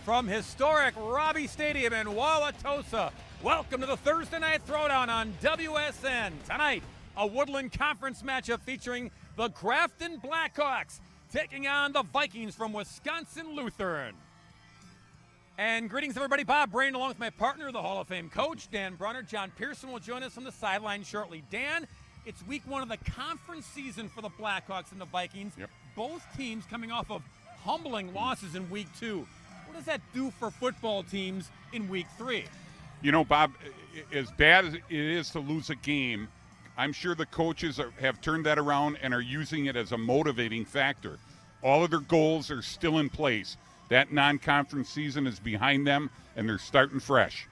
from historic Robbie Stadium in Wauwatosa. Welcome to the Thursday Night Throwdown on WSN. Tonight, a Woodland Conference matchup featuring the Grafton Blackhawks taking on the Vikings from Wisconsin Lutheran. And greetings, everybody. Bob Brainerd along with my partner, the Hall of Fame coach, Dan Brunner. John Pearson will join us on the sideline shortly. Dan, it's week one of the conference season for the Blackhawks and the Vikings. Yep. Both teams coming off of humbling losses in week two. What does that do for football teams in week three? You know, Bob, as bad as it is to lose a game, I'm sure the coaches have turned that around and are using it as a motivating factor. All of their goals are still in place. That non-conference season is behind them, and they're starting fresh.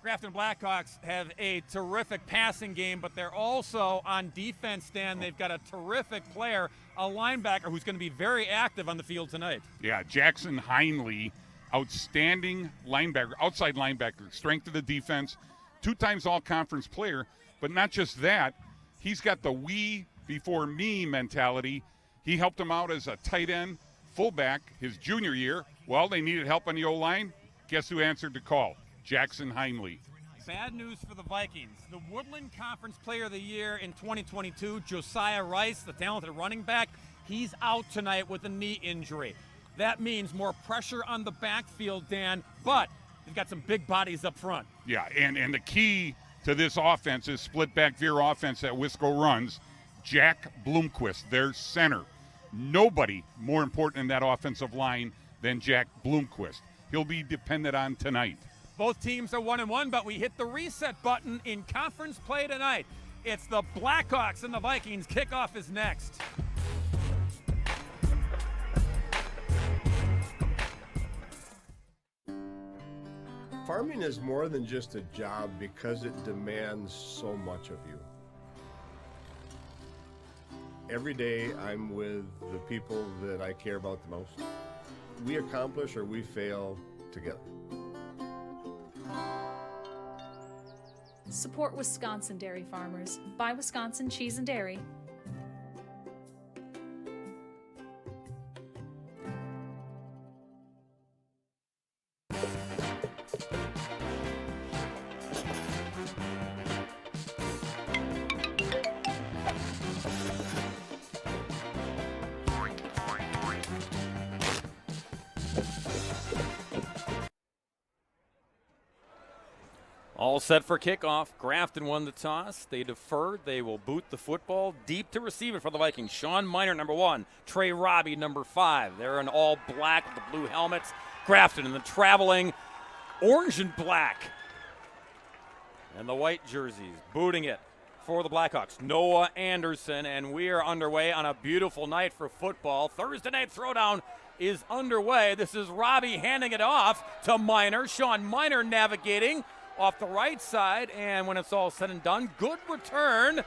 Grafton Blackhawks have a terrific passing game, but they're also on defense, Dan. They've got a terrific player, a linebacker who's going to be very active on the field tonight. Yeah, Jackson Heinley, outstanding linebacker, outside linebacker, strength of the defense, 2 times all-conference player. But not just that, he's got the we before me mentality. He helped him out as a tight end, fullback his junior year. Well, they needed help on the O-line. Guess who answered the call? Jackson Heinley. Bad news for the Vikings. The Woodland Conference Player of the Year in 2022, Josiah Rice, the talented running back, he's out tonight with a knee injury. That means more pressure on the backfield, Dan, but they've got some big bodies up front. Yeah, and the key to this offense is split back veer offense that Wisco runs. Jack Bloomquist, their center. Nobody more important in that offensive line than Jack Bloomquist. He'll be dependent on tonight. Both teams are 1-1, but we hit the reset button in conference play tonight. It's the Blackhawks and the Vikings. Kickoff is next. Farming is more than just a job because it demands so much of you. Every day I'm with the people that I care about the most. We accomplish or we fail together. Support Wisconsin dairy farmers. Buy Wisconsin cheese and dairy. All set for kickoff. Grafton won the toss. They deferred. They will boot the football deep to receive it for the Vikings. Sean Miner, number 1. Trey Robbie, number 5. They're in all black with the blue helmets. Grafton in the traveling orange and black. And the white jerseys booting it for the Blackhawks. Noah Anderson, and we are underway on a beautiful night for football. Thursday Night Throwdown is underway. This is Robbie handing it off to Miner. Sean Miner navigating off the right side, and when it's all said and done, good return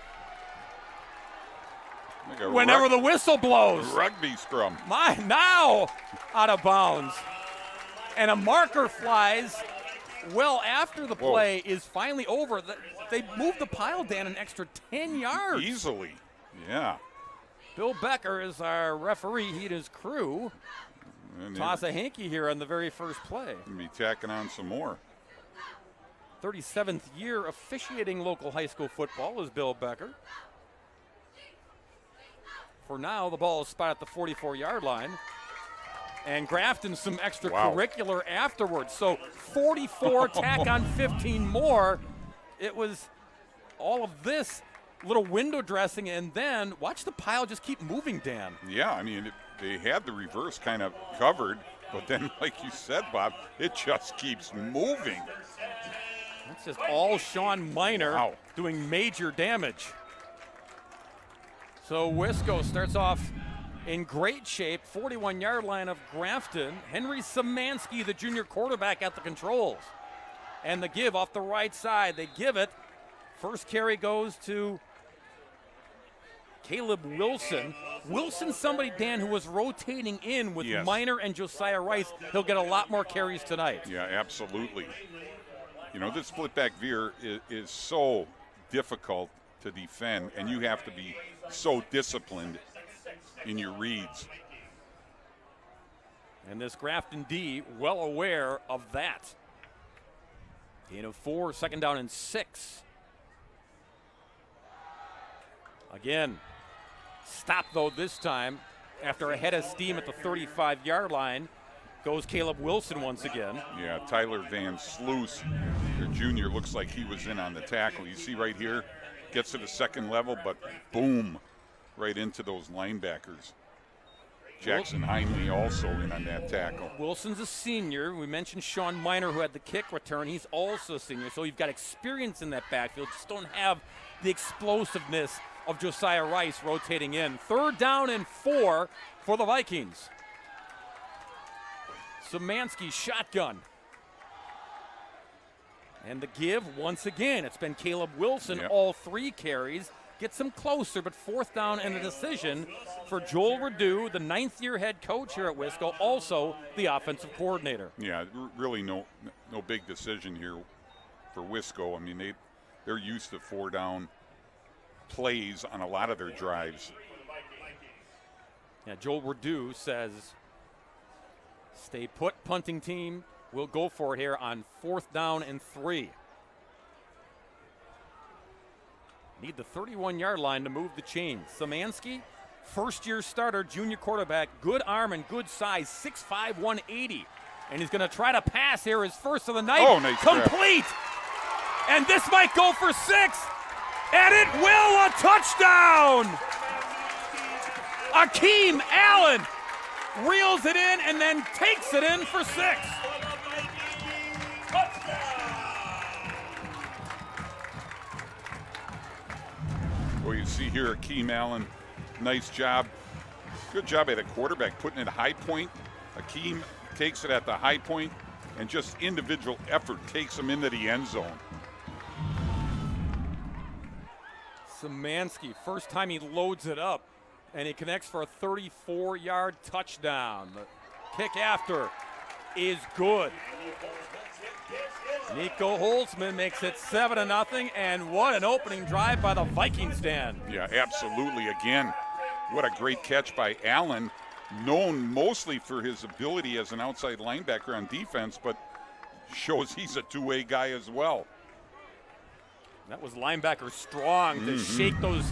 whenever the whistle blows. Rugby scrum. Now out of bounds. And a marker flies well after the play is finally over. They moved the pile, Dan, an extra 10 yards. Easily, yeah. Bill Becker is our referee. He and his crew toss a hanky here on the very first play. Gonna be tacking on some more. 37th year officiating local high school football is Bill Becker. For now, the ball is spotted at the 44-yard line. And Grafton some extracurricular afterwards. So 44 tack on 15 more. It was all of this little window dressing, and then watch the pile just keep moving, Dan. Yeah, I mean, they had the reverse kind of covered, but then, like you said, Bob, it just keeps moving. That's just all Sean Miner doing major damage. So Wisco starts off in great shape, 41-yard line of Grafton. Henry Szymanski, the junior quarterback, at the controls. And the give off the right side. They give it. First carry goes to Caleb Wilson. Wilson, somebody, Dan, who was rotating in with Miner and Josiah Rice. He'll get a lot more carries tonight. Yeah, absolutely. You know, this split back veer is so difficult to defend, and you have to be so disciplined in your reads. And this Grafton D well aware of that. Gain of 4, second down and 6. Again, stop though this time. After a head of steam at the 35-yard line, goes Caleb Wilson once again. Yeah, Tyler Van Sluis, their junior, looks like he was in on the tackle. You see right here, gets to the second level, but boom, right into those linebackers. Jackson Heinley also in on that tackle. Wilson's a senior. We mentioned Sean Miner, who had the kick return. He's also a senior, so you've got experience in that backfield. Just don't have the explosiveness of Josiah Rice rotating in. 3rd down and 4 for the Vikings. Szymanski shotgun. And the give, once again, it's been Caleb Wilson, all 3 carries. Gets them closer, but 4th down and a decision for Joel Redoux, the 9th-year head coach here at Wisco, also the offensive coordinator. Yeah, really no big decision here for Wisco. I mean, they're used to 4-down plays on a lot of their drives. Yeah, Joel Redoux says, stay put, punting team. We'll go for it here on 4th down and 3. Need the 31-yard line to move the chains. Szymanski, first-year starter, junior quarterback, good arm and good size, 6'5", 180. And he's going to try to pass here, his first of the night. Oh, nice complete. Grab. And this might go for 6. And it will, a touchdown. Akeem Allen reels it in and then takes it in for 6. Well, you see here Akeem Allen, nice job. Good job at a quarterback, putting it high point. Akeem takes it at the high point, and just individual effort takes him into the end zone. Szymanski, first time he loads it up, and he connects for a 34-yard touchdown. The kick after is good. Nico Holtzman makes it 7-0, and what an opening drive by the Viking stand. Yeah, absolutely. Again, what a great catch by Allen, known mostly for his ability as an outside linebacker on defense, but shows he's a two-way guy as well. That was linebacker strong to shake those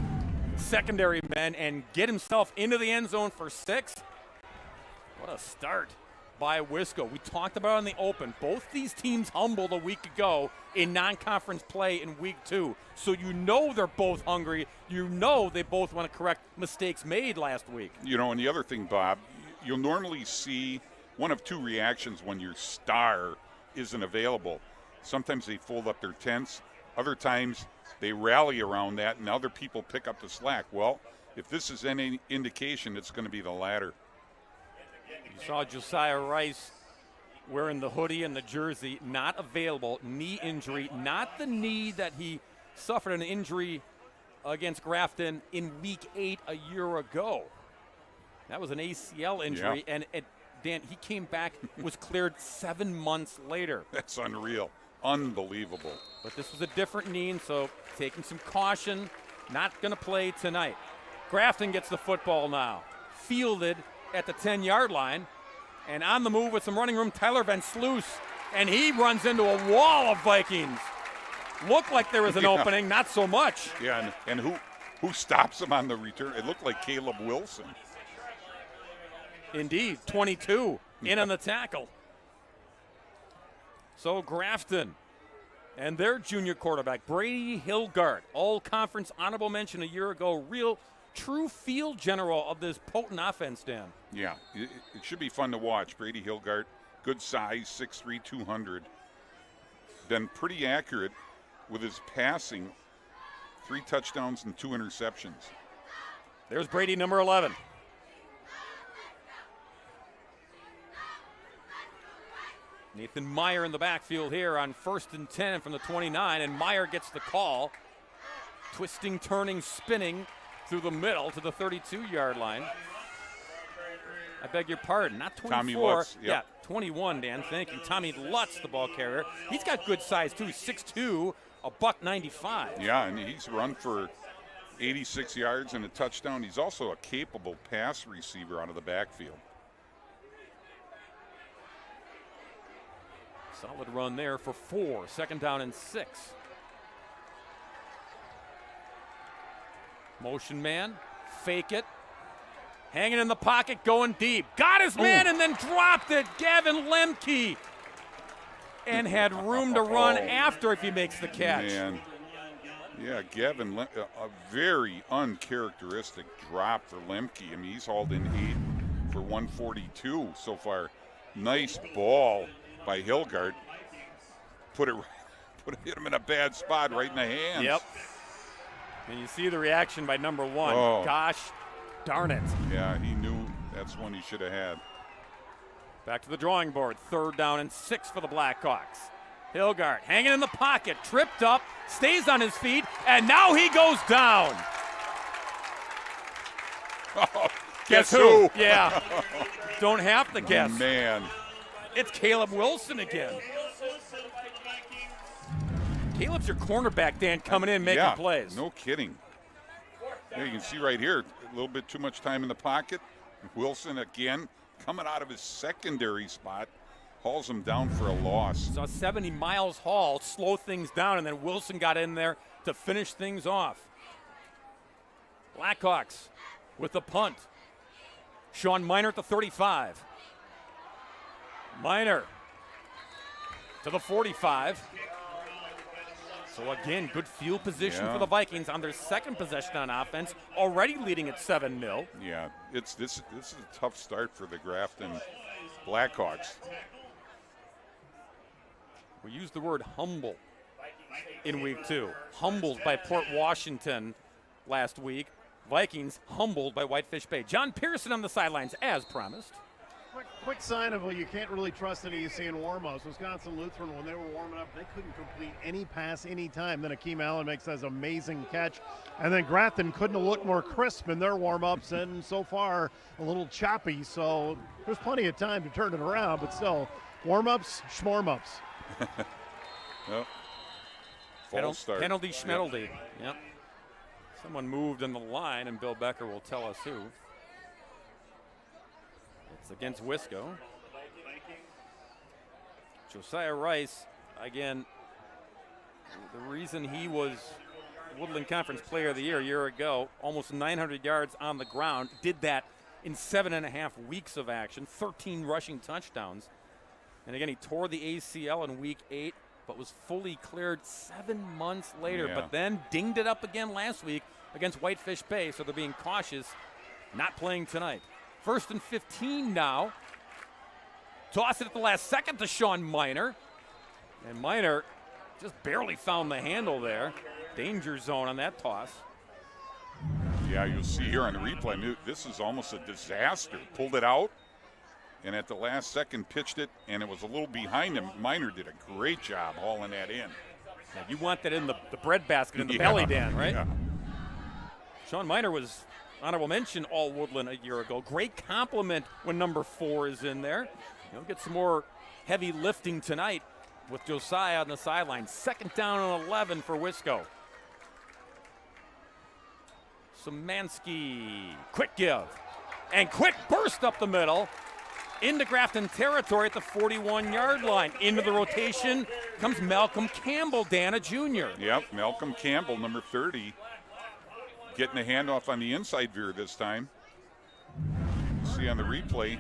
secondary men and get himself into the end zone for 6. What a start by Wisco. We talked about it in the open. Both these teams humbled a week ago in non-conference play in week 2. So you know they're both hungry. You know they both want to correct mistakes made last week. You know, and the other thing, Bob, you'll normally see one of 2 reactions when your star isn't available. Sometimes they fold up their tents. Other times they rally around that and other people pick up the slack. Well, if this is any indication, it's going to be the latter. You saw Josiah Rice wearing the hoodie and the jersey, not available, knee injury, not the knee that he suffered an injury against Grafton in week 8 a year ago. That was an ACL injury, and Dan, he came back, was cleared 7 months later. That's unreal. Unbelievable. But this was a different knee, so taking some caution, not going to play tonight. Grafton gets the football now, fielded at the 10-yard line, and on the move with some running room, Tyler Van Sluis, and he runs into a wall of Vikings. Looked like there was an opening, not so much. Yeah, and who stops him on the return? It looked like Caleb Wilson. Indeed, 22 in on the tackle. So Grafton and their junior quarterback, Brady Hilgard, all-conference honorable mention a year ago, real true field general of this potent offense, Dan. Yeah, it should be fun to watch. Brady Hilgard, good size, 6'3", 200. Been pretty accurate with his passing, 3 touchdowns and 2 interceptions. There's Brady, number 11. Nathan Meyer in the backfield here on 1st and 10 from the 29, and Meyer gets the call. Twisting, turning, spinning through the middle to the 32-yard line. I beg your pardon, not 24. Tommy Lutz, Yeah, 21, Dan, thank you. Tommy Lutz, the ball carrier. He's got good size, too, 6'2", a $195. Yeah, and he's run for 86 yards and a touchdown. He's also a capable pass receiver out of the backfield. Solid run there for 4. Second down and 6. Motion man, fake it. Hanging in the pocket, going deep. Got his man and then dropped it. Gavin Lemke. And had room to run after if he makes the catch. Man. Yeah, Gavin, a very uncharacteristic drop for Lemke. I mean, he's hauled in 8 for 142 so far. Nice ball by Hilgard. Hit him in a bad spot right in the hands. Yep. And you see the reaction by number 1. Oh. Gosh darn it. Yeah, he knew that's one he should have had. Back to the drawing board. 3rd down and 6 for the Blackhawks. Hilgard hanging in the pocket, tripped up, stays on his feet, and now he goes down. Oh, Guess who? Yeah. Don't have to guess. Man. It's Caleb Wilson again. Caleb's your cornerback, Dan, coming in making plays. No kidding. Yeah, you can see right here, a little bit too much time in the pocket. Wilson again coming out of his secondary spot, hauls him down for a loss. Saw 70 Miles Hall slow things down, and then Wilson got in there to finish things off. Blackhawks with the punt. Sean Miner at the 35. Miner to the 45. So again, good field position for the Vikings on their second possession on offense, already leading at 7-0. Yeah, this is a tough start for the Grafton Blackhawks. We used the word humble in week 2. Humbled by Port Washington last week. Vikings humbled by Whitefish Bay. John Pearson on the sidelines as promised. Quick sign of, well, you can't really trust any you see in warm-ups. Wisconsin Lutheran, when they were warming up, they couldn't complete any pass any time. Then Akeem Allen makes that amazing catch. And then Grafton couldn't have looked more crisp in their warm-ups, and so far a little choppy. So there's plenty of time to turn it around, but still, warm-ups, schmorm-ups. Yep. False start. Penalty schmenalty. Yep. Someone moved in the line, and Bill Becker will tell us who. It's against Wisco. Josiah Rice, again, the reason he was Woodland Conference Player of the Year a year ago, almost 900 yards on the ground, did that in 7.5 weeks of action, 13 rushing touchdowns. And again, he tore the ACL in week 8, but was fully cleared 7 months later, but then dinged it up again last week against Whitefish Bay, so they're being cautious, not playing tonight. 1st and 15 now. Toss it at the last second to Sean Miner. And Miner just barely found the handle there. Danger zone on that toss. Yeah, you'll see here on the replay, this is almost a disaster. Pulled it out, and at the last second pitched it, and it was a little behind him. Miner did a great job hauling that in. Yeah, you want that in the bread basket in the belly, Dan, right? Yeah. Sean Miner was honorable mention all Woodland a year ago. Great compliment when number 4 is in there. You'll get some more heavy lifting tonight with Josiah on the sideline. 2nd down and 11 for Wisco. Szymanski, quick give, and quick burst up the middle into Grafton territory at the 41-yard line. Into the rotation comes Malcolm Campbell, Dan, a junior. Yep, Malcolm Campbell, number 30, getting a handoff on the inside veer this time. See on the replay,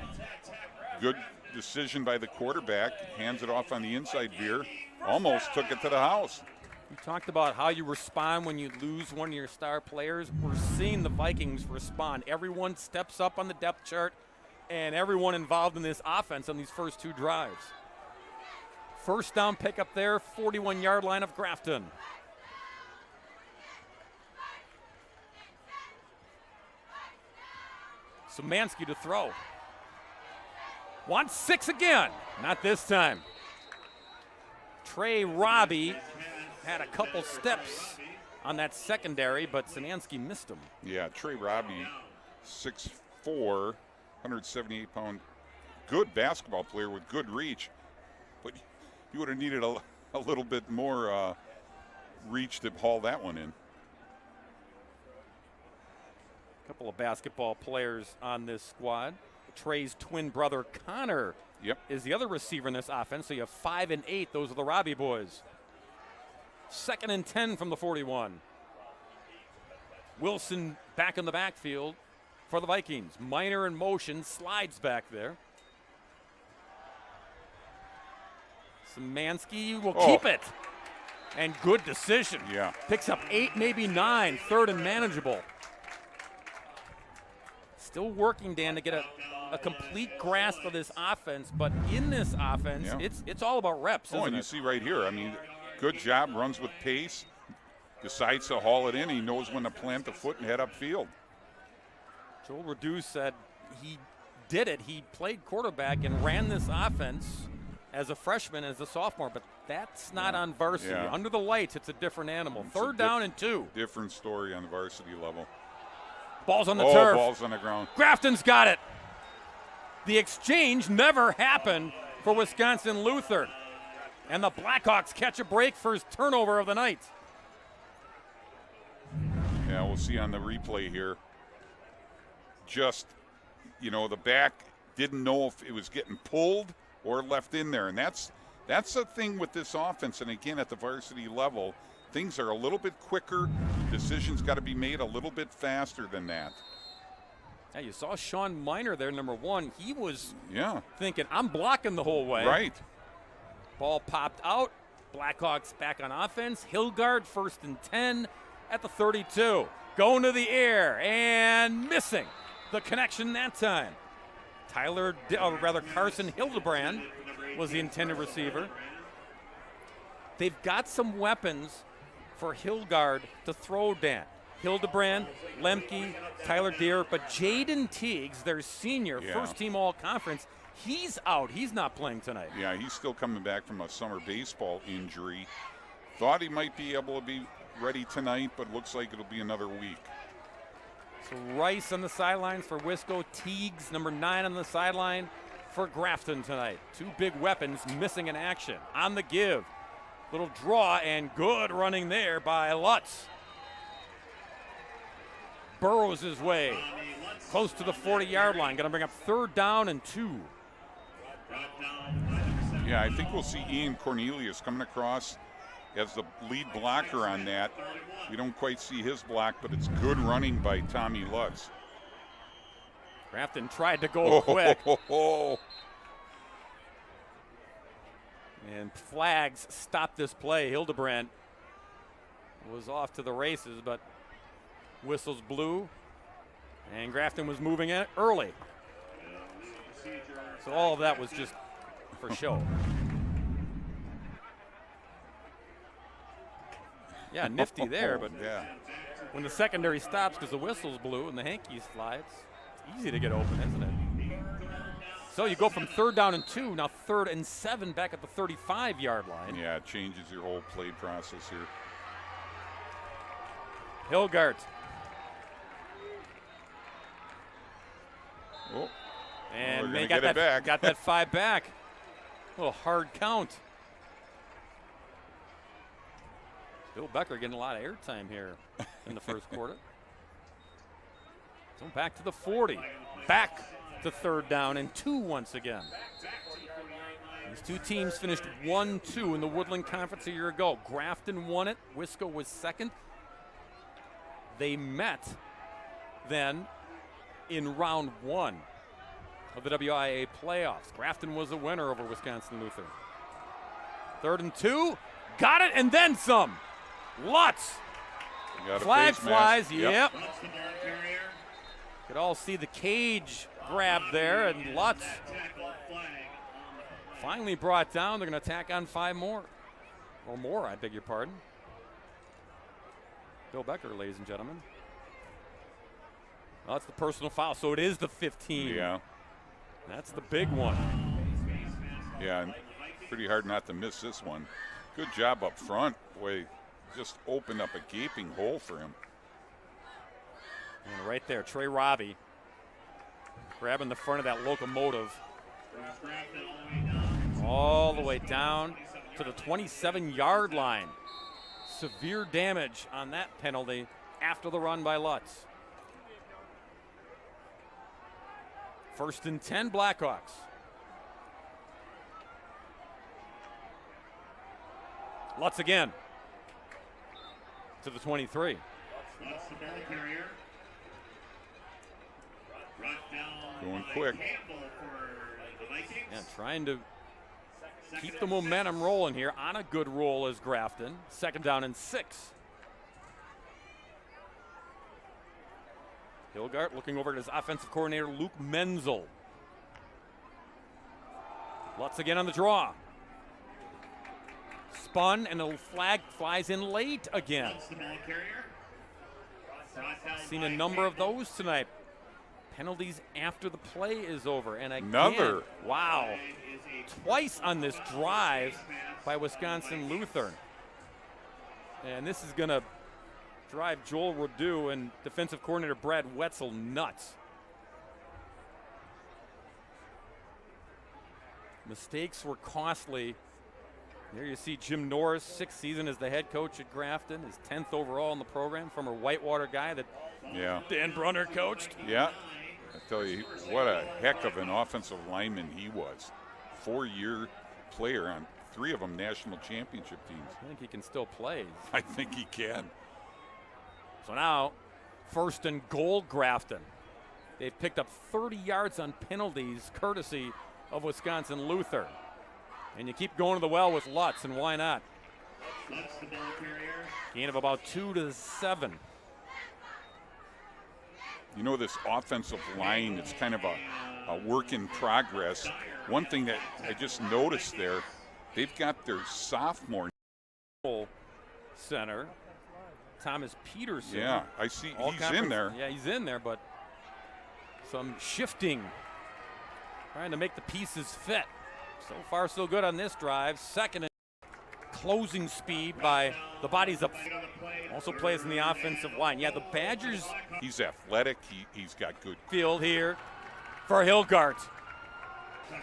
good decision by the quarterback, hands it off on the inside veer, almost took it to the house. You talked about how you respond when you lose one of your star players. We're seeing the Vikings respond. Everyone steps up on the depth chart, and everyone involved in this offense on these first 2 drives. 1st down pickup there, 41-yard line of Grafton. Szymanski to throw. Wants 6 again. Not this time. Trey Robbie had a couple steps on that secondary, but Szymanski missed him. Yeah, Trey Robbie, 6'4", 178-pound, good basketball player with good reach, but you would have needed a little bit more reach to haul that one in. A couple of basketball players on this squad. Trey's twin brother Connor is the other receiver in this offense. So you have 5 and 8. Those are the Robbie boys. 2nd and 10 from the 41. Wilson back in the backfield for the Vikings. Minor in motion, slides back there. Szymanski will keep it. And good decision. Yeah. Picks up 8, maybe 9. 3rd and manageable. Still working, Dan, to get a complete grasp of this offense. But in this offense, it's all about reps, isn't and you it? see right here, I mean, good job, runs with pace, decides to haul it in. He knows when to plant the foot and head upfield. Joel Reduce said he did it. He played quarterback and ran this offense as a freshman, as a sophomore, but that's not on varsity. Yeah. Under the lights, it's a different animal. It's 3rd down and 2. Different story on the varsity level. Ball's on the turf. Ball's on the ground. Grafton's got it. The exchange never happened for Wisconsin Lutheran. And the Blackhawks catch a break, first turnover of the night. Yeah, we'll see on the replay here. Just, the back didn't know if it was getting pulled or left in there. And that's the thing with this offense. And again, at the varsity level, things are a little bit quicker. Decisions got to be made a little bit faster than that. Yeah, you saw Sean Miner there, number 1. He was Yeah. thinking, I'm blocking the whole way. Right. Ball popped out. Blackhawks back on offense. Hilgard 1st and 10 at the 32. Going to the air and missing the connection that time. Carson Hildebrand was the intended receiver. They've got some weapons for Hilgard to throw, Dan. Hildebrand, Lemke, Tyler Deere, but Jaden Teagues, their senior, first-team all-conference, he's out. He's not playing tonight. Yeah, he's still coming back from a summer baseball injury. Thought he might be able to be ready tonight, but looks like it'll be another week. So Rice on the sidelines for Wisco. Teagues, number 9 on the sideline for Grafton tonight. 2 big weapons missing in action. On the give. Little draw and good running there by Lutz. Burrows his way close to the 40-yard line. Going to bring up 3rd down and 2. Yeah, I think we'll see Ian Cornelius coming across as the lead blocker on that. We don't quite see his block, but it's good running by Tommy Lutz. Grafton tried to go quick. And flags stopped this play. Hildebrand was off to the races, but whistles blew, and Grafton was moving it early. So all of that was just for show. Yeah, nifty there, but when the secondary stops because the whistles blew and the hankies fly, it's easy to get open, isn't it? So you go from 3rd down and 2, now 3rd and 7 back at the 35-yard line. Yeah, it changes your whole play process here. Hilgard. And they got that 5 back. A little hard count. Bill Becker getting a lot of airtime here in the first quarter. So back to the 40. Back to 3rd down and 2 once again. These 2 teams finished 1-2 in the Woodland Conference a year ago. Grafton won it. Wisco was 2nd. They met then in round 1 of the WIA playoffs. Grafton was a winner over Wisconsin Lutheran. 3rd and 2. Got it and then some. Lutz. Flag flies. Yep. Could all see the cage grab there, and Lutz finally brought down. They're going to tack on 5 more. Or more, I beg your pardon. Bill Becker, ladies and gentlemen. Well, that's the personal foul, so it is the 15. Yeah. That's the big one. Yeah, pretty hard not to miss this one. Good job up front. Boy, just opened up a gaping hole for him. And right there, Trey Robbie grabbing the front of that locomotive all the way down to the 27-yard line. Severe damage on that penalty after the run by Lutz. First and 10 Blackhawks. Lutz again to the 23. Lutz the ball carrier. Brought down Going by quick. Campbell for the Vikings. Yeah, trying to keep the momentum rolling here. On a good roll is Grafton. Second down and 6. Hilgart looking over at his offensive coordinator, Luke Menzel. Lutz again on the draw. Spun, and the flag flies in late again. Lutz the ball carrier. Brought down Seen by a number of Campbell. those tonight. Penalties after the play is over. And again, Another. wow. Is a Twice on this drive by Wisconsin Lutheran. And this is going to drive Joel Rodeau and defensive coordinator Brad Wetzel nuts. Mistakes were costly. There you see Jim Norris, 6th season as the head coach at Grafton, his 10th overall in the program, former Whitewater guy that Yeah. Dan Brunner coached. Yeah. I tell you, what a heck of an offensive lineman he was. 4-year player on 3 of them national championship teams. I think he can still play. I think he can. So now, first and goal, Grafton. They've picked up 30 yards on penalties, courtesy of Wisconsin Lutheran. And you keep going to the well with Lutz, and why not? Lutz the ball carrier. Gain of about 2 to 7. You know, this offensive line, it's kind of a work in progress. One thing that I just noticed there, they've got their sophomore. Center, Thomas Peterson. Yeah, I see All he's in conference- there. Yeah, he's in there, but some shifting, trying to make the pieces fit. So far, so good on this drive. Second and closing speed by the bodies up. Also plays in the offensive line. Yeah, the Badgers He's athletic. He's got good field here for Hilgart.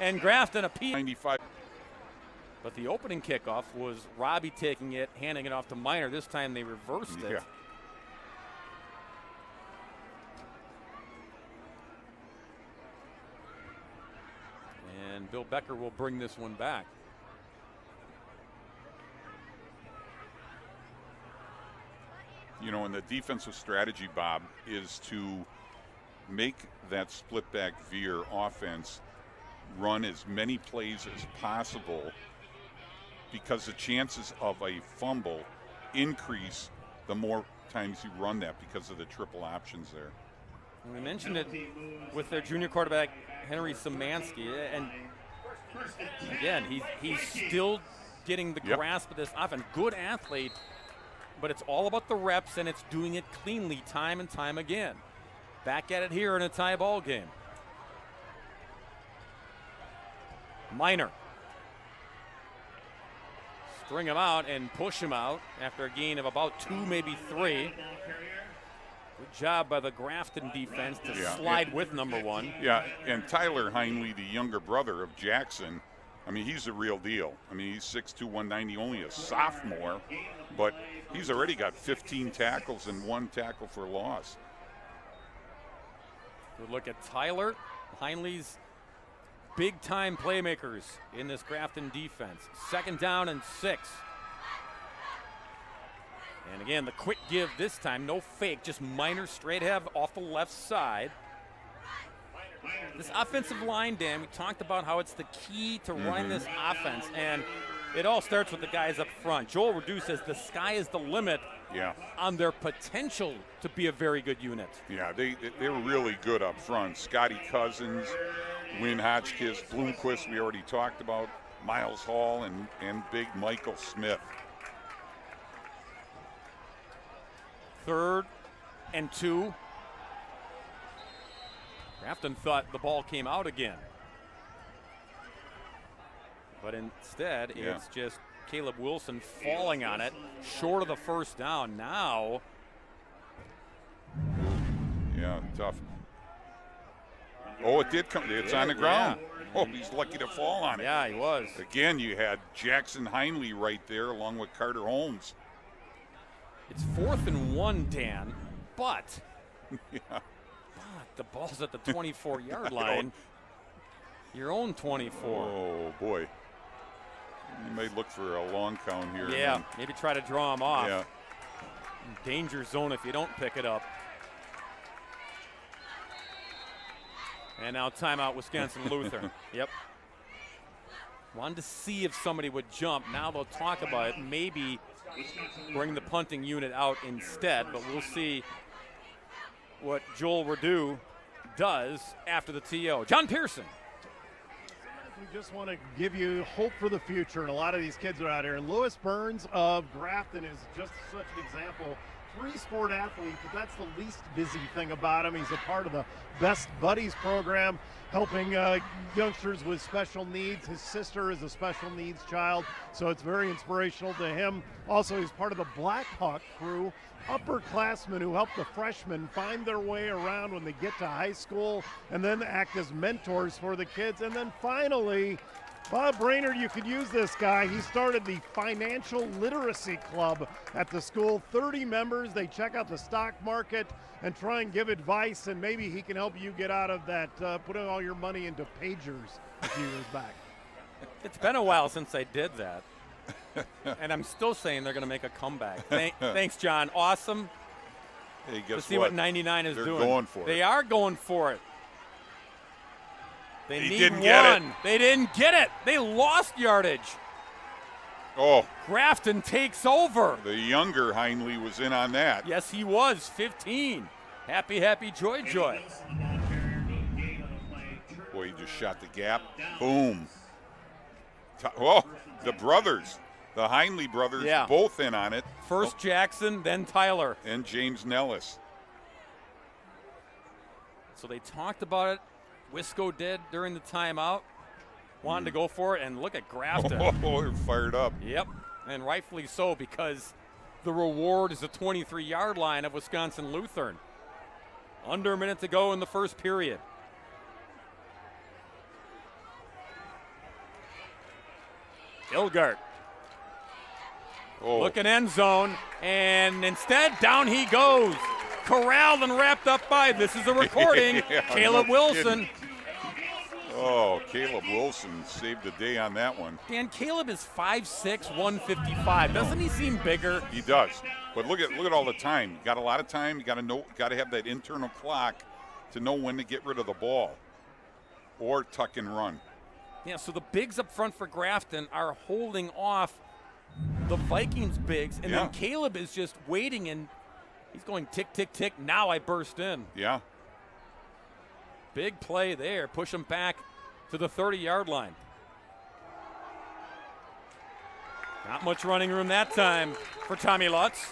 And Grafton a P. 95. But the opening kickoff was Robbie taking it, handing it off to Minor. This time they reversed it. Yeah. And Bill Becker will bring this one back. You know, and the defensive strategy, Bob, is to make that split back veer offense run as many plays as possible, because the chances of a fumble increase the more times you run that because of the triple options there. And we mentioned it with their junior quarterback, Henry Szymanski. And again, he's still getting the grasp of this offense. Good athlete, but it's all about the reps, and it's doing it cleanly time and time again. Back at it here in a tie ball game. Minor. String him out and push him out after a gain of about 2, maybe 3. Good job by the Grafton defense to slide with number 1. Yeah, and Tyler Heinley, the younger brother of Jackson, I mean, he's the real deal. I mean, he's 6'2", 190, only a sophomore, but he's already got 15 tackles and 1 tackle for loss. Good look at Tyler. Heinley's big-time playmakers in this Grafton defense. Second down and 6. And again, the quick give this time, no fake, just Minor straight ahead off the left side. This offensive line, Dan, we talked about how it's the key to running this offense, and it all starts with the guys up front. Joel Rodeau says the sky is the limit on their potential to be a very good unit. Yeah, they were really good up front. Scotty Cousins, Wynn Hotchkiss, Bloomquist, we already talked about, Miles Hall, and big Michael Smith. 3rd and 2. Grafton thought the ball came out again. But instead, it's just Caleb Wilson falling on it, short of the first down. Now. Yeah, tough. Oh, it did come. It's on the ground. Oh, he's lucky to fall on it. Yeah, he was. Again, you had Jackson Heinley right there along with Carter Holmes. It's 4th and 1, Dan, but The ball's at the 24-yard line. Your own 24. Oh, boy. You may look for a long count here. Yeah, maybe try to draw him off. Yeah. Danger zone if you don't pick it up. And now timeout, Wisconsin Lutheran. Yep. Wanted to see if somebody would jump. Now they'll talk about it. Maybe bring the punting unit out instead, but we'll see what Joel Redoux does after the TO. John Pearson. We just want to give you hope for the future, and a lot of these kids are out here. And Lewis Burns of Grafton is just such an example. 3-sport athlete, but that's the least busy thing about him. He's a part of the Best Buddies program, helping youngsters with special needs. His sister is a special needs child, so it's very inspirational to him. Also, he's part of the Blackhawk crew, upperclassmen who help the freshmen find their way around when they get to high school and then act as mentors for the kids. And then finally, Bob Brainerd, you could use this guy. He started the Financial Literacy Club at the school. 30 members. They check out the stock market and try and give advice, and maybe he can help you get out of that putting all your money into pagers a few years back. It's been a while since I did that. And I'm still saying they're going to make a comeback. Thanks, John. Awesome. Hey, guess to see what 99 is They're doing. going for it. They are going for it. They need didn't get one. it. They didn't get it. They lost yardage. Oh, Grafton takes over. the younger Heinley was in on that. Yes, he was. 15. Happy, happy, joy, joy. Boy, he just shot the gap. Boom. Oh, the brothers, the Heinley brothers, Yeah. both in on it. First Jackson, then Tyler. And James Nellis. So they talked about it. Wisco did during the timeout. Wanted to go for it, and look at Grafton. Oh, they're fired up. Yep, and rightfully so, because the reward is the 23-yard line of Wisconsin Lutheran. Under a minute to go in the first period. Ilgart. Oh, Looking end zone, and instead down he goes. Corralled and wrapped up by, this is a recording, Yeah, Caleb no Wilson. kidding. Oh, Caleb Wilson saved the day on that one. Dan, Caleb is 5'6", 155. Doesn't he seem bigger? He does. But look at all the time. You got a lot of time. You got to have that internal clock to know when to get rid of the ball or tuck and run. Yeah, so the bigs up front for Grafton are holding off the Vikings bigs, and then Caleb is just waiting, and he's going tick, tick, tick. Now I burst in. Yeah. Big play there. Push him back to the 30-yard line. Not much running room that time for Tommy Lutz.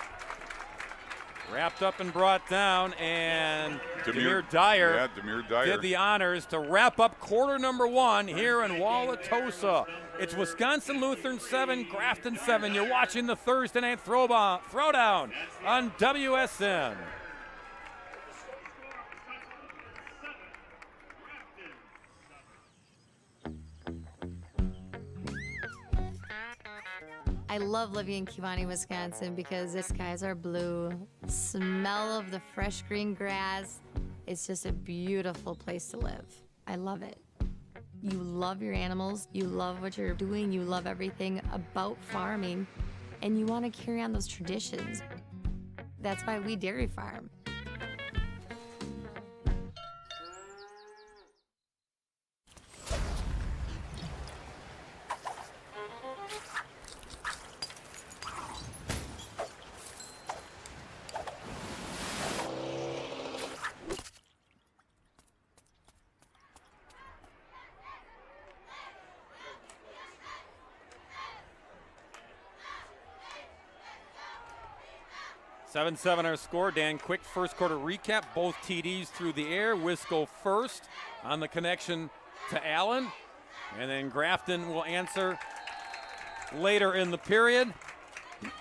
Wrapped up and brought down, and Demir Dyer, did the honors to wrap up quarter number one here in Wauwatosa. It's Wisconsin Lutheran 7, Grafton 7. You're watching the Thursday Night Throwdown on WSN. I love living in Kewanee, Wisconsin because the skies are blue, smell of the fresh green grass. It's just a beautiful place to live. I love it. You love your animals, you love what you're doing, you love everything about farming, and you want to carry on those traditions. That's why we dairy farm. Seven our score. Dan, quick first quarter recap. Both TDs through the air. Wisco first on the connection to Allen. And then Grafton will answer later in the period.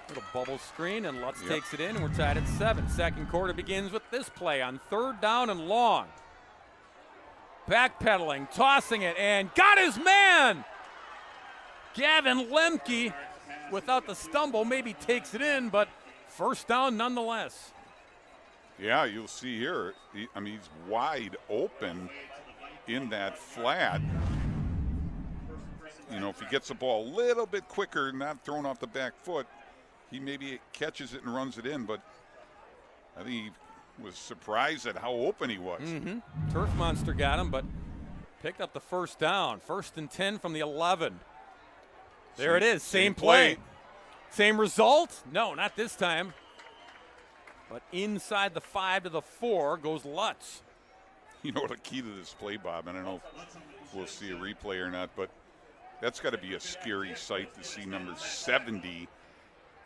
Little bubble screen, and Lutz takes it in, and we're tied at 7. Second quarter begins with this play on 3rd down and long. Backpedaling, tossing it, and got his man! Gavin Lemke, without the stumble, maybe takes it in, but first down nonetheless. Yeah, you'll see here. He's wide open in that flat. You know, if he gets the ball a little bit quicker, not thrown off the back foot, he maybe catches it and runs it in. But I think he was surprised at how open he was. Turf Monster got him, but picked up the first down. 1st and 10 from the 11. There it is. Same play. Same result? No, not this time. But inside the 5 to the 4 goes Lutz. You know the key to this play, Bob, and I don't know if we'll see a replay or not, but that's got to be a scary sight to see number 70,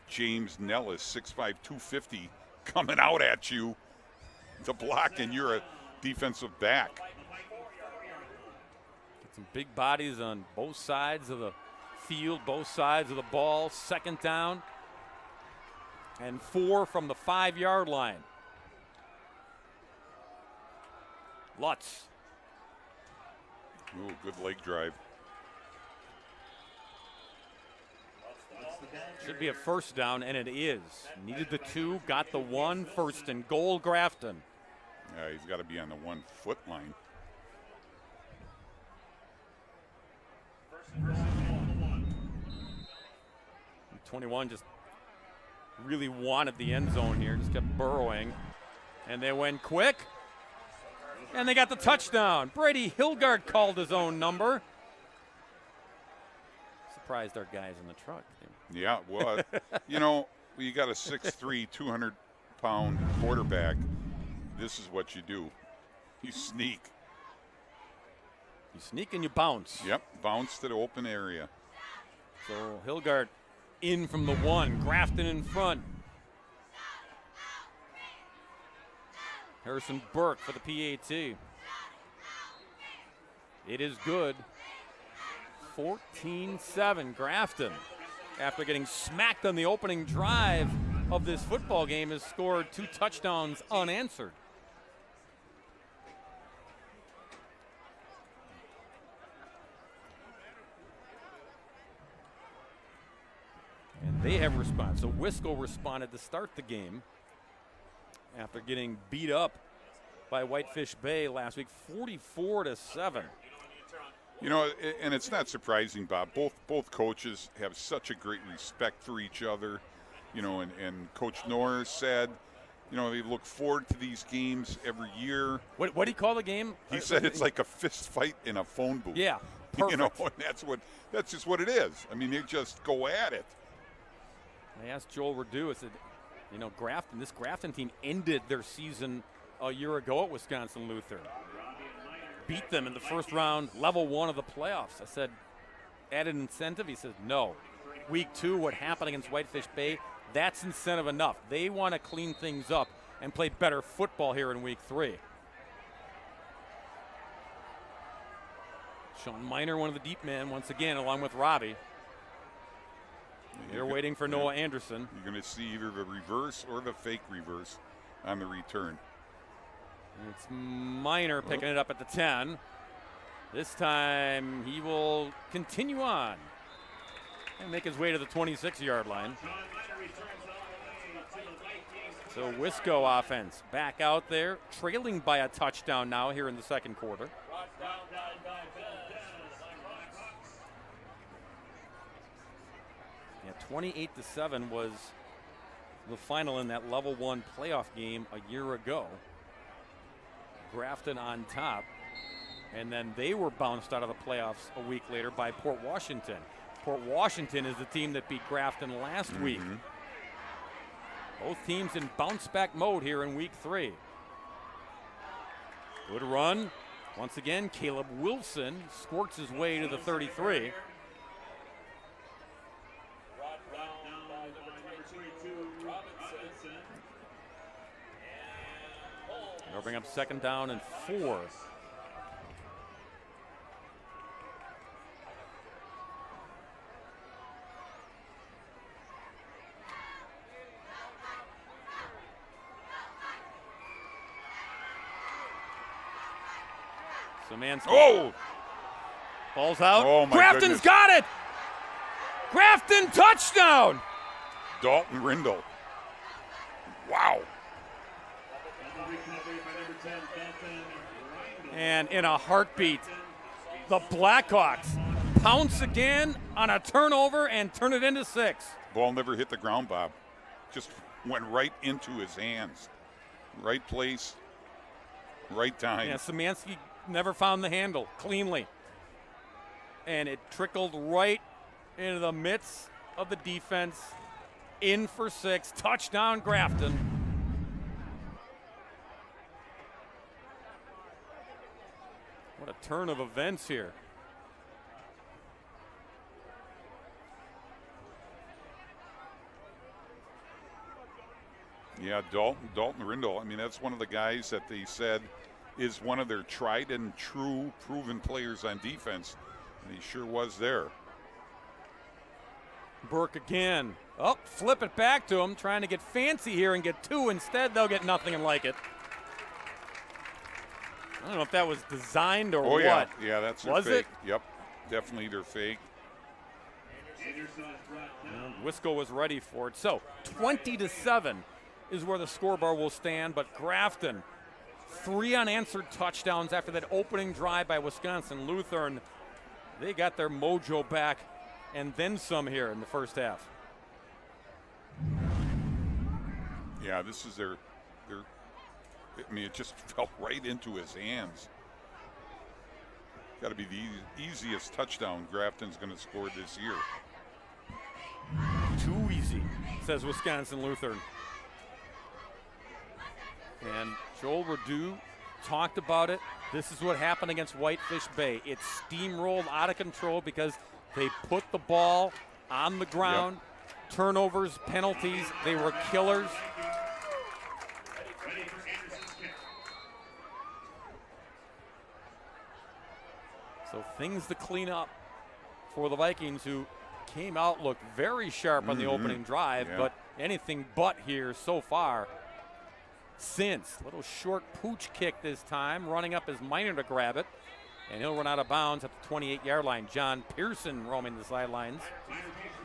James Nellis, 6'5", 250, coming out at you to block, and you're a defensive back. Get some big bodies on both sides of the field, both sides of the ball. 2nd down and 4 from the 5-yard line. Lutz. Ooh, good leg drive. Should be a 1st down, and it is. Needed the 2, got the 1. 1st and goal, Grafton. Yeah, he's got to be on the 1 foot line. And 21 just really wanted the end zone here, just kept burrowing. And they went quick, and they got the touchdown. Brady Hilgard called his own number. Surprised our guys in the truck. Yeah, well, you know, you got a 6'3", 200-pound quarterback. This is what you do. You sneak. You sneak and you bounce. Yep, bounce to the open area. So Hilgard in from the 1. Grafton in front. Harrison Burke for the PAT. It is good. 14-7 Grafton, after getting smacked on the opening drive of this football game, has scored 2 touchdowns unanswered. And they have responded. So Wisco responded to start the game after getting beat up by Whitefish Bay last week, 44-7. You know, and it's not surprising, Bob. Both coaches have such a great respect for each other. You know, and Coach Norris said, you know, they look forward to these games every year. What do you call the game? He said it's like a fist fight in a phone booth. Yeah, perfect. You know, and that's just what it is. I mean, they just go at it. I asked Joel Redu, I said, you know, this Grafton team ended their season a year ago at Wisconsin Lutheran. Beat them in the first round, level 1 of the playoffs. I said, added incentive? He said, no. Week 2, what happened against Whitefish Bay, that's incentive enough. They want to clean things up and play better football here in week 3. Sean Miner, one of the deep men, once again, along with Robbie. They're waiting for Noah Anderson. You're going to see either the reverse or the fake reverse on the return. It's Miner picking it up at the 10. This time he will continue on and make his way to the 26-yard line. So Wisco offense back out there, trailing by a touchdown now here in the 2nd quarter. Yeah, 28-7 was the final in that level 1 playoff game a year ago. Grafton on top, and then they were bounced out of the playoffs a week later by Port Washington. Port Washington is the team that beat Grafton last week. Both teams in bounce-back mode here in week 3. Good run. Once again, Caleb Wilson squirts his way to the 33. They'll bring up 2nd down and 4. Szymanski. Oh! Ball's out. Oh, my Grafton's goodness. got it! Grafton touchdown! Dalton Rindle. Wow. recovery by number 10, Dalton Rindle. And in a heartbeat, the Blackhawks pounce again on a turnover and turn it into 6. Ball never hit the ground, Bob. Just went right into his hands. Right place, right time. Yeah, Szymanski never found the handle cleanly. And it trickled right into the midst of the defense. In for 6. Touchdown, Grafton. What a turn of events here. Yeah, Dalton Rindle. I mean, that's one of the guys that they said is one of their tried and true proven players on defense. And he sure was there. Burke again. Oh, flip it back to him, trying to get fancy here and get 2 instead. They'll get nothing and like it. I don't know if that was designed or what. Yeah. Yeah, that's their Was fake. it? Yep, definitely their fake. Wisco was ready for it. So 20-7 is where the scoreboard will stand, but Grafton, 3 unanswered touchdowns after that opening drive by Wisconsin Lutheran. They got their mojo back and then some here in the first half. Yeah, this is their I mean, it just fell right into his hands. Got to be the easiest touchdown Grafton's going to score this year. Too easy, says Wisconsin Lutheran. And Joel Redoux talked about it. This is what happened against Whitefish Bay. It steamrolled out of control because they put the ball on the ground. Yep. Turnovers, penalties, they were killers. So things to clean up for the Vikings, who came out, looked very sharp on the opening drive, but anything but here so far. Since little short pooch kick this time, running up is Miner to grab it, and he'll run out of bounds at the 28-yard line. John Pearson roaming the sidelines.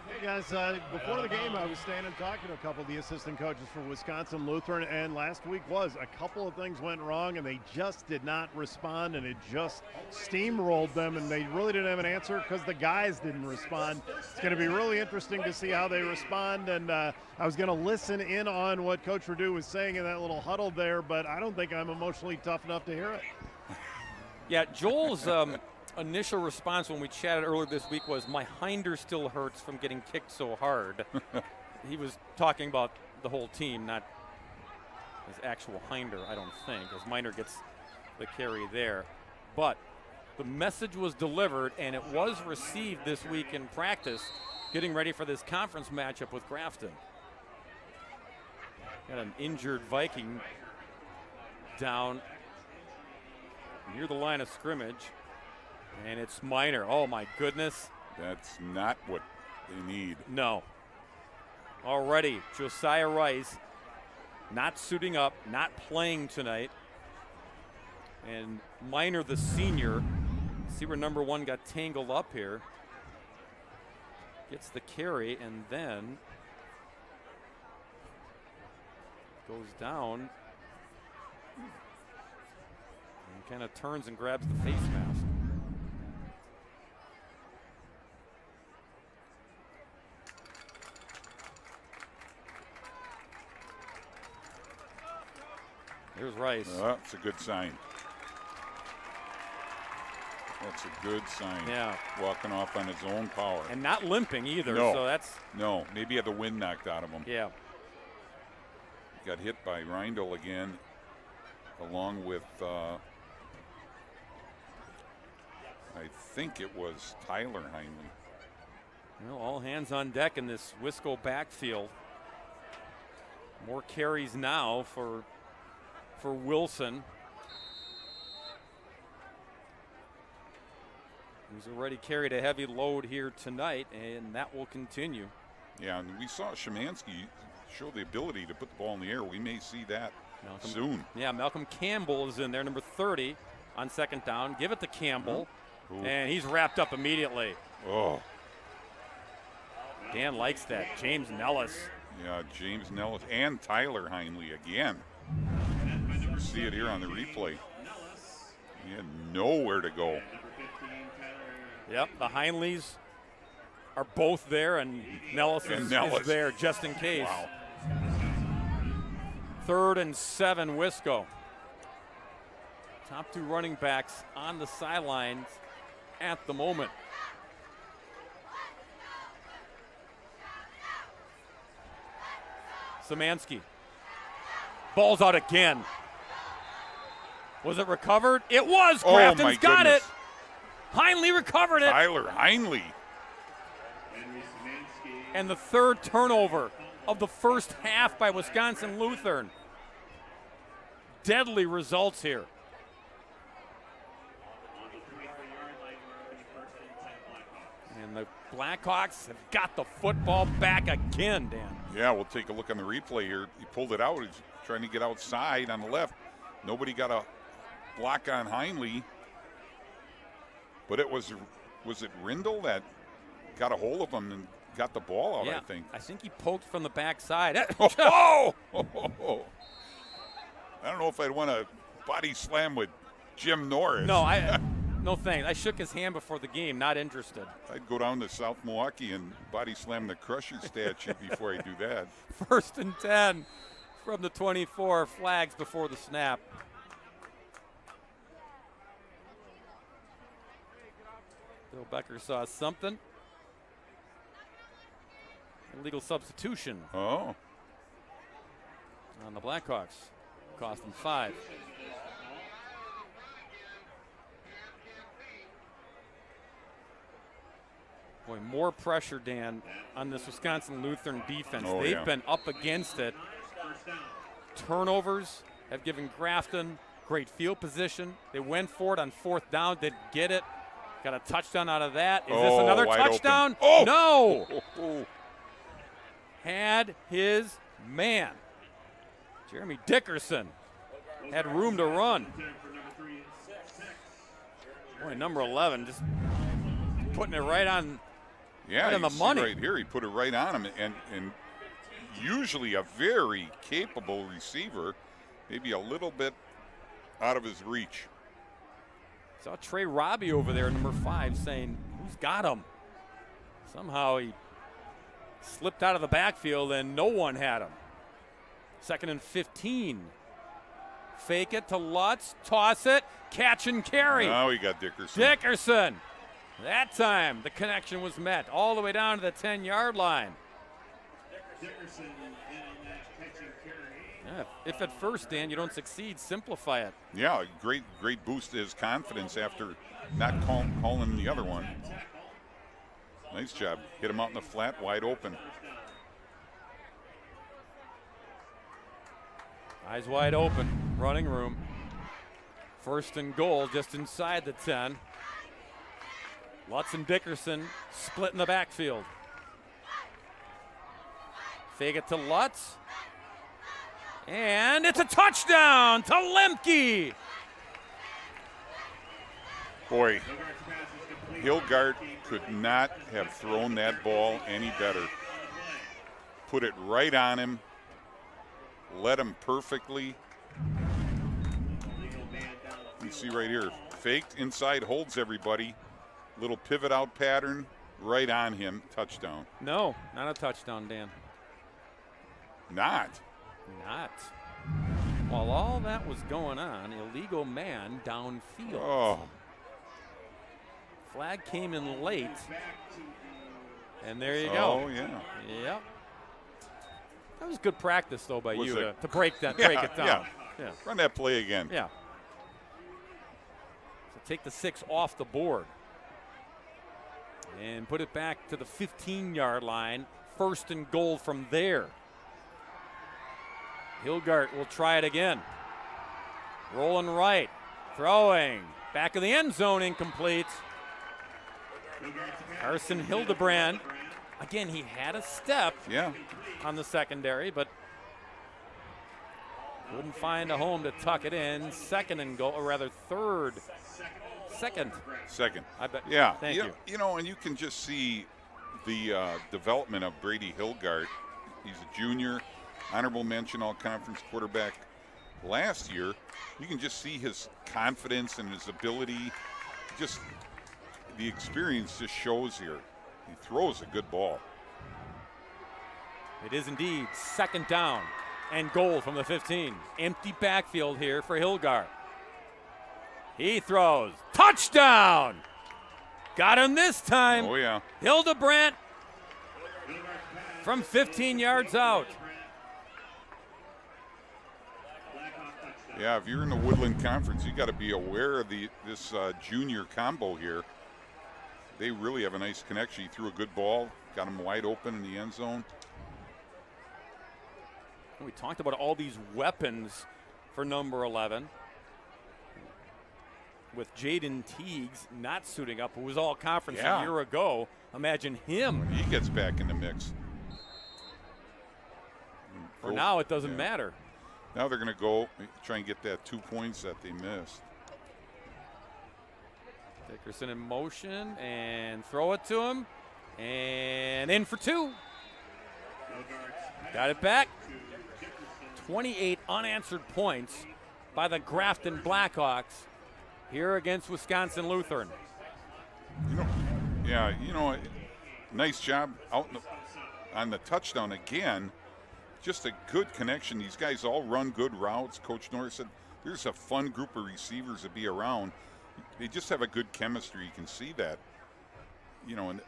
Hey guys, before the game I was standing talking to a couple of the assistant coaches for Wisconsin Lutheran, and last week was a couple of things went wrong and they just did not respond, and it just steamrolled them, and they really didn't have an answer because the guys didn't respond. It's going to be really interesting to see how they respond, and I was going to listen in on what Coach Redoux was saying in that little huddle there, but I don't think I'm emotionally tough enough to hear it. Yeah, Joel's initial response when we chatted earlier this week was, my hinder still hurts from getting kicked so hard. He was talking about the whole team, not his actual hinder, I don't think, as Miner gets the carry there. But the message was delivered, and it was received this week in practice, getting ready for this conference matchup with Grafton. Got an injured Viking down near the line of scrimmage. And it's Miner. Oh, my goodness. That's not what they need. No. Already, Josiah Rice not suiting up, not playing tonight. And Miner, the senior, see where number 1 got tangled up here. Gets the carry and then goes down and kind of turns and grabs the face mask. Here's Rice. That's a good sign. That's a good sign. Yeah. Walking off on his own power. And not limping either. No. So that's. No. Maybe he had the wind knocked out of him. Yeah. Got hit by Reindl again, along with, I think it was Tyler Heinley. Well, all hands on deck in this Wisco backfield. More carries now for Wilson, who's already carried a heavy load here tonight, and that will continue. Yeah, and we saw Szymanski show the ability to put the ball in the air. We may see that soon. Yeah, Malcolm Campbell is in there, number 30 on second down. Give it to Campbell, and he's wrapped up immediately. Oh. Dan likes that. James Nellis. Yeah, James Nellis and Tyler Heinley again. see it here on the replay. He had nowhere to go. Yep, the Heinleys are both there, and Nellis is there just in case. Wow. 3rd and 7, Wisco. Top 2 running backs on the sidelines at the moment. Szymanski. Ball's out again. Was it recovered? It was. Grafton's got it. Heinle recovered it. Tyler Heinle. And the 3rd turnover of the first half by Wisconsin Lutheran. Deadly results here. And the Blackhawks have got the football back again, Dan. Yeah, we'll take a look on the replay here. He pulled it out. He's trying to get outside on the left. Nobody got a block on Heinle. But it was it Rindle that got a hold of him and got the ball out, yeah, I think. He poked from the backside. Oh! I don't know if I'd want to body slam with Jim Norris. No, no thanks. I shook his hand before the game, not interested. I'd go down to South Milwaukee and body slam the Crusher statue before I do that. 1st and 10 from the 24, flags before the snap. Bill Becker saw something. Illegal substitution Oh. on the Blackhawks. Cost them 5. Boy, more pressure, Dan, on this Wisconsin Lutheran defense. Oh, They've yeah. been up against it. Turnovers have given Grafton great field position. They went for it on 4th down, didn't get it. Got a touchdown out of that. Is this another wide touchdown? open. No! Oh. Had his man. Jeremy Dickerson had room to run. Boy, number 11 just putting it right on, Yeah, right on you the see money. right here, he put it right on him, and usually a very capable receiver, maybe a little bit out of his reach. Saw Trey Robbie over there, number 5, saying, who's got him? Somehow he slipped out of the backfield and no one had him. 2nd and 15. Fake it to Lutz, toss it, catch and carry. Now he got Dickerson. Dickerson. That time the connection was met all the way down to the 10-yard line. Dickerson in on that catch and carry. Yeah, if at first, Dan, you don't succeed, simplify it. Yeah, great boost to his confidence after not calling the other one. Nice job. Hit him out in the flat, wide open. Eyes wide open, running room. 1st and goal just inside the 10. Lutz and Dickerson split in the backfield. Fake it to Lutz. And it's a touchdown to Lemke. Boy, Hilgard could not have thrown that ball any better. Put it right on him. Led him perfectly. You see right here, faked inside, holds everybody. Little pivot out pattern, right on him, touchdown. No, not a touchdown, Dan. Not. While all that was going on, illegal man downfield. Oh, Flag came in late. And there you go. oh yeah. Yep. That was good practice, though, by Was you it? to break it down. Yeah. Run that play again. Yeah. So take the 6 off the board and put it back to the 15-yard line. 1st and goal from there. Hilgart will try it again. Rolling right, throwing, back of the end zone, incomplete. Carson Hildebrand, again, he had a step on the secondary, but couldn't find a home to tuck it in. 2nd and goal, or rather second. I bet. Yeah. Thank you. You know, and you can just see the development of Brady Hilgard. He's a junior, honorable mention all-conference quarterback last year. You can just see his confidence and his ability. Just the experience just shows here. He throws a good ball. It is indeed second down and goal from the 15. Empty backfield here for Hilgard. He throws. Touchdown! Got him this time. Oh, yeah. Hildebrandt from 15 yards out. Yeah, if you're in the Woodland Conference, you got to be aware of this junior combo here. They really have a nice connection. He threw a good ball, got him wide open in the end zone. We talked about all these weapons for number 11. With Jaden Teagues not suiting up, who was all conference a year ago. Imagine him. When he gets back in the mix. For now, it doesn't matter. Now they're going to go try and get that 2 points that they missed. Dickerson in motion and throw it to him. And in for 2. Got it back. 28 unanswered points by the Grafton Blackhawks here against Wisconsin Lutheran. Nice job out on the touchdown again. Just a good connection. These guys all run good routes. Coach Norris said there's a fun group of receivers to be around. They just have a good chemistry. You can see that. And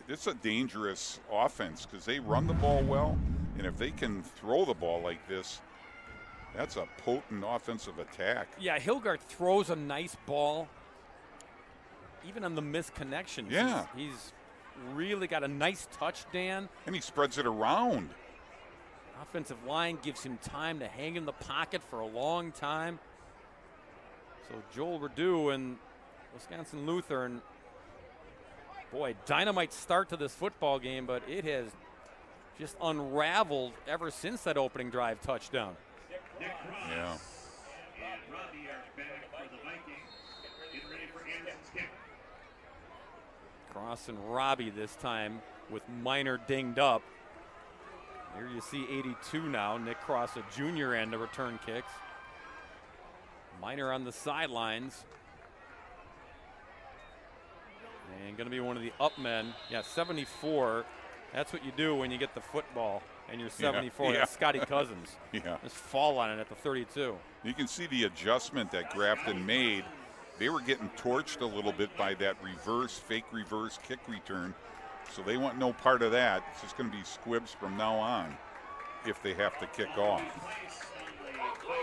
it's a dangerous offense because they run the ball well, and if they can throw the ball like this, that's a potent offensive attack. Yeah, Hilgard throws a nice ball, even on the missed connections. Yeah. He's really got a nice touch, Dan. And he spreads it around. Offensive line gives him time to hang in the pocket for a long time. So Joel Redoux and Wisconsin Lutheran, boy, dynamite start to this football game, but it has just unraveled ever since that opening drive touchdown. Yeah. Robbie are back for the Viking. Getting ready for Anderson's kick. Cross and Robbie this time with Minor dinged up. Here you see 82 now. Nick Cross, a junior, and to return kicks. Minor on the sidelines. And going to be one of the up men. Yeah, 74. That's what you do when you get the football and you're 74. Yeah. That's Scotty Cousins. Yeah. Just fall on it at the 32. You can see the adjustment that Grafton made. They were getting torched a little bit by that fake reverse kick return. So they want no part of that. It's just going to be squibs from now on if they have to kick off.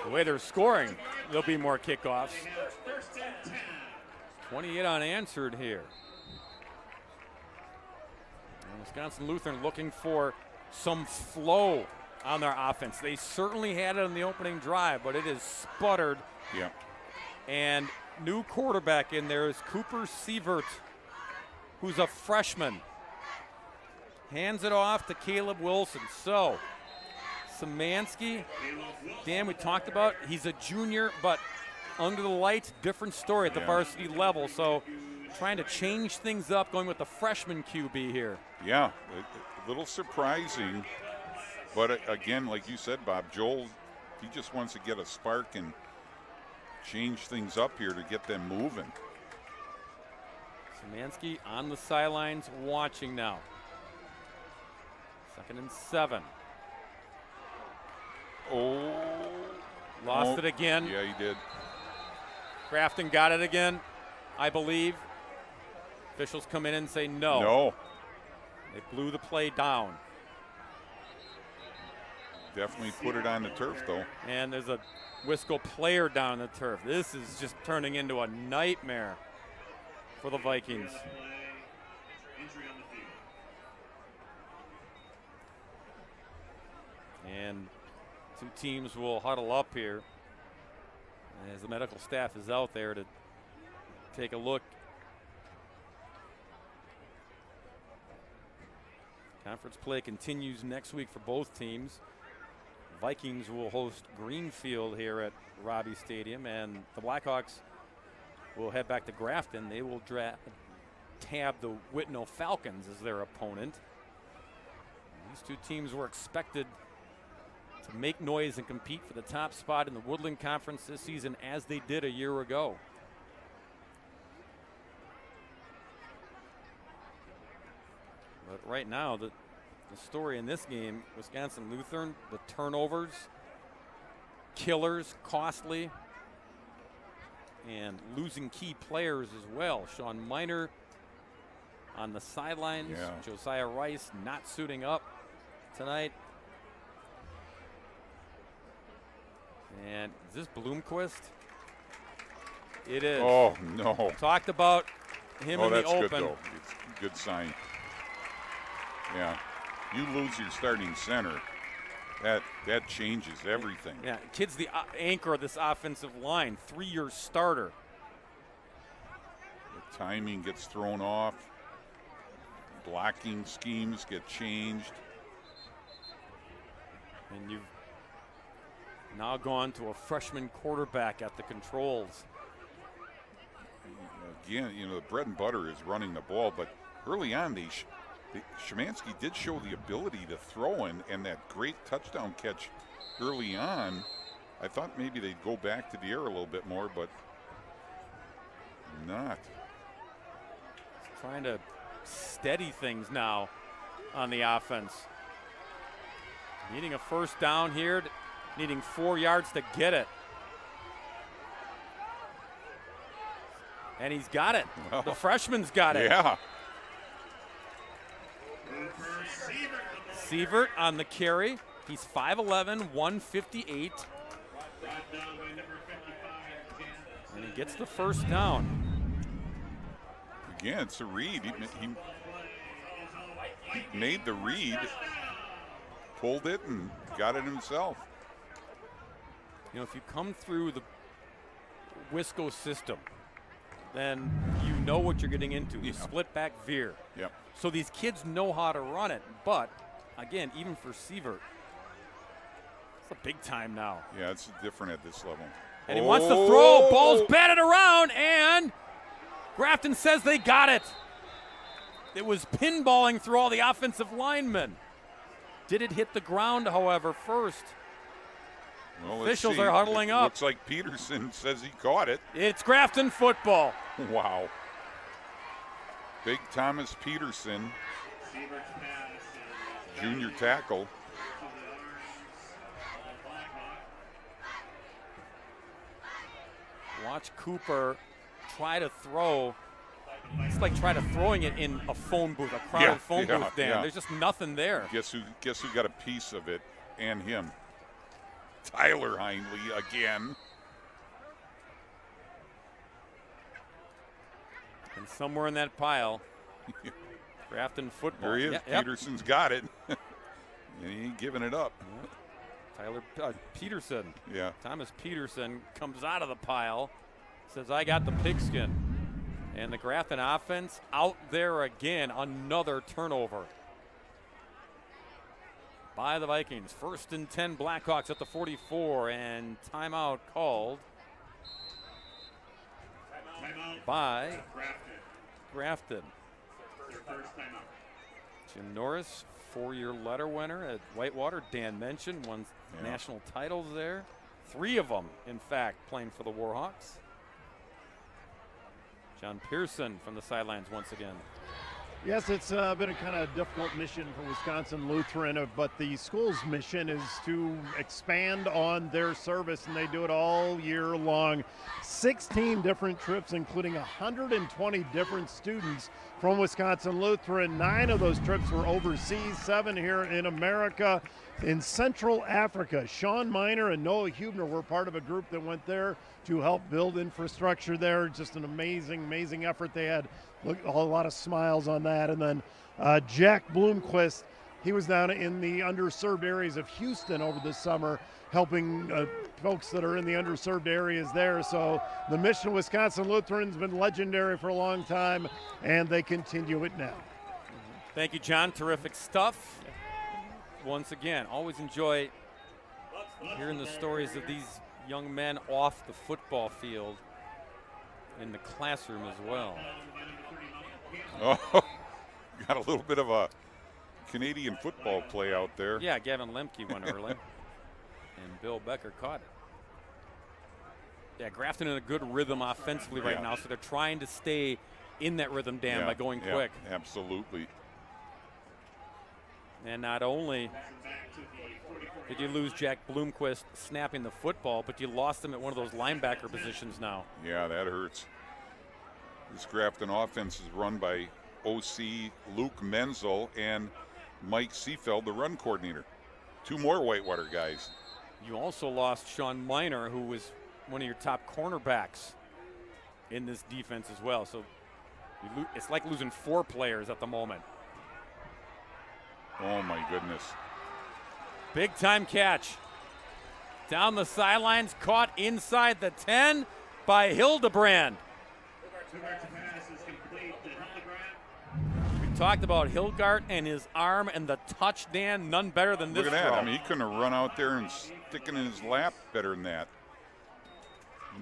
The way they're scoring, there'll be more kickoffs. 28 unanswered here. And Wisconsin Lutheran looking for some flow on their offense. They certainly had it on the opening drive, but it is sputtered. Yeah. And new quarterback in there is Cooper Sievert, who's a freshman. Hands it off to Caleb Wilson. So, Szymanski, Dan, we talked about, he's a junior, but under the lights, different story at the varsity level. So, trying to change things up, going with the freshman QB here. Yeah, a little surprising. But again, like you said, Bob, Joel, he just wants to get a spark and change things up here to get them moving. Szymanski on the sidelines watching now. 2nd and 7. Oh. Lost it again. Yeah, he did. Grafton got it again, I believe. Officials come in and say no. No. They blew the play down. Definitely put it on the turf, though. And there's a Wisco player down on the turf. This is just turning into a nightmare for the Vikings. And two teams will huddle up here as the medical staff is out there to take a look. Conference play continues next week for both teams. Vikings will host Greenfield here at Robbie Stadium, and the Blackhawks will head back to Grafton. They will tab the Whitnall Falcons as their opponent. These two teams were expected to make noise and compete for the top spot in the Woodland Conference this season as they did a year ago. But right now, the story in this game, Wisconsin Lutheran, the turnovers, killers, costly, and losing key players as well. Sean Miner on the sidelines. Yeah. Josiah Rice not suiting up tonight. And is this Bloomquist? It is. Oh, no. Talked about him in the that's good, open. though. It's a good sign. Yeah. You lose your starting center. That changes everything. Yeah, kid's the anchor of this offensive line, 3-year starter. The timing gets thrown off. Blocking schemes get changed. And you've now gone to a freshman quarterback at the controls. Again, the bread and butter is running the ball, but early on, Szymanski did show the ability to throw and that great touchdown catch early on. I thought maybe they'd go back to the air a little bit more, but not. Trying to steady things now on the offense. Needing a first down here, needing 4 yards to get it. And he's got it. Well, the freshman's got it. Yeah. Sievert on the carry. He's 5'11", 158. And he gets the first down. Again, it's a read. He made the read, pulled it, and got it himself. If you come through the Wisco system, then you know what you're getting into. You split back veer. Yep. So these kids know how to run it. But, again, even for Sievert, it's a big time now. Yeah, it's different at this level. And he wants to throw. Ball's batted around, and Grafton says they got it. It was pinballing through all the offensive linemen. Did it hit the ground, however, first? Well, Officials are huddling up. Looks like Peterson says he caught it. It's Grafton football. Wow. Big Thomas Peterson, junior tackle. Watch Cooper try to throw. It's like trying to throwing it in a phone booth, a crowded phone booth, Dan. Yeah. There's just nothing there. Guess who got a piece of it, and him? Tyler Hindley again. And somewhere in that pile, Grafton football. There he is. Yep. Peterson's got it. And he ain't giving it up. Tyler Peterson. Yeah. Thomas Peterson comes out of the pile, says, I got the pigskin. And the Grafton offense out there again, another turnover by the Vikings. 1st and 10 Blackhawks at the 44, and timeout called by Grafton. Jim Norris, 4-year letter winner at Whitewater. Dan mentioned, won national titles there. 3 of them, in fact, playing for the Warhawks. John Pearson from the sidelines once again. Yes, it's been a kind of difficult mission for Wisconsin Lutheran, but the school's mission is to expand on their service, and they do it all year long. 16 different trips, including 120 different students from Wisconsin Lutheran. 9 of those trips were overseas, 7 here in America. In Central Africa, Sean Miner and Noah Hubner were part of a group that went there to help build infrastructure there. Just an amazing, amazing effort. They had a lot of smiles on that. And then Jack Bloomquist, he was down in the underserved areas of Houston over the summer, helping folks that are in the underserved areas there. So the mission of Wisconsin Lutheran's been legendary for a long time, and they continue it now. Thank you, John. Terrific stuff. Once again, always enjoy hearing the stories of these young men off the football field, in the classroom as well. Oh, got a little bit of a Canadian football play out there. Yeah, Gavin Lemke went early. And Bill Becker caught it. Yeah, Grafton in a good rhythm offensively right now, so they're trying to stay in that rhythm, Dan, by going quick. Absolutely. And not only did you lose Jack Bloomquist snapping the football, but you lost him at one of those linebacker positions now. Yeah, that hurts. This Grafton offense is run by OC Luke Menzel and Mike Seefeld, the run coordinator. 2 more Whitewater guys. You also lost Sean Miner, who was one of your top cornerbacks in this defense as well. So it's like losing 4 players at the moment. Oh, my goodness. Big time catch. Down the sidelines, caught inside the 10 by Hildebrand. We talked about Hilgart and his arm and the touch, Dan. None better than this Look at that. throw. I mean, he couldn't have run out there and stick it in his lap better than that.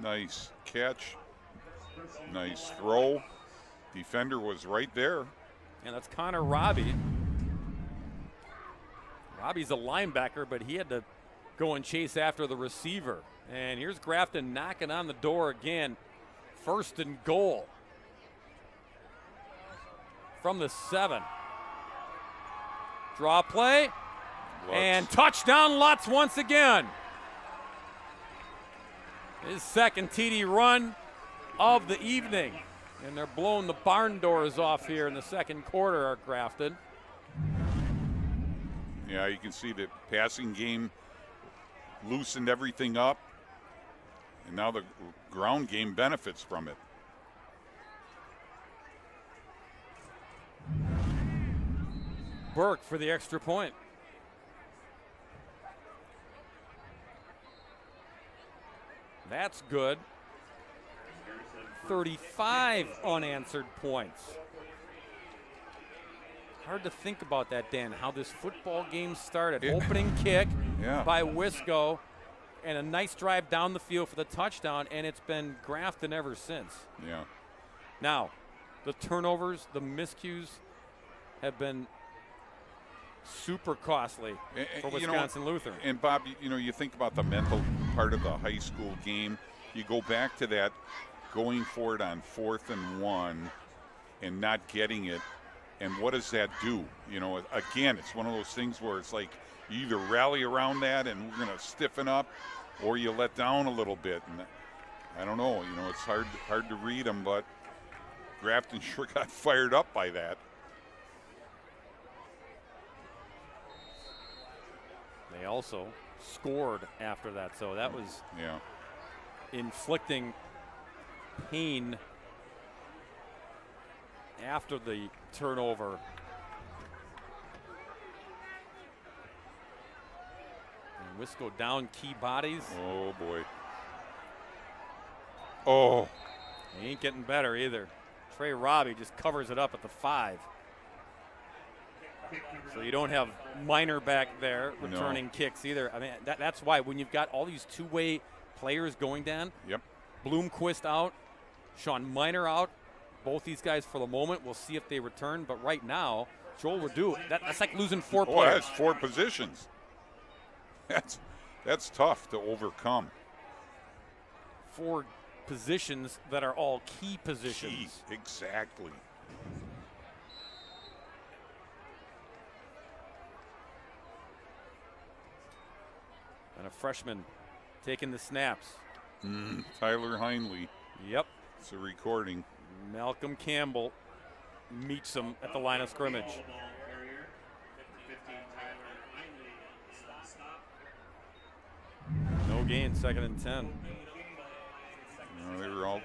Nice catch. Nice throw. Defender was right there. And that's Connor Robbie. Robbie's a linebacker, but he had to go and chase after the receiver. And here's Grafton knocking on the door again. 1st and goal from the 7. Draw play. Lutz. And touchdown Lutz once again. His second TD run of the evening. And they're blowing the barn doors off here in the second quarter at Grafton. Yeah, you can see the passing game loosened everything up. And now the ground game benefits from it. Burke for the extra point. That's good. 35 unanswered points. Hard to think about that, Dan, how this football game started. Opening kick by Wisco and a nice drive down the field for the touchdown, and it's been Grafton ever since. Yeah. Now, the turnovers, the miscues have been super costly for Wisconsin Lutheran. And Bob, you think about the mental part of the high school game. You go back to that going for it on 4th and 1 and not getting it. And what does that do? Again, it's one of those things where it's like you either rally around that and we're going to stiffen up, or you let down a little bit. And I don't know. It's hard to read them, but Grafton sure got fired up by that. They also scored after that, so that was inflicting pain after the turnover. And Wisco down key bodies. Oh, boy. Oh. He ain't getting better either. Trey Robbie just covers it up at the 5. So you don't have Miner back there returning kicks either. I mean, that's why when you've got all these two-way players going down, Bloomquist out, Sean Miner out, both these guys for the moment. We'll see if they return. But right now, Joel Redu, that's like losing 4 players. That's 4 positions. That's tough to overcome. 4 positions that are all key positions. Exactly. And a freshman taking the snaps. Tyler Heinley. Yep. It's a recording. Malcolm Campbell meets him at the line of scrimmage. No gain, 2nd and 10. They're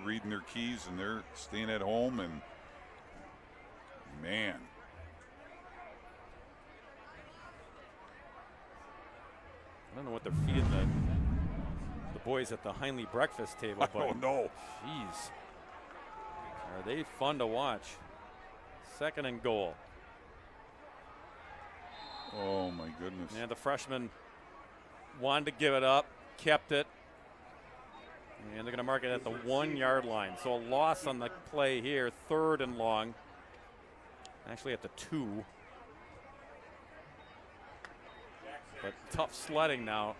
reading their keys and they're staying at home, and man. I don't know what they're feeding the boys at the Heinley breakfast table. Oh, no. Jeez. Are they fun to watch? 2nd and goal. Oh, my goodness. And the freshman wanted to give it up, kept it. And they're going to mark it at the 1-yard line. So a loss on the play here, 3rd and long. Actually at the 2. But tough sledding now.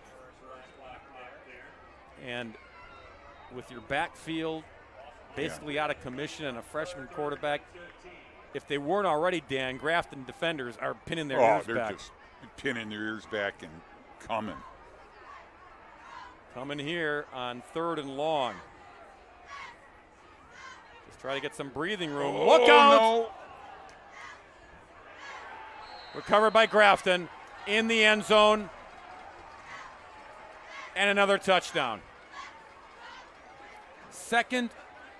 And with your backfield basically out of commission and a freshman quarterback, if they weren't already, Dan, Grafton defenders are pinning their ears they're back. just pinning their ears back and coming. Coming here on 3rd and long. Just try to get some breathing room. Look out! No. Recovered by Grafton in the end zone. And another touchdown. Second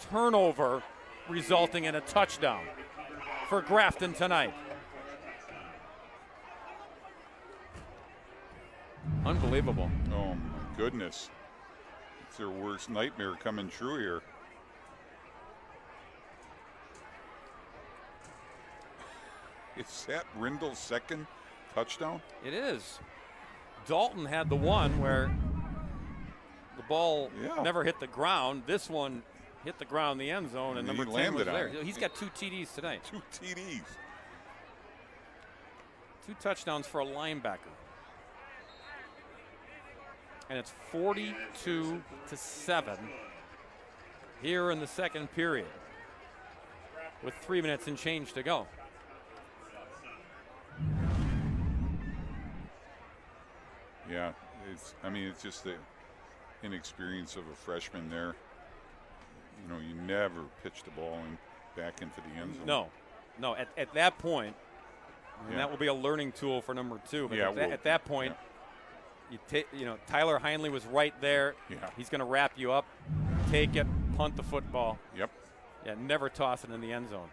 turnover resulting in a touchdown for Grafton tonight. Unbelievable. Oh, my goodness. It's their worst nightmare coming true here. Is that Rindle's second touchdown? It is. Dalton had the one where the ball never hit the ground. This one hit the ground in the end zone, and And number he 10 was landed on there. it. He's got 2 TDs tonight. 2 TDs. 2 touchdowns for a linebacker. And it's 42-7 here in the second period with 3 minutes and change to go. Yeah, it's just the inexperience of a freshman there. You know, you never pitch the ball back into the end zone. No. At that point, and that will be a learning tool for number 2. But at that point, Tyler Heinley was right there. Yeah. He's going to wrap you up, take it, punt the football. Yep. Yeah, never toss it in the end zone.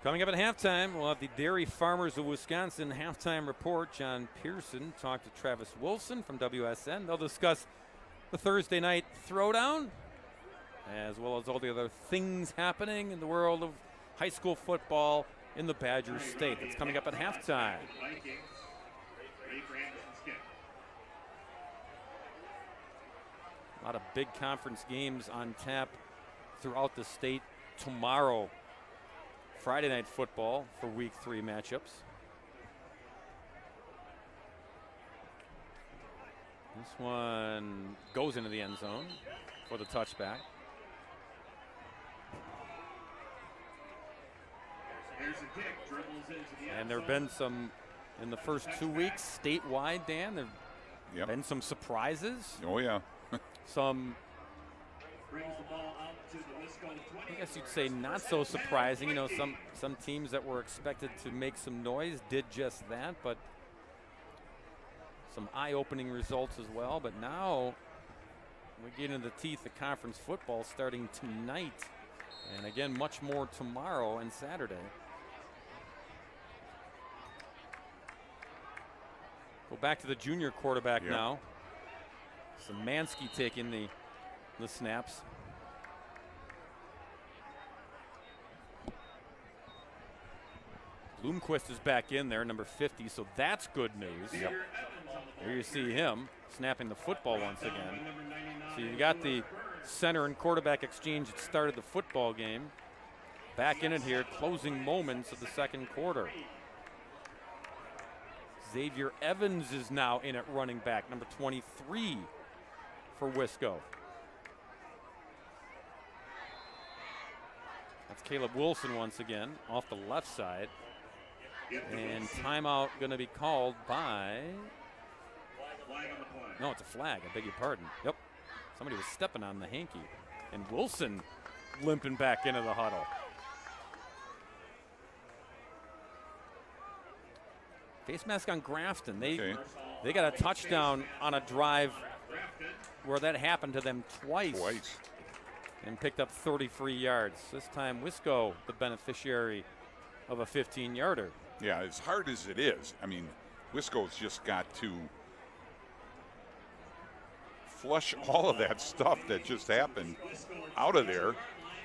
Coming up at halftime, we'll have the Dairy Farmers of Wisconsin halftime report. John Pearson talked to Travis Wilson from WSN. They'll discuss the Thursday Night Throwdown, as well as all the other things happening in the world of high school football in the Badger State. That's coming up at halftime. A lot of big conference games on tap throughout the state tomorrow. Friday night football for week 3 matchups. This one goes into the end zone for the touchback. And there have been some, in the first 2 weeks, statewide, Dan, there have been some surprises. Oh, yeah. Some, I guess you'd say not so surprising. You know, some teams that were expected to make some noise did just that, but some eye-opening results as well. But now we get into the teeth of conference football starting tonight, and again, much more tomorrow and Saturday. Go back to the junior quarterback now. Szymanski taking the snaps. Bloomquist is back in there, number 50, so that's good news. Yep. Here you see him snapping the football once again. So you got the center and quarterback exchange that started the football game. Back in it here, closing moments of the second quarter. Xavier Evans is now in at running back, number 23 for Wisco. That's Caleb Wilson once again off the left side. And timeout going to be called by, no, it's a flag, I beg your pardon. Yep, somebody was stepping on the hanky. And Wilson limping back into the huddle. Face mask on Grafton. They got a touchdown on a drive where that happened to them twice. And picked up 33 yards. This time Wisco the beneficiary of a 15-yarder. Yeah, as hard as it is, I mean, Wisco's just got to flush all of that stuff that just happened out of there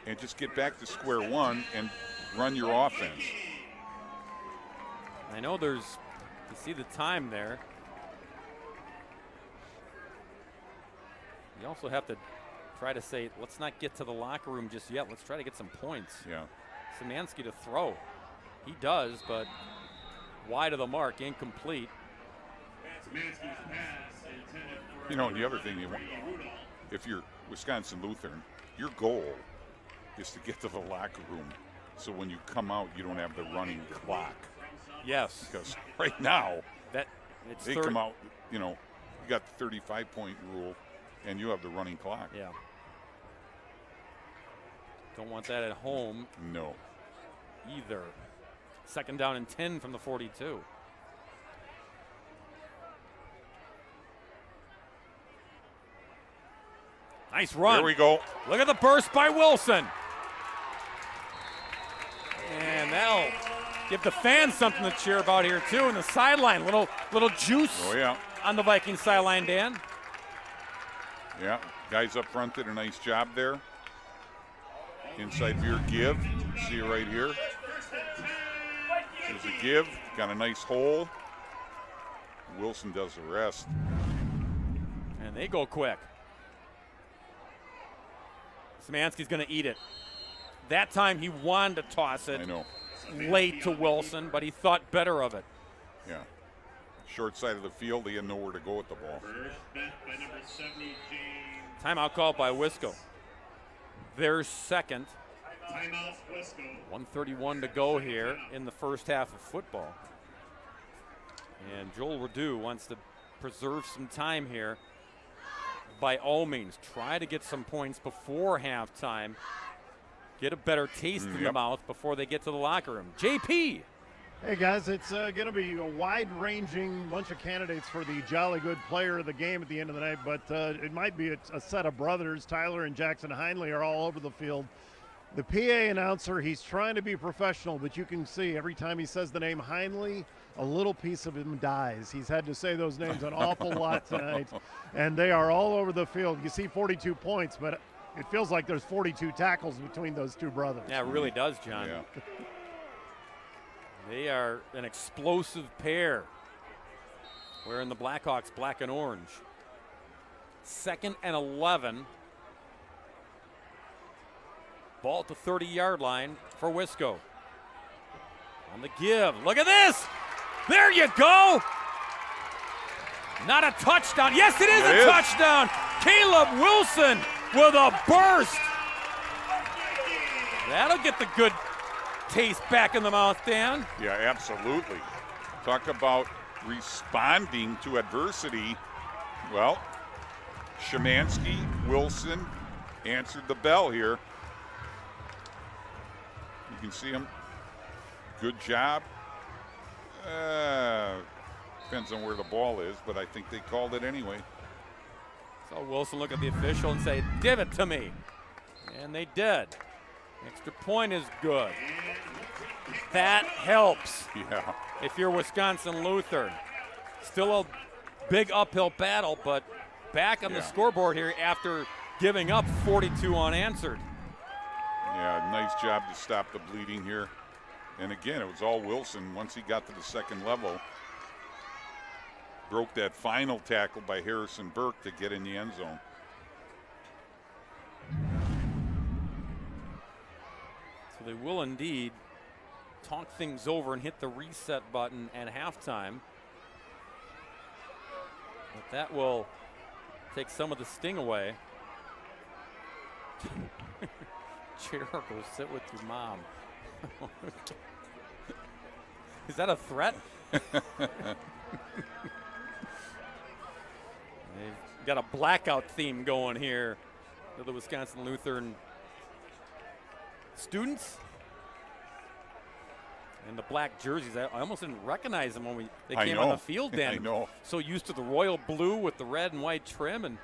and just get back to square one and run your offense. I know you see the time there. You also have to try to say, let's not get to the locker room just yet. Let's try to get some points. Yeah. Szymanski to throw. He does, but Wide of the mark, incomplete. Szymanski's pass intended for You know, and the other thing you want, if you're Wisconsin Lutheran, your goal is to get to the locker room so when you come out, you don't have the running clock. Yes. Because right now, It's they come out, you know, you got the 35-point rule, and you have the running clock. Yeah. Don't want that at home No. either. Second down and 10 from the 42. Nice run. There we go. Look at the burst by Wilson. And that'll give the fans something to cheer about here, too, in the sideline. Little juice Oh, yeah. on the Viking sideline, Dan. Yeah. Guys up front did a nice job there. Inside veer give. See it right here. There's a give. Got a nice hole. Wilson does the rest. And they go quick. Szymanski's going to eat it. That time he wanted to toss it I know. late to Wilson, but he thought better of it. Yeah. Short side of the field, he had nowhere to go with the ball. first bent by number 70, James. Timeout called by Wisco. Their second. Timeout, Wisco. 1:31 to go here in the first half of football. And Joel Redoux wants to preserve some time here. By all means, try to get some points before halftime. Get a better taste in the mouth before they get to the locker room. JP. Hey guys, it's going to be a wide-ranging bunch of candidates for the Jolly Good Player of the game at the end of the night, but it might be a set of brothers. Tyler and Jackson Heinley are all over the field. The PA announcer, he's trying to be professional, but you can see every time he says the name Heinley, a little piece of him dies. He's had to say those names an awful lot tonight, and they are all over the field. You see 42 points, but it feels like there's 42 tackles between those two brothers. Yeah, it really does, John. Yeah. They are an explosive pair. Wearing the Blackhawks black and orange. 2nd and 11. Ball at the 30-yard line for Wisco. On the give. Look at this. There you go. Not a touchdown. Yes, it is a touchdown. Caleb Wilson with a burst. That'll get the good taste back in the mouth, Dan. Yeah, absolutely. Talk about responding to adversity. Well, Szymanski, Wilson answered the bell here. You can see him. Good job. Depends on where the ball is, but I think they called it anyway. So Wilson look at the official and say, "Give it to me." And they did. Extra point is good. That helps Yeah. if you're Wisconsin Lutheran. Still a big uphill battle, but back on the scoreboard here after giving up 42 unanswered. Yeah, nice job to stop the bleeding here. And again, it was all Wilson once he got to the second level. Broke that final tackle by Harrison Burke to get in the end zone. So they will indeed talk things over and hit the reset button at halftime. But that will take some of the sting away. Jericho, sit with your mom. Is that a threat? They've got a blackout theme going here for the Wisconsin Lutheran students. And the black jerseys, I almost didn't recognize them when they came on the field, Dan. I know. So used to the royal blue with the red and white trim, and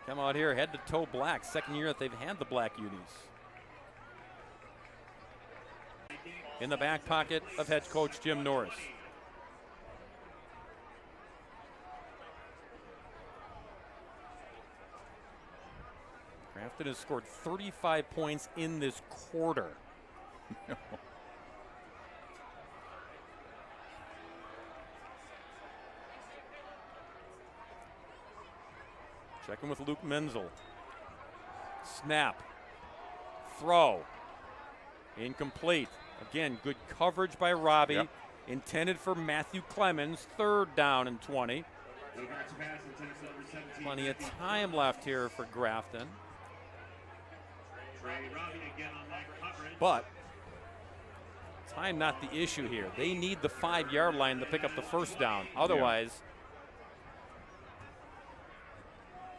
come out here head to toe black. Second year that they've had the black unis. In the back pocket of head coach Jim Norris. Grafton has scored 35 points in this quarter. Checking with Luke Menzel. Snap. Throw. Incomplete. Again, good coverage by Robbie. Yep. intended for Matthew Clemens, 3rd down and 20. Plenty of time left here for Grafton. But time not the issue here. They need the 5-yard line to pick up the 1st down. Otherwise,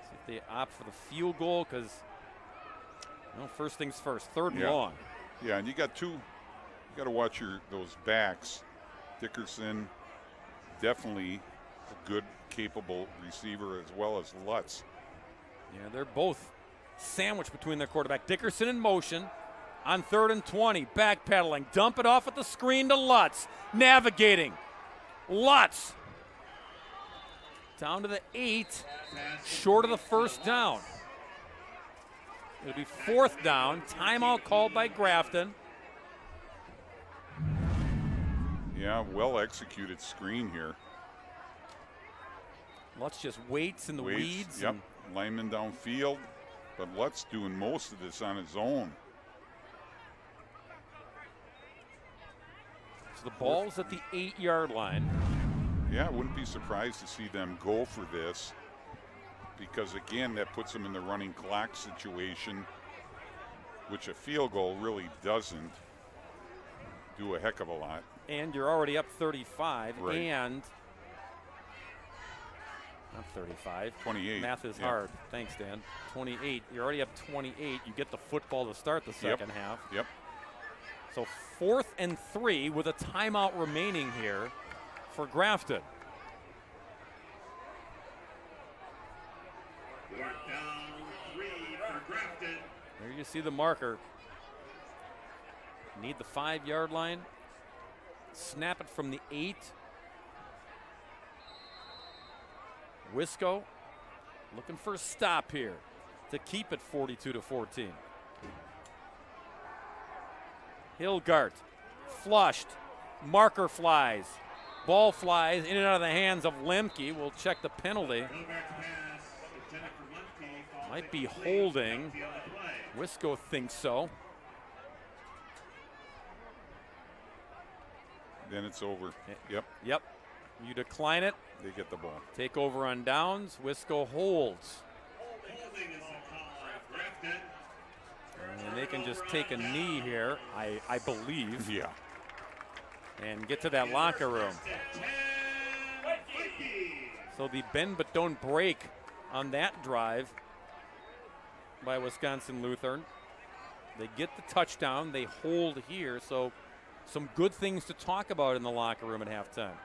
see if they opt for the field goal, because first things first, 3rd and long. Yeah, and you got to watch those backs. Dickerson, definitely a good, capable receiver, as well as Lutz. Yeah, they're both sandwiched between their quarterback. Dickerson in motion on 3rd and 20, backpedaling, dump it off at the screen to Lutz, navigating. Lutz down to the 8, short of the 1st down. It'll be 4th down, timeout called by Grafton. Yeah, well executed screen here. Lutz just waits in the weeds. Yep, lineman downfield, but Lutz doing most of this on his own. So the ball's at the 8-yard line. Yeah, I wouldn't be surprised to see them go for this, because again, that puts them in the running clock situation, which a field goal really doesn't do a heck of a lot. And you're already up 35, right. And not 35. 28. Math is hard. Thanks, Dan. 28. You're already up 28. You get the football to start the second half. Yep. So 4th and 3 with a timeout remaining here for Grafton. Down 3 for Grafton. There you see the marker. Need the 5-yard line. Snap it from the 8. Wisco looking for a stop here to keep it 42-14. Hilgart flushed. Marker flies. Ball flies in and out of the hands of Lemke. We'll check the penalty. Might be holding. Wisco thinks so. Then it's over. Yep. Yep. You decline it. They get the ball. Take over on downs. Wisco holds. And they can just take a knee here, I believe. Yeah. And get to that locker room. So the bend but don't break on that drive by Wisconsin Lutheran. They get the touchdown. They hold here. So some good things to talk about in the locker room at halftime.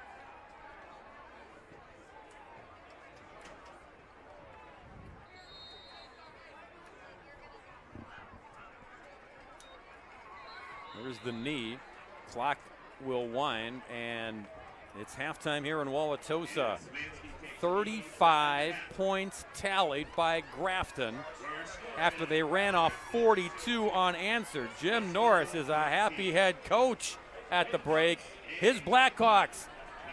There's the knee. Clock will wind, and it's halftime here in Wauwatosa. 35 points tallied by Grafton after they ran off 42 unanswered. Jim Norris is a happy head coach at the break. His Blackhawks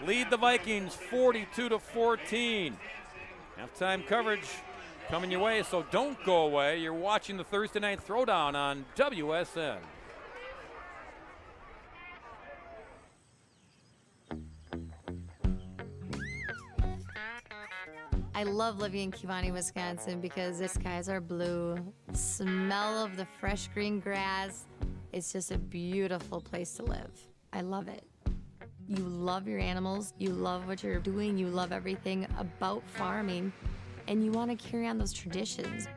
lead the Vikings 42-14. Halftime coverage coming your way, so don't go away. You're watching the Thursday Night Throwdown on WSN. I love living in Kewanee, Wisconsin because the skies are blue, smell of the fresh green grass. It's just a beautiful place to live. I love it. You love your animals, you love what you're doing, you love everything about farming, and you want to carry on those traditions.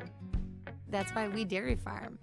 That's why we dairy farm.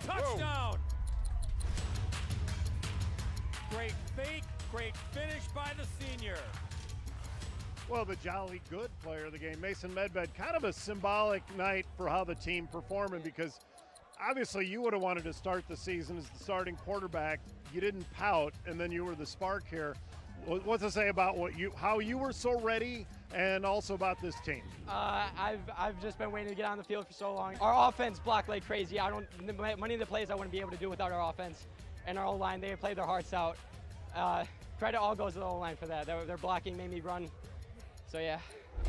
Touchdown! Great fake, great finish by the senior. Well, the jolly good player of the game, Mason Medved, kind of a symbolic night for how the team performing, because obviously you would have wanted to start the season as the starting quarterback. You didn't pout, and then you were the spark here. What's to say about how you were so ready, and also about this team? I've just been waiting to get on the field for so long. Our offense blocked like crazy. Many of the plays I wouldn't be able to do without our offense and our O-line. They played their hearts out. Credit all goes to the O-line for that. Their blocking made me run. So yeah.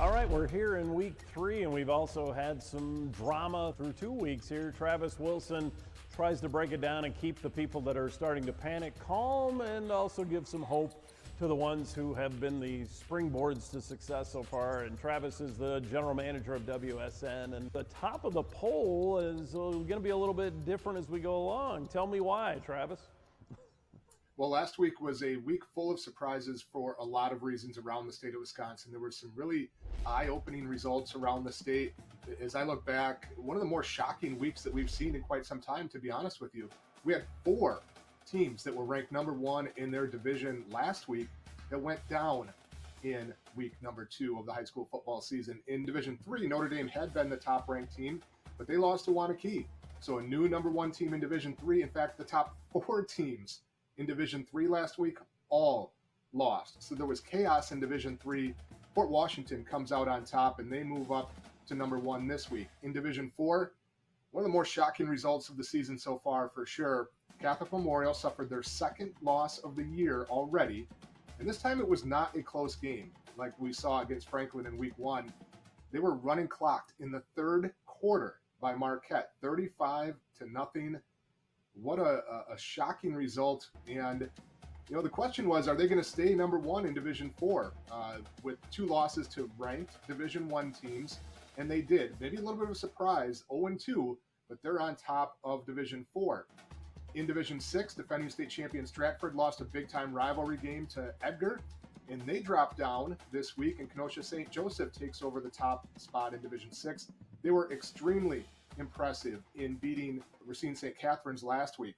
All right, we're here in week 3, and we've also had some drama through 2 weeks here. Travis Wilson tries to break it down and keep the people that are starting to panic calm, and also give some hope to the ones who have been the springboards to success so far. And Travis is the general manager of WSN, and the top of the poll is going to be a little bit different as we go along. Tell me why, Travis. Well, last week was a week full of surprises for a lot of reasons around the state of Wisconsin. There were some really eye-opening results around the state. As I look back, one of the more shocking weeks that we've seen in quite some time, to be honest with you. We had 4 teams that were ranked number 1 in their division last week that went down in week number 2 of the high school football season. In Division 3, Notre Dame had been the top-ranked team, but they lost to Wanakee. So a new number 1 team in Division 3. In fact, the top 4 teams in Division 3 last week all lost. So there was chaos in Division 3. Fort Washington comes out on top, and they move up to number 1 this week. In Division 4, one of the more shocking results of the season so far for sure. Catholic Memorial suffered their 2nd loss of the year already, and this time it was not a close game like we saw against Franklin in week 1. They were running clocked in the 3rd quarter by Marquette, 35-0. What a shocking result. And, you know, the question was, are they going to stay number 1 in Division 4 with 2 losses to ranked Division 1 teams? And they did. Maybe a little bit of a surprise, 0-2, but they're on top of Division 4. In Division 6, defending state champion Stratford lost a big-time rivalry game to Edgar, and they dropped down this week, and Kenosha St. Joseph takes over the top spot in Division 6. They were extremely impressive in beating Racine St. Catherine's last week.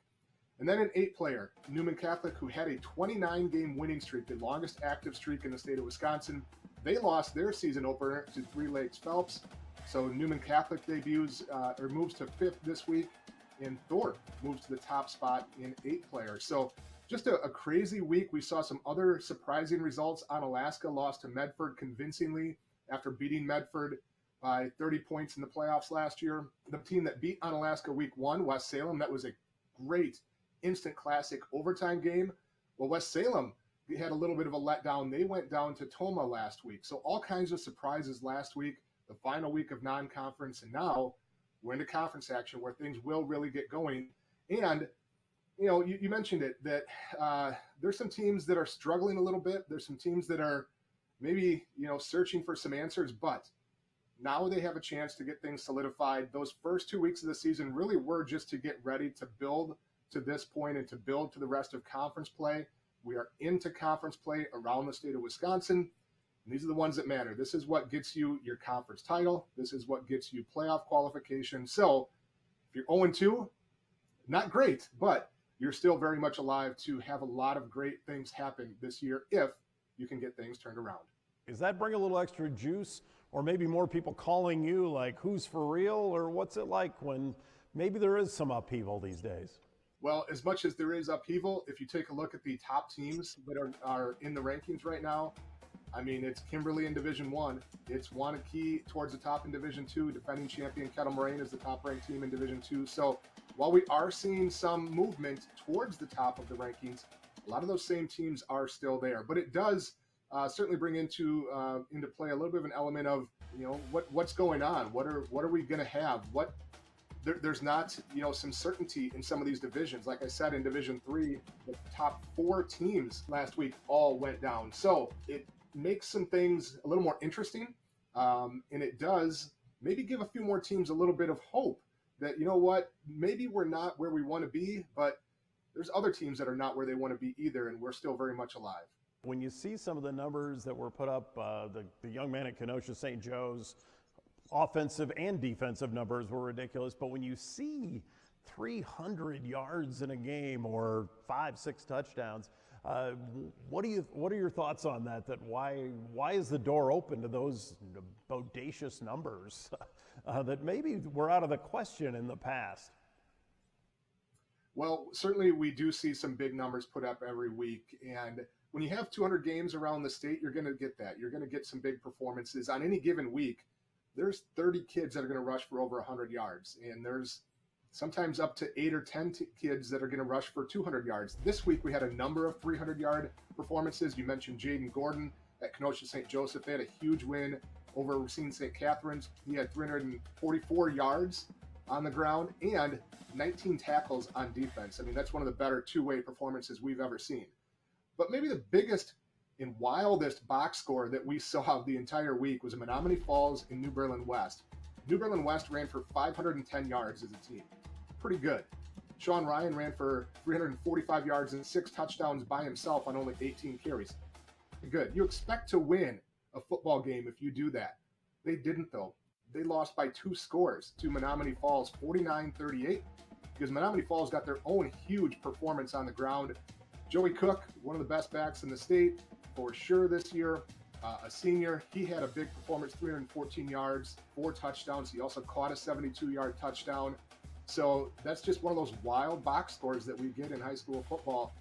And then an 8-player, Newman Catholic, who had a 29-game winning streak, the longest active streak in the state of Wisconsin. They lost their season opener to Three Lakes Phelps. So Newman Catholic moves to 5th this week, and Thorpe moves to the top spot in 8-player. So just a crazy week. We saw some other surprising results. Onalaska lost to Medford convincingly after beating Medford by 30 points in the playoffs last year. The team that beat Onalaska week 1, West Salem, that was a great instant classic overtime game. Well, West Salem had a little bit of a letdown. They went down to Toma last week. So all kinds of surprises last week, the final week of non-conference, and now we're into conference action where things will really get going. And, you know, you mentioned it, that there's some teams that are struggling a little bit. There's some teams that are maybe, you know, searching for some answers, but now they have a chance to get things solidified. Those first 2 weeks of the season really were just to get ready to build to this point and to build to the rest of conference play. We are into conference play around the state of Wisconsin, and these are the ones that matter. This is what gets you your conference title. This is what gets you playoff qualification. So if you're 0-2, not great, but you're still very much alive to have a lot of great things happen this year if you can get things turned around. Does that bring a little extra juice, or maybe more people calling you, like, who's for real, or what's it like when maybe there is some upheaval these days? Well, as much as there is upheaval, if you take a look at the top teams that are in the rankings right now, I mean, it's Kimberly in Division 1. It's Wanakee towards the top in Division 2. Defending champion Kettle Moraine is the top-ranked team in Division 2. So while we are seeing some movement towards the top of the rankings, a lot of those same teams are still there. But it does certainly bring into play a little bit of an element of, you know, what's going on? What are we going to have? There's not, you know, some certainty in some of these divisions. Like I said, in Division 3, the top 4 teams last week all went down. So it makes some things a little more interesting, and it does maybe give a few more teams a little bit of hope that, you know what, maybe we're not where we want to be, but there's other teams that are not where they want to be either, and we're still very much alive. When you see some of the numbers that were put up, the young man at Kenosha St. Joe's offensive and defensive numbers were ridiculous, but when you see 300 yards in a game or 5-6 touchdowns. What are your thoughts on that? That why is the door open to those bodacious numbers that maybe were out of the question in the past? Well, certainly we do see some big numbers put up every week. And when you have 200 games around the state, you're going to get that. You're going to get some big performances. On any given week, there's 30 kids that are going to rush for over 100 yards. And there's sometimes up to 8 or 10 kids that are going to rush for 200 yards. This week we had a number of 300-yard performances. You mentioned Jaden Gordon at Kenosha St. Joseph. They had a huge win over Racine St. Catherine's. He had 344 yards on the ground and 19 tackles on defense. I mean, that's one of the better two-way performances we've ever seen. But maybe the biggest and wildest box score that we saw the entire week was in Menominee Falls and New Berlin West. New Berlin West ran for 510 yards as a team. Pretty good. Sean Ryan ran for 345 yards and 6 touchdowns by himself on only 18 carries. Good. You expect to win a football game if you do that. They didn't, though. They lost by 2 scores to Menominee Falls, 49-38, because Menominee Falls got their own huge performance on the ground. Joey Cook, one of the best backs in the state for sure this year, a senior. He had a big performance, 314 yards, 4 touchdowns. He also caught a 72-yard touchdown. So that's just one of those wild box scores that we get in high school football.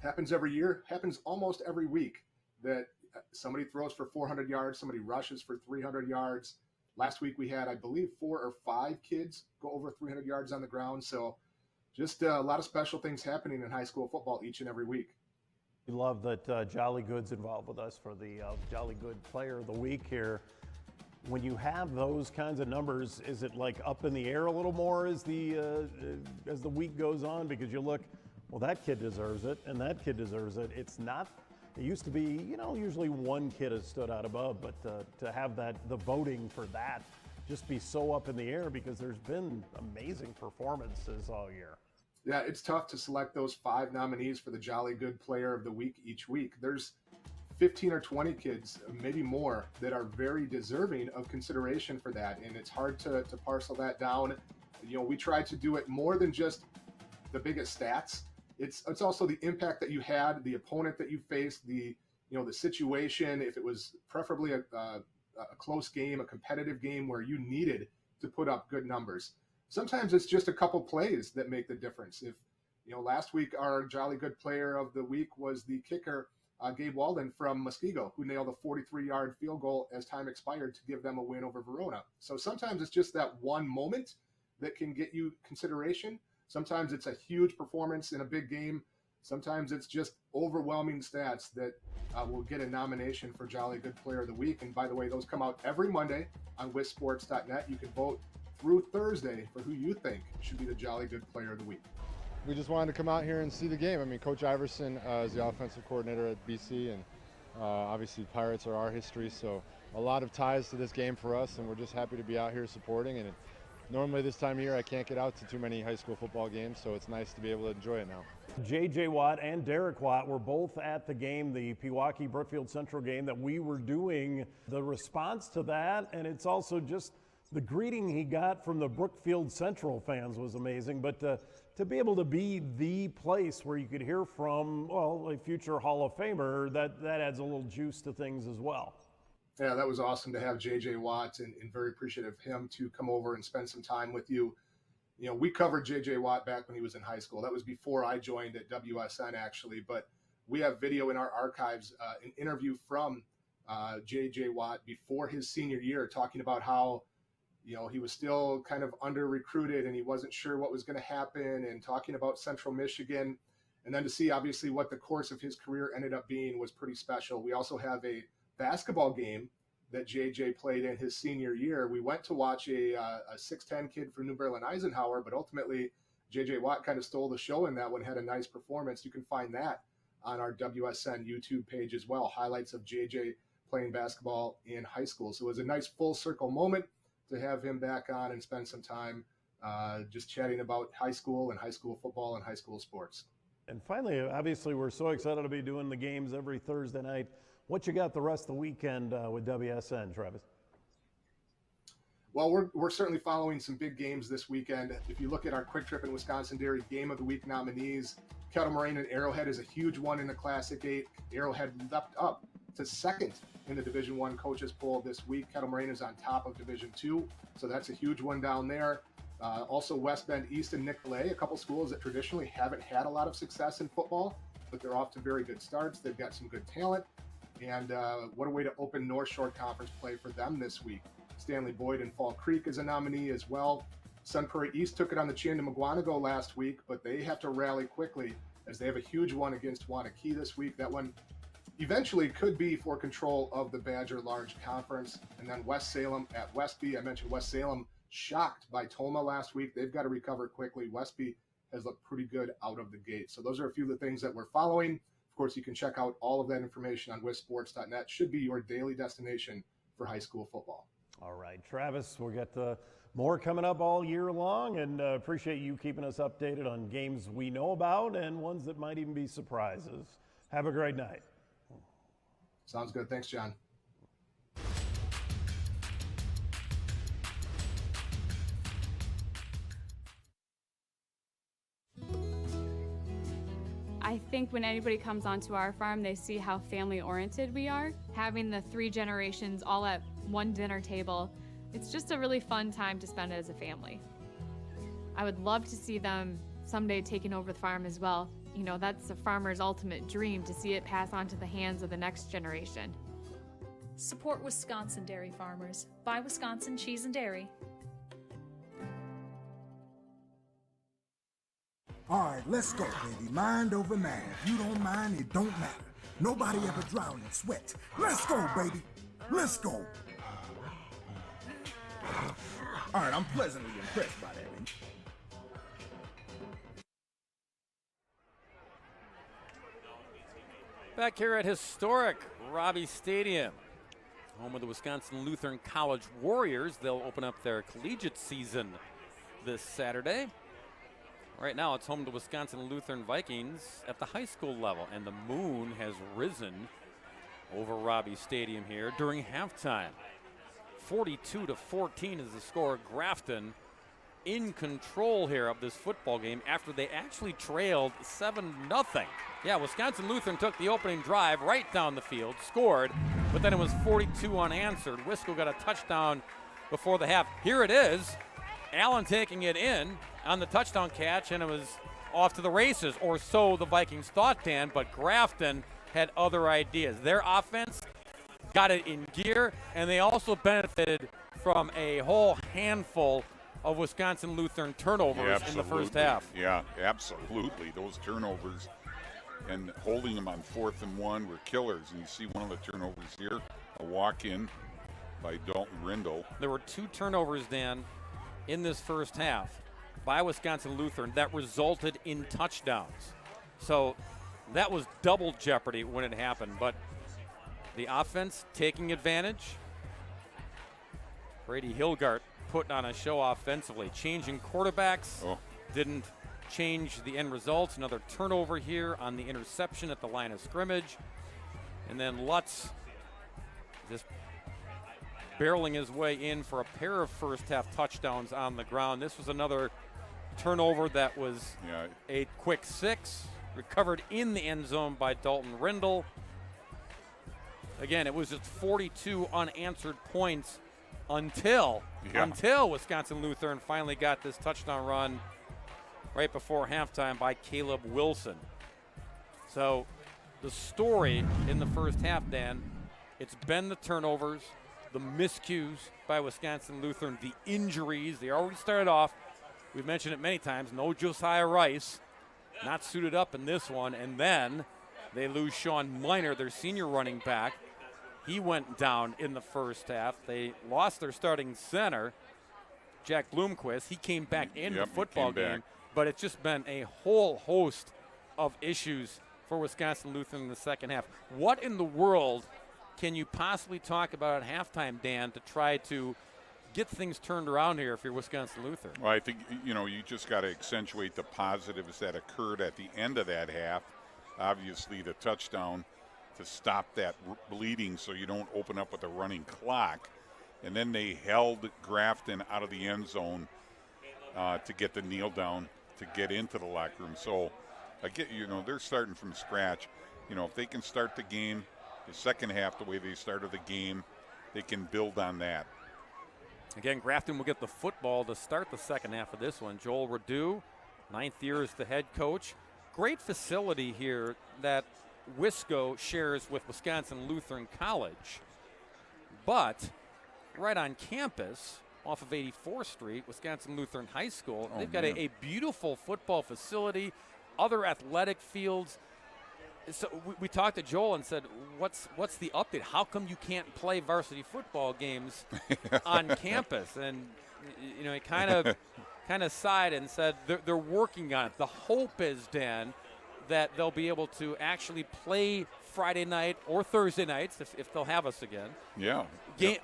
Happens every year, happens almost every week, that somebody throws for 400 yards, somebody rushes for 300 yards. Last week we had, I believe, 4 or 5 kids go over 300 yards on the ground. So just a lot of special things happening in high school football each and every week. We love that Jolly Good's involved with us for the Jolly Good Player of the Week here. When you have those kinds of numbers, is it like up in the air a little more as the week goes on? Because you look, well, that kid deserves it, and that kid deserves it. It's not. It used to be, usually one kid has stood out above, but to have the voting for that just be so up in the air because there's been amazing performances all year. Yeah, it's tough to select those 5 nominees for the Jolly Good Player of the Week each week. There's 15 or 20 kids, maybe more, that are very deserving of consideration for that, and it's hard to parcel that down. We try to do it more than just the biggest stats. It's also the impact that you had, the opponent that you faced, the situation. If it was preferably a close game, a competitive game where you needed to put up good numbers. Sometimes it's just a couple plays that make the difference. If last week our Jolly Good Player of the Week was the kicker Gabe Walden from Muskego, who nailed a 43-yard field goal as time expired to give them a win over Verona. So sometimes it's just that one moment that can get you consideration. Sometimes it's a huge performance in a big game. Sometimes it's just overwhelming stats that will get a nomination for Jolly Good Player of the Week. And by the way, those come out every Monday on WisSports.net. You can vote through Thursday for who you think should be the Jolly Good Player of the Week. We just wanted to come out here and see the game. I mean, Coach Iverson is the offensive coordinator at BC, and obviously Pirates are our history, so a lot of ties to this game for us, and we're just happy to be out here supporting. And normally this time of year I can't get out to too many high school football games, so it's nice to be able to enjoy it now. J.J. Watt and Derek Watt were both at the game, the Pewaukee-Brookfield Central game that we were doing. The response to that, and it's also just the greeting he got from the Brookfield Central fans was amazing. But to be able to be the place where you could hear from, well, a future Hall of Famer, that adds a little juice to things as well. Yeah, that was awesome to have J.J. Watt, and very appreciative of him to come over and spend some time with you. We covered J.J. Watt back when he was in high school. That was before I joined at WSN, actually. But we have video in our archives, an interview from J.J. Watt before his senior year, talking about how he was still kind of under-recruited and he wasn't sure what was going to happen, and talking about Central Michigan. And then to see, obviously, what the course of his career ended up being was pretty special. We also have a basketball game that JJ played in his senior year. We went to watch a 6'10" kid from New Berlin Eisenhower, but ultimately JJ Watt kind of stole the show in that one, had a nice performance. You can find that on our WSN YouTube page as well, highlights of JJ playing basketball in high school. So it was a nice full circle moment to have him back on and spend some time just chatting about high school and high school football and high school sports. And finally, obviously, we're so excited to be doing the games every Thursday night. What you got the rest of the weekend with WSN, Travis? Well, we're certainly following some big games this weekend. If you look at our Quick Trip and Wisconsin Dairy Game of the Week nominees, Kettle Moraine and Arrowhead is a huge one in the Classic 8. Arrowhead leapt up to second in the Division I coaches poll this week. Kettle Moraine is on top of Division II, so that's a huge one down there. Also, West Bend East and Nicolay, a couple schools that traditionally haven't had a lot of success in football, but they're off to very good starts. They've got some good talent, and what a way to open North Shore Conference play for them this week. Stanley Boyd and Fall Creek is a nominee as well. Sun Prairie East took it on the chin to McGuanago last week, but they have to rally quickly as they have a huge one against Wanakee this week. That one eventually could be for control of the Badger Large Conference. And then West Salem at Westby. I mentioned West Salem shocked by Toma last week. They've got to recover quickly. Westby has looked pretty good out of the gate. So those are a few of the things that we're following. Of course, you can check out all of that information on WisSports.net. Should be your daily destination for high school football. All right, Travis, we'll get more coming up all year long, and appreciate you keeping us updated on games we know about and ones that might even be surprises. Have a great night. Sounds good. Thanks, John. I think when anybody comes onto our farm, they see how family-oriented we are. Having the 3 generations all at one dinner table, it's just a really fun time to spend as a family. I would love to see them someday taking over the farm as well. You know, that's a farmer's ultimate dream, to see it pass on to the hands of the next generation. Support Wisconsin dairy farmers. Buy Wisconsin cheese and dairy. All right, let's go, baby. Mind over matter. If you don't mind, it don't matter. Nobody ever drowned in sweat. Let's go, baby. Let's go. All right, I'm pleasantly impressed by that. Back here at historic Robbie Stadium, home of the Wisconsin Lutheran College Warriors. They'll open up their collegiate season this Saturday. Right now, it's home to Wisconsin Lutheran Vikings at the high school level, and the moon has risen over Robbie Stadium here during halftime. 42-14 is the score. Grafton in control here of this football game after they actually trailed 7-0. Yeah, Wisconsin Lutheran took the opening drive right down the field, scored, but then it was 42 unanswered. Wisco got a touchdown before the half. Here it is. Allen taking it in on the touchdown catch, and it was off to the races, or so the Vikings thought, Dan, but Grafton had other ideas. Their offense got it in gear, and they also benefited from a whole handful of Wisconsin Lutheran turnovers in the first half. Yeah, absolutely. Those turnovers and holding them on 4th and 1 were killers. And you see one of the turnovers here, a walk-in by Dalton Rindle. There were 2 turnovers, Dan, in this first half by Wisconsin Lutheran that resulted in touchdowns. So that was double jeopardy when it happened. But the offense taking advantage. Brady Hilgart putting on a show offensively. Changing quarterbacks didn't change the end results. Another turnover here on the interception at the line of scrimmage. And then Lutz just barreling his way in for a pair of first half touchdowns on the ground. This was another turnover that was a quick 6, recovered in the end zone by Dalton Rindle. Again, it was just 42 unanswered points until Wisconsin Lutheran finally got this touchdown run right before halftime by Caleb Wilson. So the story in the first half, Dan, it's been the turnovers, the miscues by Wisconsin Lutheran, the injuries. They already started off, we've mentioned it many times, no Josiah Rice, not suited up in this one, and then they lose Sean Miner, their senior running back. He went down in the first half. They lost their starting center, Jack Bloomquist. He came back in the football game, but it's just been a whole host of issues for Wisconsin Lutheran in the second half. What in the world can you possibly talk about at halftime, Dan, to try to get things turned around here if you're Wisconsin Lutheran? Well, I think, you just got to accentuate the positives that occurred at the end of that half. Obviously, the touchdown to stop that bleeding so you don't open up with a running clock. and then they held Grafton out of the end zone to get the kneel down to get into the locker room. So, they're starting from scratch. If they can start the game, the second half, the way they started the game, they can build on that. Again, Grafton will get the football to start the second half of this one. Joel Radu, 9th year as the head coach. Great facility here that Wisco shares with Wisconsin Lutheran College. But right on campus, off of 84th Street, Wisconsin Lutheran High School, they've got a beautiful football facility, other athletic fields. So we talked to Joel and said, what's the update? How come you can't play varsity football games on campus? And he kind of sighed and said they're working on it. The hope is, Dan, that they'll be able to actually play Friday night or Thursday nights if they'll have us again. Yeah.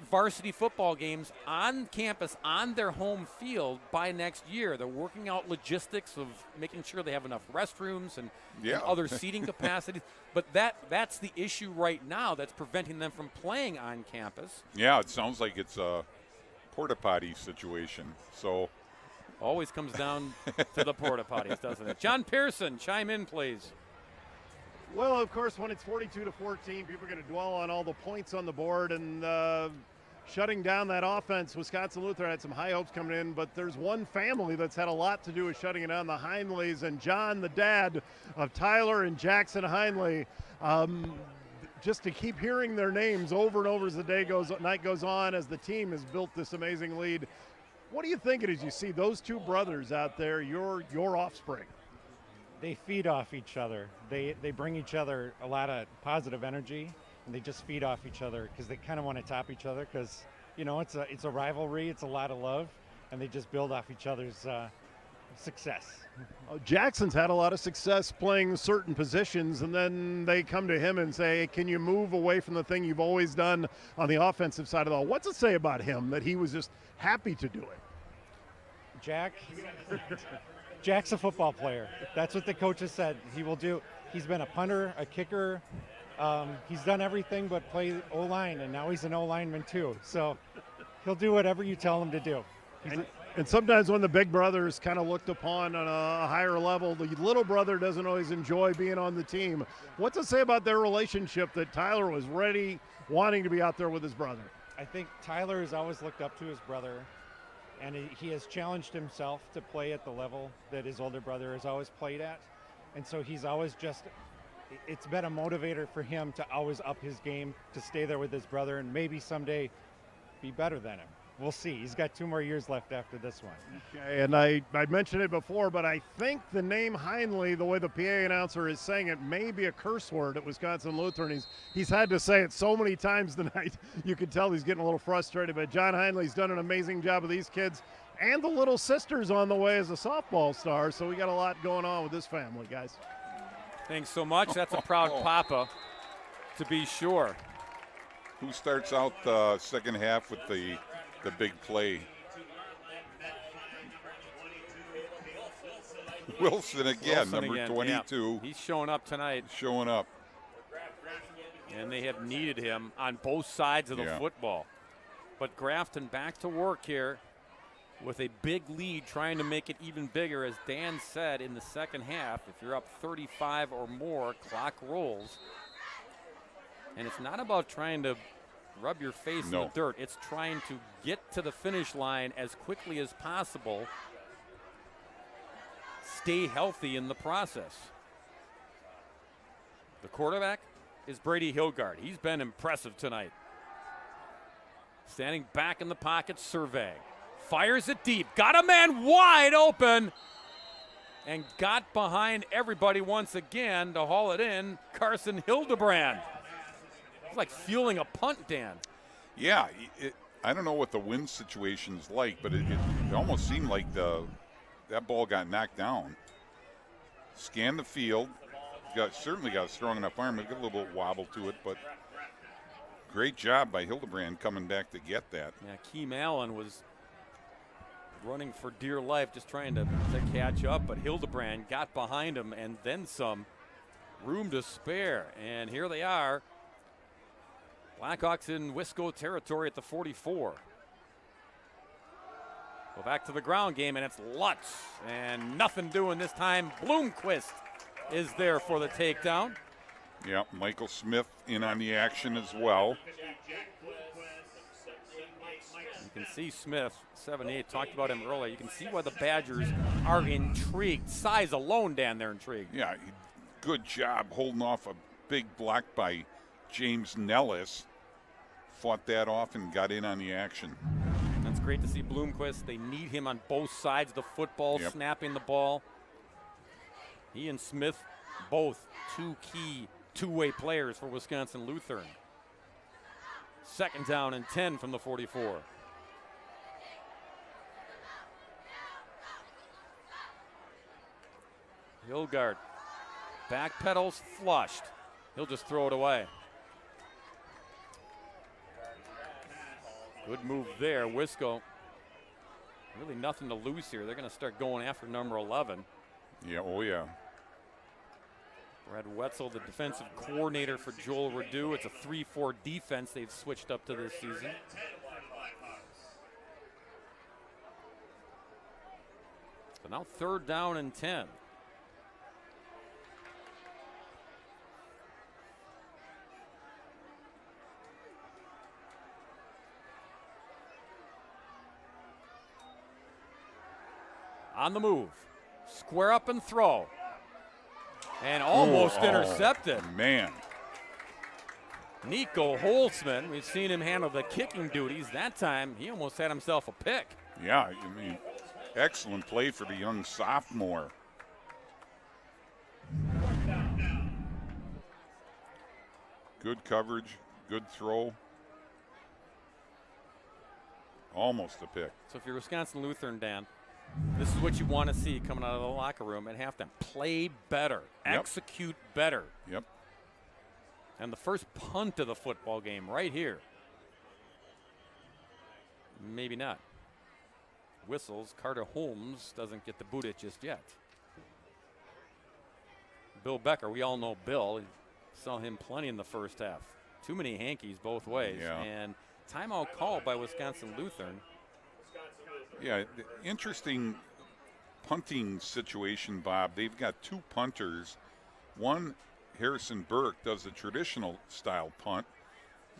Varsity football games on campus on their home field by next year. They're working out logistics of making sure they have enough restrooms and other seating capacities. But that's the issue right now that's preventing them from playing on campus. Yeah, it sounds like it's a porta potty situation. So always comes down to the porta potties, doesn't it? John Pearson, chime in, please. Well, of course, when it's 42-14, people are going to dwell on all the points on the board and shutting down that offense. Wisconsin Lutheran had some high hopes coming in, but there's one family that's had a lot to do with shutting it down, the Heinleys, and John, the dad of Tyler and Jackson Heinley. Just to keep hearing their names over and over as the night goes on, as the team has built this amazing lead. What do you think as you see those two brothers out there, your offspring? They feed off each other. They bring each other a lot of positive energy, and they just feed off each other because they kind of want to top each other because, it's a rivalry, it's a lot of love, and they just build off each other's success. Jackson's had a lot of success playing certain positions, and then they come to him and say, can you move away from the thing you've always done on the offensive side of the ball? What's it say about him that he was just happy to do it? Jack's a football player. That's what the coaches said he will do. He's been a punter, a kicker. He's done everything but play O-line, and now he's an O-lineman too. So he'll do whatever you tell him to do. And sometimes when the big brother is kind of looked upon on a higher level, the little brother doesn't always enjoy being on the team. What's it say about their relationship that Tyler was ready, wanting to be out there with his brother? I think Tyler has always looked up to his brother, and he has challenged himself to play at the level that his older brother has always played at. And so he's always it's been a motivator for him to always up his game, to stay there with his brother, and maybe someday be better than him. We'll see. He's got 2 more years left after this one. Okay, and I mentioned it before, but I think the name Heinley, the way the PA announcer is saying it, may be a curse word at Wisconsin Lutheran. He's had to say it so many times tonight. You can tell he's getting a little frustrated, but John Heinley's done an amazing job with these kids, and the little sister's on the way as a softball star, so we got a lot going on with this family, guys. Thanks so much. That's a proud papa, to be sure. Who starts out the second half with the big play? Wilson again, number 22. Yeah. He's showing up tonight. Showing up. And they have needed him on both sides of the football. But Grafton back to work here with a big lead, trying to make it even bigger. As Dan said, in the second half, if you're up 35 or more, clock rolls. And it's not about trying to rub your face in the dirt. It's trying to get to the finish line as quickly as possible. Stay healthy in the process. The quarterback is Brady Hilgard. He's been impressive tonight. Standing back in the pocket, survey. Fires it deep. Got a man wide open. And got behind everybody once again to haul it in. Carson Hildebrand. It's like fueling a punt, Dan. Yeah, I don't know what the wind situation's like, but it almost seemed like that ball got knocked down. Scanned the field. Certainly got a strong enough arm. It got a little bit wobble to it, but great job by Hildebrand coming back to get that. Yeah, Keem Allen was running for dear life, just trying to catch up, but Hildebrand got behind him and then some. Room to spare, and here they are. Blackhawks in Wisco territory at the 44. Go back to the ground game, and it's Lutz. And nothing doing this time. Bloomquist is there for the takedown. Yeah, Michael Smith in on the action as well. You can see Smith, 7'8", talked about him earlier. You can see why the Badgers are intrigued. Size alone, Dan, they're intrigued. Yeah, good job holding off a big block by James Nellis. Fought that off and got in on the action. That's great to see Bloomquist. They need him on both sides of the football, snapping the ball. He and Smith, both two key two-way players for Wisconsin Lutheran. 2nd down and 10 from the 44. Hilgard backpedals, flushed. He'll just throw it away. Good move there, Wisco. Really nothing to lose here. They're going to start going after number 11. Yeah, oh yeah. Brad Wetzel, the defensive coordinator for Joel Redoux. It's a 3-4 defense they've switched up to this season. So now 3rd down and 10. On the move. Square up and throw. And almost intercepted. Man. Nico Holtzman, we've seen him handle the kicking duties. That time, he almost had himself a pick. Yeah, I mean, excellent play for the young sophomore. Good coverage, good throw. Almost a pick. So if you're Wisconsin Lutheran, Dan, this is what you want to see coming out of the locker room at halftime. Play better. Execute better. Yep. And the first punt of the football game right here. Maybe not. Whistles. Carter Holmes doesn't get the boot it just yet. Bill Becker, we all know Bill. We saw him plenty in the first half. Too many hankies both ways. Yeah. And timeout called by Wisconsin Lutheran. Yeah, interesting punting situation, Bob. They've got 2 punters. One, Harrison Burke, does a traditional style punt.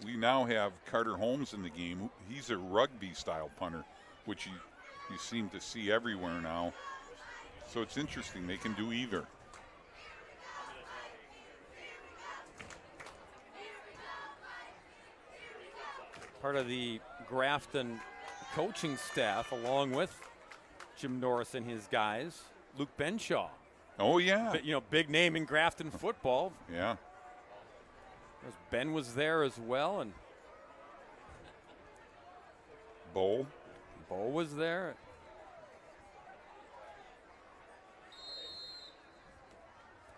We now have Carter Holmes in the game. He's a rugby style punter, which you seem to see everywhere now. So it's interesting. They can do either. Part of the Grafton coaching staff, along with Jim Norris and his guys, Luke Benshaw. Oh, yeah. Big name in Grafton football. Yeah. Ben was there as well, and Bo was there.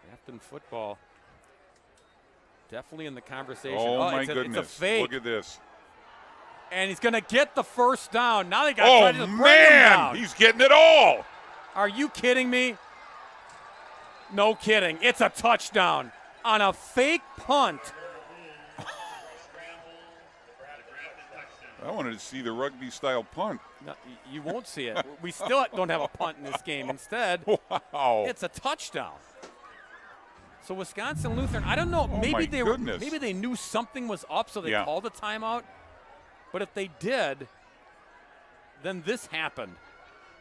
Grafton football definitely in the conversation. Oh, my It's goodness. a fake. Look at this. And he's going to get the first down. Now they got to try to bring him down. He's getting it all. Are you kidding me? No kidding. It's a touchdown on a fake punt. I wanted to see the rugby style punt. No, you won't see it. We still don't have a punt in this game. Instead, it's a touchdown. So Wisconsin Lutheran, I don't know. Maybe they knew something was up, so they called a timeout. But if they did, then this happened.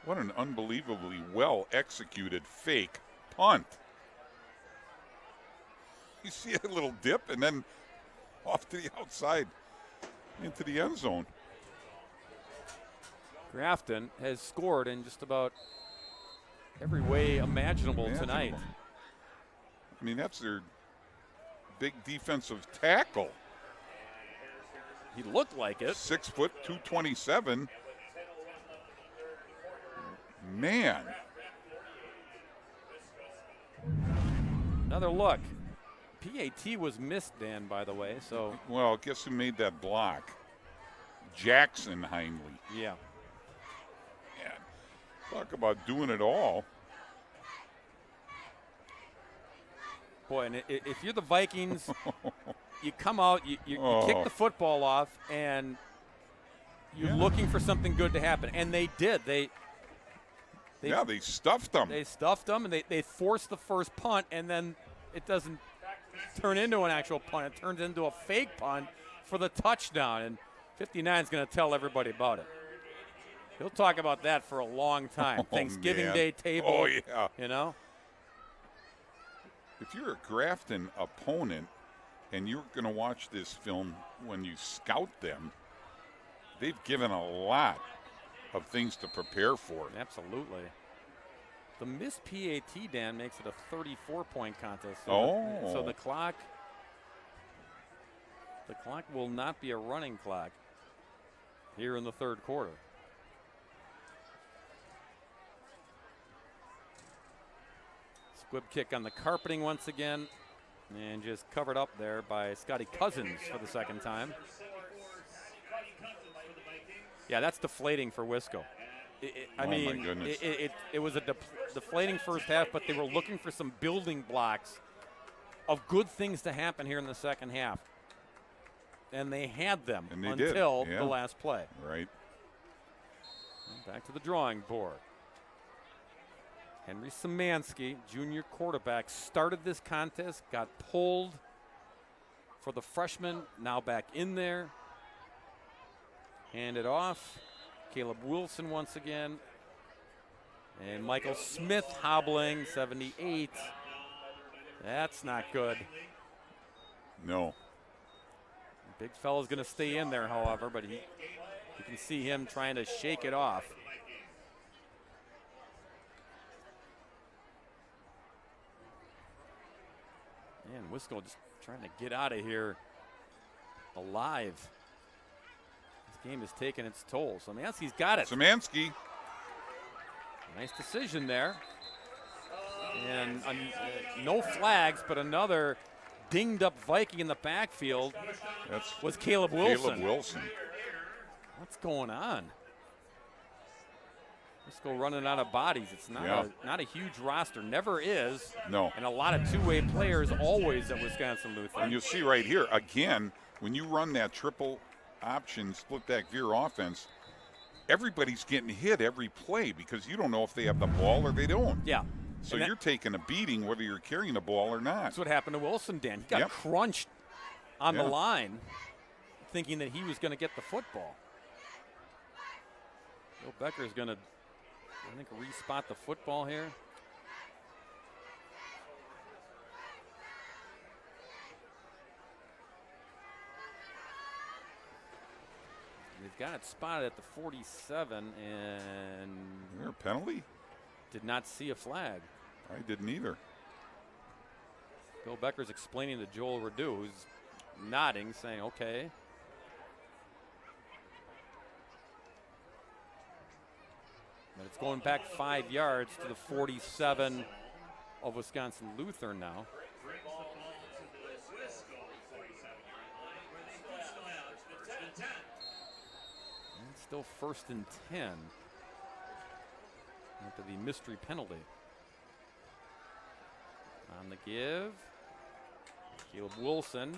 What an unbelievably well executed fake punt. You see a little dip and then off to the outside into the end zone. Grafton has scored in just about every way imaginable tonight. I mean, that's their big defensive tackle. He looked like it. 6 foot, 227. Man. Another look. PAT was missed, Dan, by the way. So. Well, guess who made that block? Jackson Heinley. Yeah. Man, talk about doing it all. Boy, and if you're the Vikings, you come out, you kick the football off, and you're looking for something good to happen, and they did. They stuffed them. They stuffed them, and they forced the first punt, and then it doesn't turn into an actual punt. It turns into a fake punt for the touchdown, and 59 is going to tell everybody about it. He'll talk about that for a long time. Thanksgiving man. Day table. Oh, yeah. You know? If you're a Grafton opponent and you're going to watch this film when you scout them, they've given a lot of things to prepare for. Absolutely. The missed PAT, Dan, makes it a 34-point contest. So the clock will not be a running clock here in the third quarter. Squib kick on the carpeting once again, and just covered up there by Scotty Cousins for the second time. Yeah, that's deflating for Wisco. My goodness. It was a deflating first half, but they were looking for some building blocks of good things to happen here in the second half. And they had them until the last play. Right. Back to the drawing board. Henry Szymanski, junior quarterback, started this contest, got pulled for the freshman, now back in there. Hand it off. Caleb Wilson once again. And Michael Smith hobbling, 78. That's not good. No. Big fella's going to stay in there, however, but you can see him trying to shake it off. Man, Wisco just trying to get out of here alive. This game has taken its toll. Szymanski's got it. Szymanski. Nice decision there. And no flags, but another dinged up Viking in the backfield was Caleb Wilson. Caleb Wilson. What's going on? Wisco running out of bodies. It's not a huge roster. Never is. No. And a lot of two-way players always at Wisconsin Lutheran. And you'll see right here, again, when you run that triple option split back veer offense, everybody's getting hit every play because you don't know if they have the ball or they don't. Yeah. So you're taking a beating whether you're carrying the ball or not. That's what happened to Wilson, Dan. He got crunched on the line thinking that he was going to get the football. Bill Becker is going to, I think, respot the football here. They've got it spotted at the 47, and is there a penalty? Did not see a flag. I didn't either. Bill Becker's explaining to Joel Redu, who's nodding, saying, okay. But it's going back 5 yards to the 47 of Wisconsin Lutheran now. And still 1st and 10 after the mystery penalty. On the give, Caleb Wilson.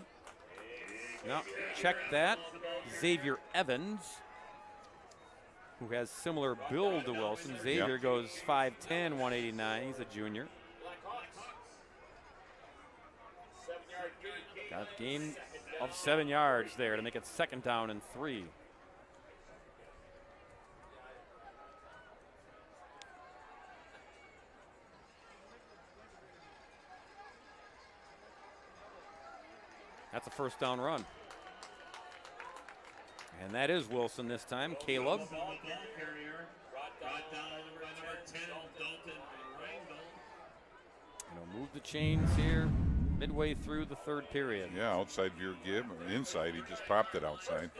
No, check that. Xavier Evans, who has similar build to Wilson. Xavier goes 5'10", 189. He's a junior. Got a gain of 7 yards there to make it 2nd down and 3. That's a 1st down run. And that is Wilson this time. Caleb. And he'll move the chains here midway through the 3rd period. Yeah, outside veer give. Inside, he just popped it outside.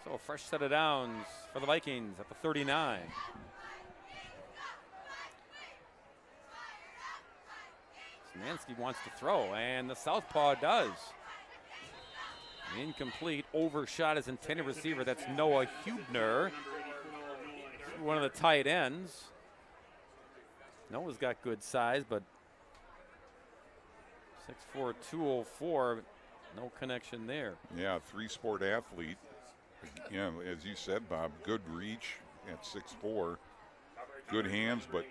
So a fresh set of downs for the Vikings at the 39. Szymanski wants to throw, and the southpaw does. Incomplete, overshot his intended receiver. That's Noah Hubner, one of the tight ends. Noah's got good size, but 6'4", 204, but no connection there. Yeah, three-sport athlete. Yeah, as you said, Bob, good reach at 6'4", good hands, but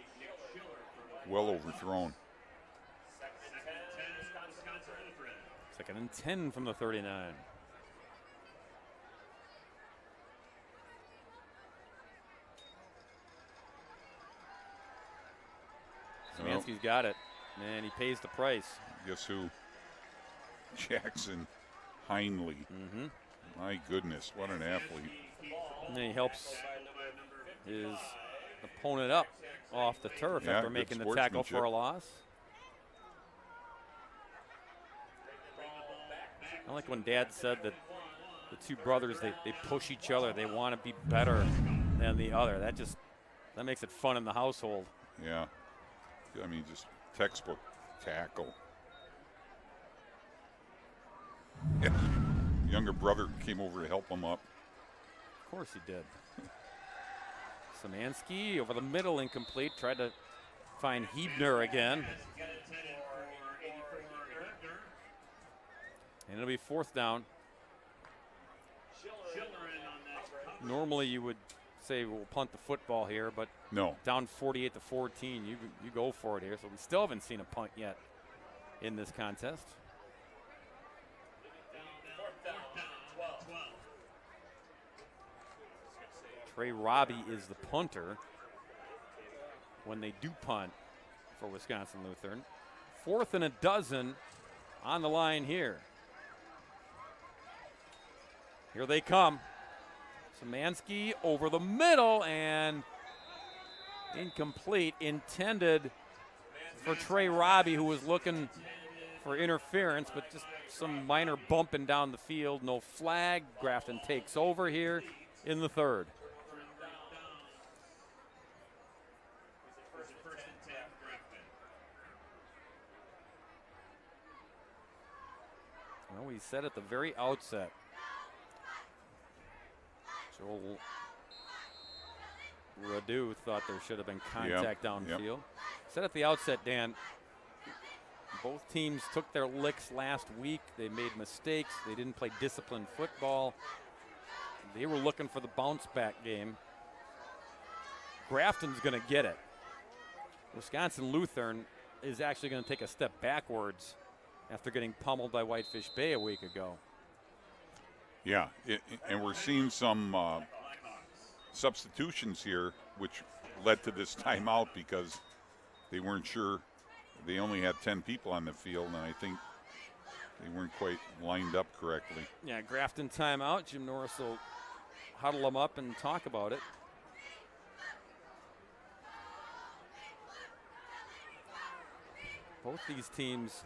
well overthrown. 2nd and 10 from the 39. Szymanski's got it, and he pays the price. Guess who? Jackson Heinley. My goodness, what an athlete. And then he helps his opponent up off the turf after making the tackle for a loss. I like when Dad said that the two brothers, they push each other. They want to be better than the other. That makes it fun in the household. Yeah. I mean, just textbook tackle. Yeah. Younger brother came over to help him up. Of course he did. Szymanski over the middle, incomplete. Tried to find Hebner again. And it'll be 4th down. Normally you would say we'll punt the football here, but no. Down 48-14, you go for it here. So we still haven't seen a punt yet in this contest. Trey Robbie is the punter when they do punt for Wisconsin Lutheran. 4th and a dozen on the line here. Here they come. Szymanski over the middle and incomplete, intended for Trey Robbie, who was looking for interference, but just some minor bumping down the field. No flag. Grafton takes over here in the 3rd. Well, we said at the very outset, Joel Radu thought there should have been contact downfield. Said at the outset, Dan, both teams took their licks last week. They made mistakes. They didn't play disciplined football. They were looking for the bounce back game. Grafton's going to get it. Wisconsin Lutheran is actually going to take a step backwards after getting pummeled by Whitefish Bay a week ago. Yeah, and we're seeing some substitutions here, which led to this timeout because they weren't sure. They only had 10 people on the field, and I think they weren't quite lined up correctly. Yeah, Grafton timeout. Jim Norris will huddle them up and talk about it. Both these teams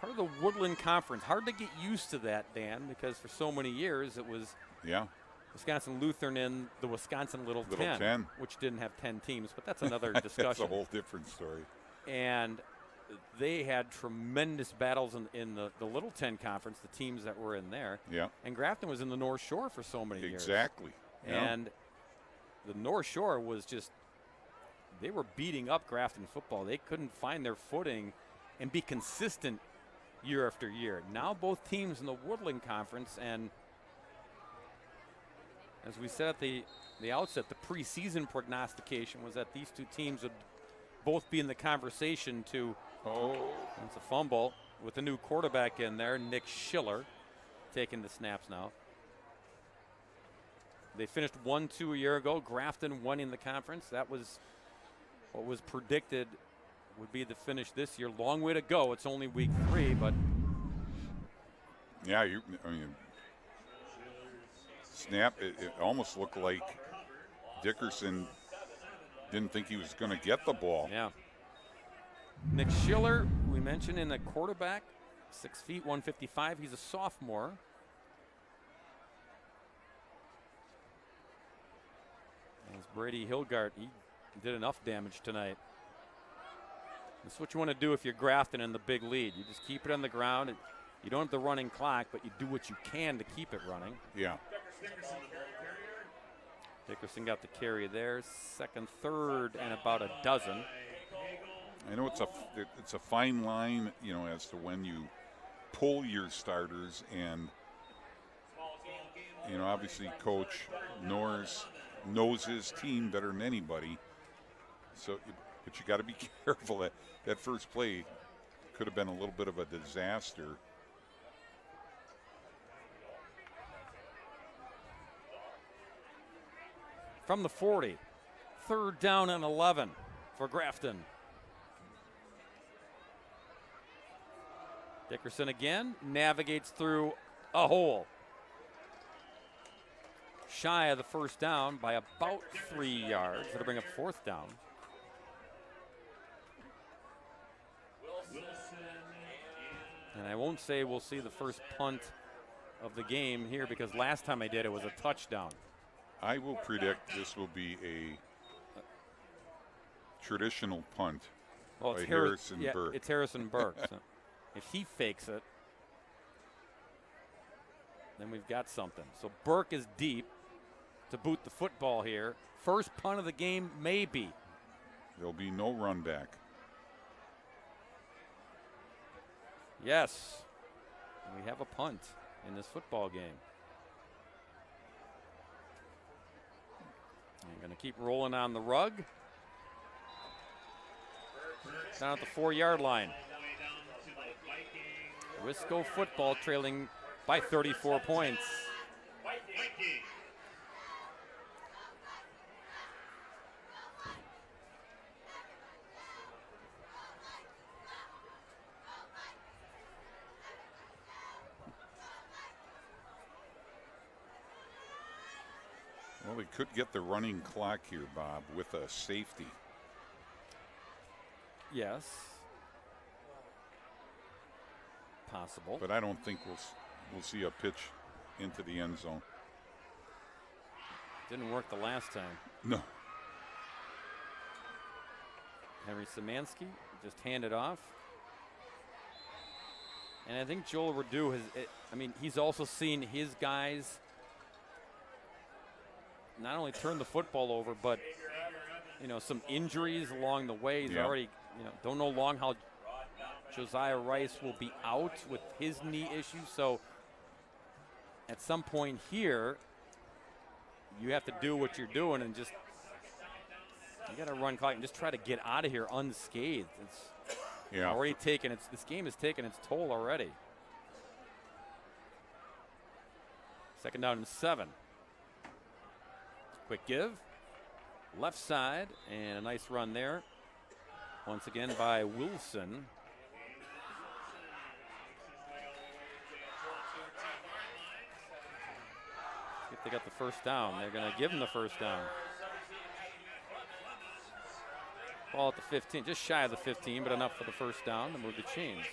part of the Woodland Conference. Hard to get used to that, Dan, because for so many years it was Wisconsin Lutheran in the Wisconsin Little 10, which didn't have 10 teams, but that's another discussion. That's a whole different story. And they had tremendous battles in the Little 10 conference, the teams that were in there. Yeah. And Grafton was in the North Shore for so many years. Exactly. And the North Shore was just, they were beating up Grafton football. They couldn't find their footing and be consistent year after year. Now both teams in the Woodland Conference, and as we said at the outset, the preseason prognostication was that these two teams would both be in the conversation to, it's a fumble with a new quarterback in there, Nick Schiller, taking the snaps now. They finished 1-2 a year ago. Grafton winning the conference. That was what was predicted would be the finish this year. Long way to go. It's only week 3, but yeah, I mean, snap. It almost looked like Dickerson didn't think he was going to get the ball. Yeah. Nick Schiller, we mentioned in the quarterback, 6 feet, 155. He's a sophomore. As Brady Hilgart, he did enough damage tonight. That's what you want to do if you're Grafton in the big lead. You just keep it on the ground. And you don't have the running clock, but you do what you can to keep it running. Yeah. Dickerson got the carry there. Second, third, and about a dozen. I know it's a fine line, you know, as to when you pull your starters, and you know, obviously Coach Norris knows his team better than anybody. So, but you got to be careful. That first play could have been a little bit of a disaster. From the 40, 3rd down and 11 for Grafton. Dickerson again navigates through a hole. Shy of the first down by about 3 yards. That'll bring up 4th down. And I won't say we'll see the first punt of the game here, because last time I did it was a touchdown. I will predict this will be a traditional punt by Harrison Burke. It's Harrison Burke. So if he fakes it, then we've got something. So Burke is deep to boot the football here. First punt of the game, maybe. There'll be no run back. Yes, we have a punt in this football game. I'm going to keep rolling on the rug. Down at the 4-yard line. Wisco football trailing by 34 points. Well, we could get the running clock here, Bob, with a safety. Yes. Possible. But I don't think we'll see a pitch into the end zone. Didn't work the last time. No. Henry Szymanski just handed off. And I think Joel Redoux he's also seen his guys not only turn the football over, but, you know, some injuries along the way. He's already, you know, don't know long how Josiah Rice will be out with his knee issue. So at some point here, you have to do what you're doing and just, you got to run clock and just try to get out of here unscathed. It's already taken this game has taken its toll already. 2nd down and 7. Quick give, left side, and a nice run there. Once again by Wilson. If they got the first down, they're going to give him the first down. Ball at the 15, just shy of the 15, but enough for the first down to move the chains.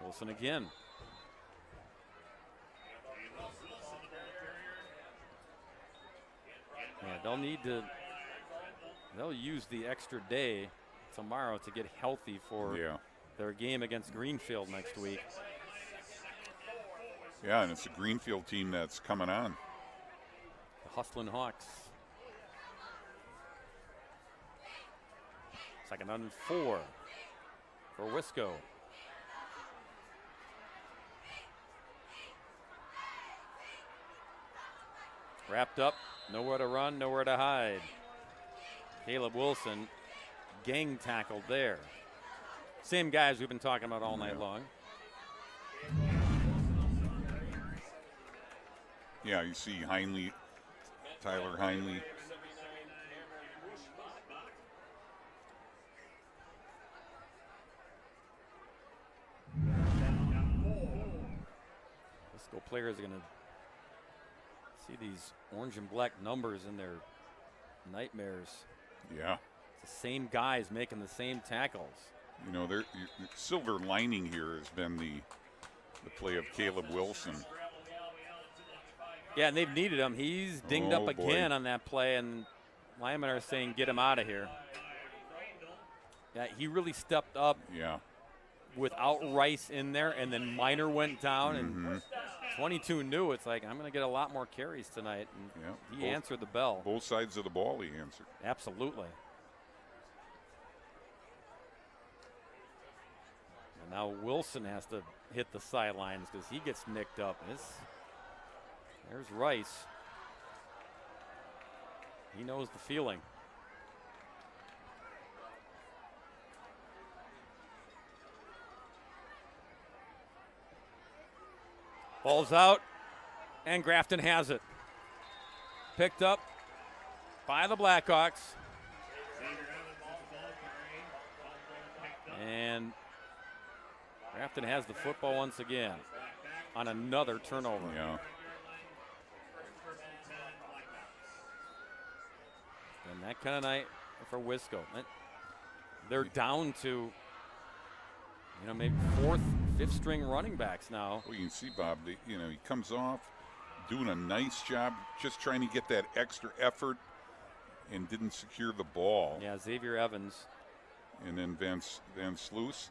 Wilson again. Yeah, they'll use the extra day tomorrow to get healthy for their game against Greenfield next week. Yeah, and it's a Greenfield team that's coming on. The Hustlin' Hawks. 2nd down and 4 for Wisco. Wrapped up, nowhere to run, nowhere to hide. Caleb Wilson, gang tackled there. Same guys we've been talking about all night long. Yeah, you see Heinley, Tyler Heinley. Wisco players are going to see these orange and black numbers in their nightmares. Yeah. It's the same guys making the same tackles. You know, the silver lining here has been the play of Caleb Wilson. Yeah, and they've needed him. He's dinged up again on that play, and linemen are saying, get him out of here. Yeah, he really stepped up. Yeah. without Rice in there, and then Minor went down, and 22 knew it's like, I'm going to get a lot more carries tonight. And he answered the bell. Both sides of the ball he answered. Absolutely. And now Wilson has to hit the sidelines because he gets nicked up. There's Rice. He knows the feeling. Ball's out, and Grafton has it. Picked up by the Blackhawks. And Grafton has the football once again on another turnover. Yeah. And that kind of night for Wisco. They're down to, maybe fourth, fifth string running backs now. Well, you can see, Bob, he comes off doing a nice job just trying to get that extra effort and didn't secure the ball. Yeah, Xavier Evans. And then Van Sluis.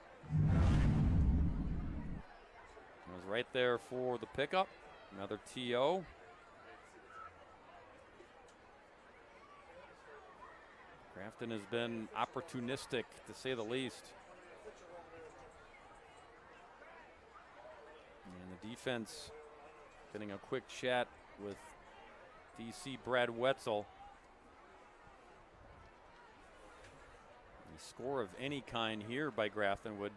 Was right there for the pickup. Another TO. Grafton has been opportunistic, to say the least. And the defense getting a quick chat with DC Brad Wetzel. A score of any kind here by Grafton would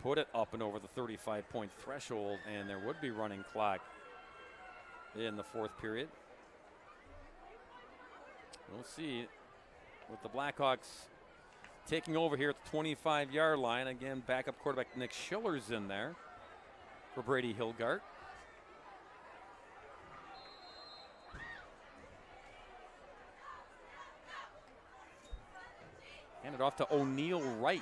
put it up and over the 35-point threshold, and there would be running clock in the fourth period. We'll see with the Blackhawks taking over here at the 25-yard line. Again, backup quarterback Nick Schiller's in there for Brady Hilgart. Handed off to O'Neal Wright.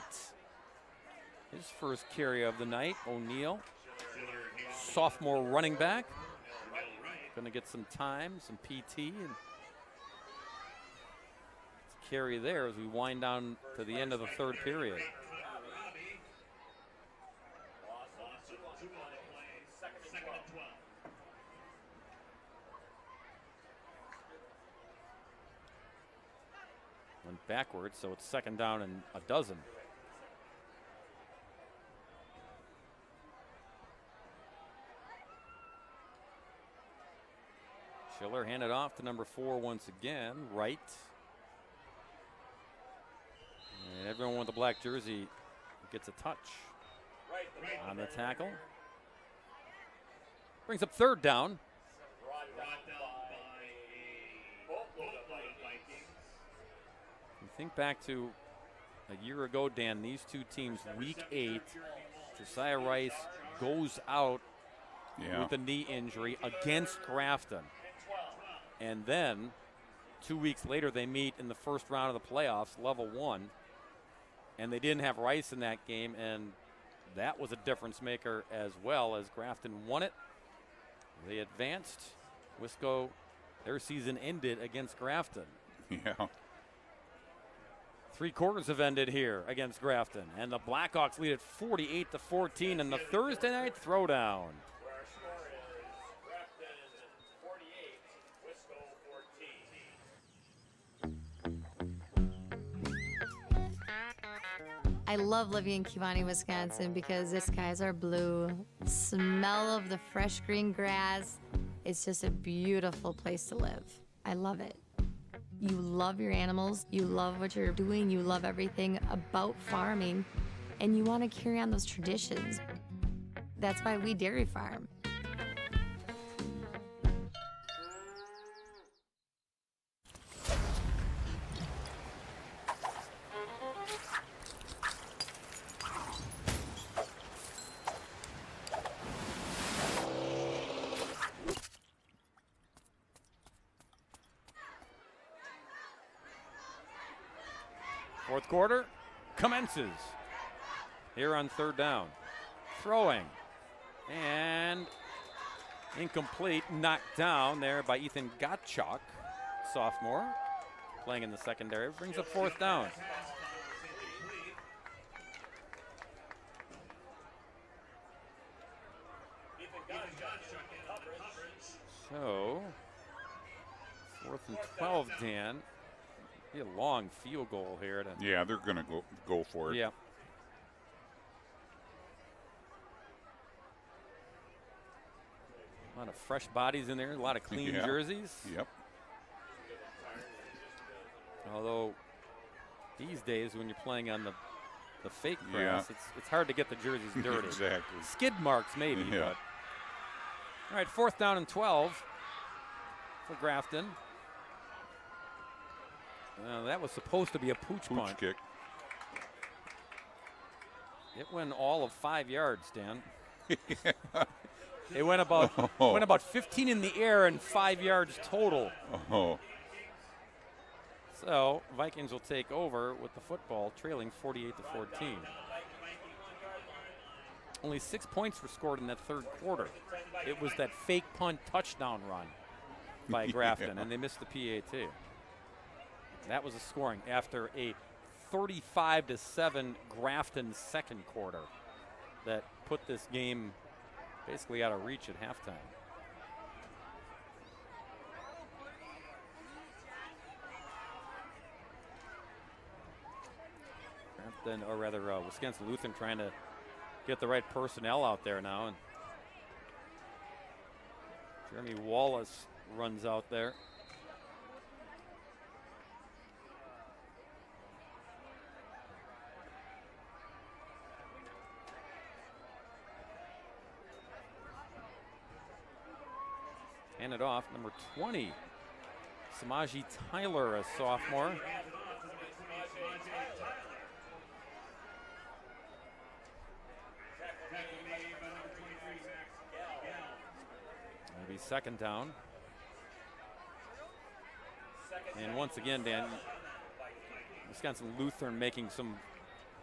His first carry of the night. O'Neal, sophomore running back. Going to get some time, some PT, and carry there as we wind down to the end of the third period. Went backwards, so it's second down and a dozen. Schiller handed off to number 4 once again, Wright. And everyone with the black jersey gets a touch on the tackle. Brings up third down. You think back to a year ago, Dan, these two teams, week 8, Josiah Rice goes out with a knee injury against Grafton. And then 2 weeks later, they meet in the first round of the playoffs, level 1. And they didn't have Rice in that game, and that was a difference maker as well, as Grafton won it. They advanced. Wisco, their season ended against Grafton. Yeah. 3 quarters have ended here against Grafton, and the Blackhawks lead it 48-14 in the Thursday Night Throwdown. I love living in Kewanee, Wisconsin because the skies are blue, smell of the fresh green grass. It's just a beautiful place to live. I love it. You love your animals, you love what you're doing, you love everything about farming, and you want to carry on those traditions. That's why we dairy farm. Fourth quarter commences here on third down. Throwing and incomplete, knocked down there by Ethan Gottschalk, sophomore, playing in the secondary. Brings up fourth down. 4th and 12, Dan. Be a long field goal here. Yeah, they're going to go for it. Yeah. A lot of fresh bodies in there, a lot of clean jerseys. Yep. Although these days when you're playing on the fake grass, it's hard to get the jerseys dirty. Exactly. Skid marks maybe. Yeah. But. All right, 4th down and 12 for Grafton. That was supposed to be a pooch punt. Kick. It went all of 5 yards, Dan. It went about 15 in the air and 5 yards total. Oh. So Vikings will take over with the football, trailing 48-14. Only 6 points were scored in that third quarter. It was that fake punt touchdown run by Grafton, and they missed the PAT. That was the scoring after a 35-7 Grafton second quarter that put this game basically out of reach at halftime. Grafton, or rather Wisconsin Lutheran, trying to get the right personnel out there now. And Jeremy Wallace runs out there. Hand it off, number 20, Samaji Tyler, a sophomore. It'll be second down. And once again, Dan, Wisconsin Lutheran making some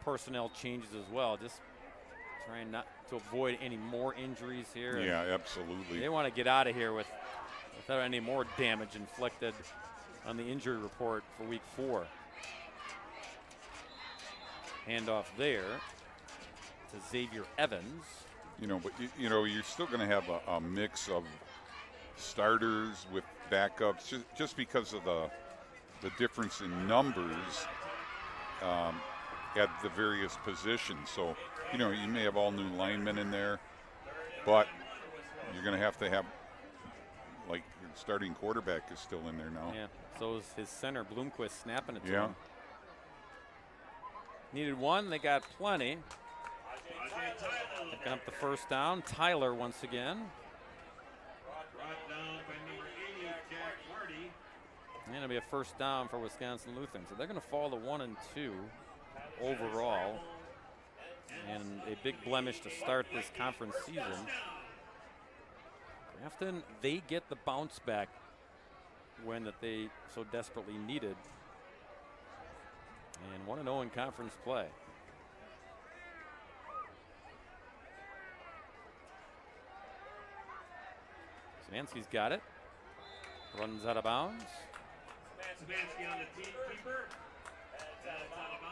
personnel changes as well, just trying not to avoid any more injuries here. Yeah, absolutely. They want to get out of here without any more damage inflicted on the injury report for week 4. Handoff there to Xavier Evans. But you're still going to have a mix of starters with backups, just because of the difference in numbers at the various positions. So, you may have all new linemen in there, but you're going to have, like, your starting quarterback is still in there now. Yeah, so is his center, Bloomquist, snapping it to Yeah. him. Needed one, they got plenty. Picking up the first down, Tyler once again. And it'll be a first down for Wisconsin Lutheran. So they're going to fall to 1 and 2 overall. And a big blemish to start this conference season. Grafton, they get the bounce back win that they so desperately needed. And 1-0 in conference play. Savansky's got it. Runs out of bounds. Savansky on the keeper. That's out of bounds.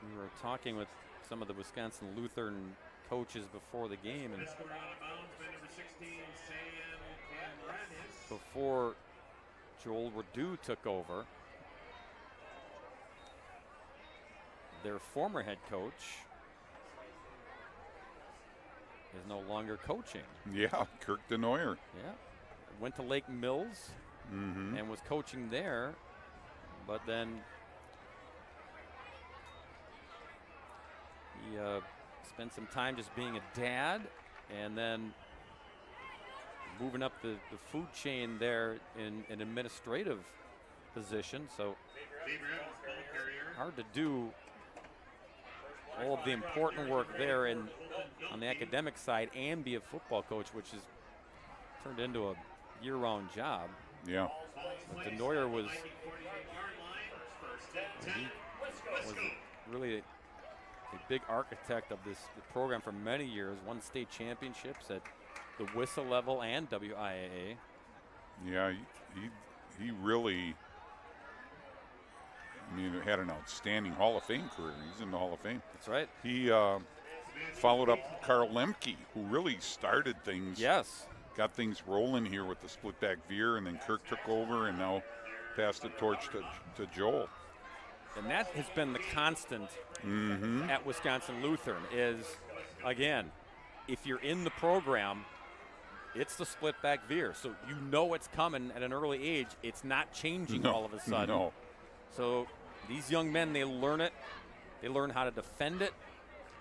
We were talking with some of the Wisconsin Lutheran coaches before the game, and before Joel Redoux took over, their former head coach is no longer coaching. Yeah, Kirk DeNoyer. Yeah, went to Lake Mills and was coaching there, but then he spent some time just being a dad, and then moving up the food chain there in an administrative position. So hard to do all of the important work there and on the academic side and be a football coach, which has turned into a year-round job. Yeah. But DeNoyer was really a big architect of this program for many years. Won state championships at the WISA level and WIAA. Yeah, he really, had an outstanding Hall of Fame career. He's in the Hall of Fame. That's right. He followed up Carl Lemke, who really started things. Yes. got things rolling here with the split back veer, and then Kirk took over and now passed the torch to Joel. And that has been the constant at Wisconsin Lutheran is, again, if you're in the program, it's the split back veer. So you know it's coming at an early age. It's not changing all of a sudden. No. So these young men, they learn it. They learn how to defend it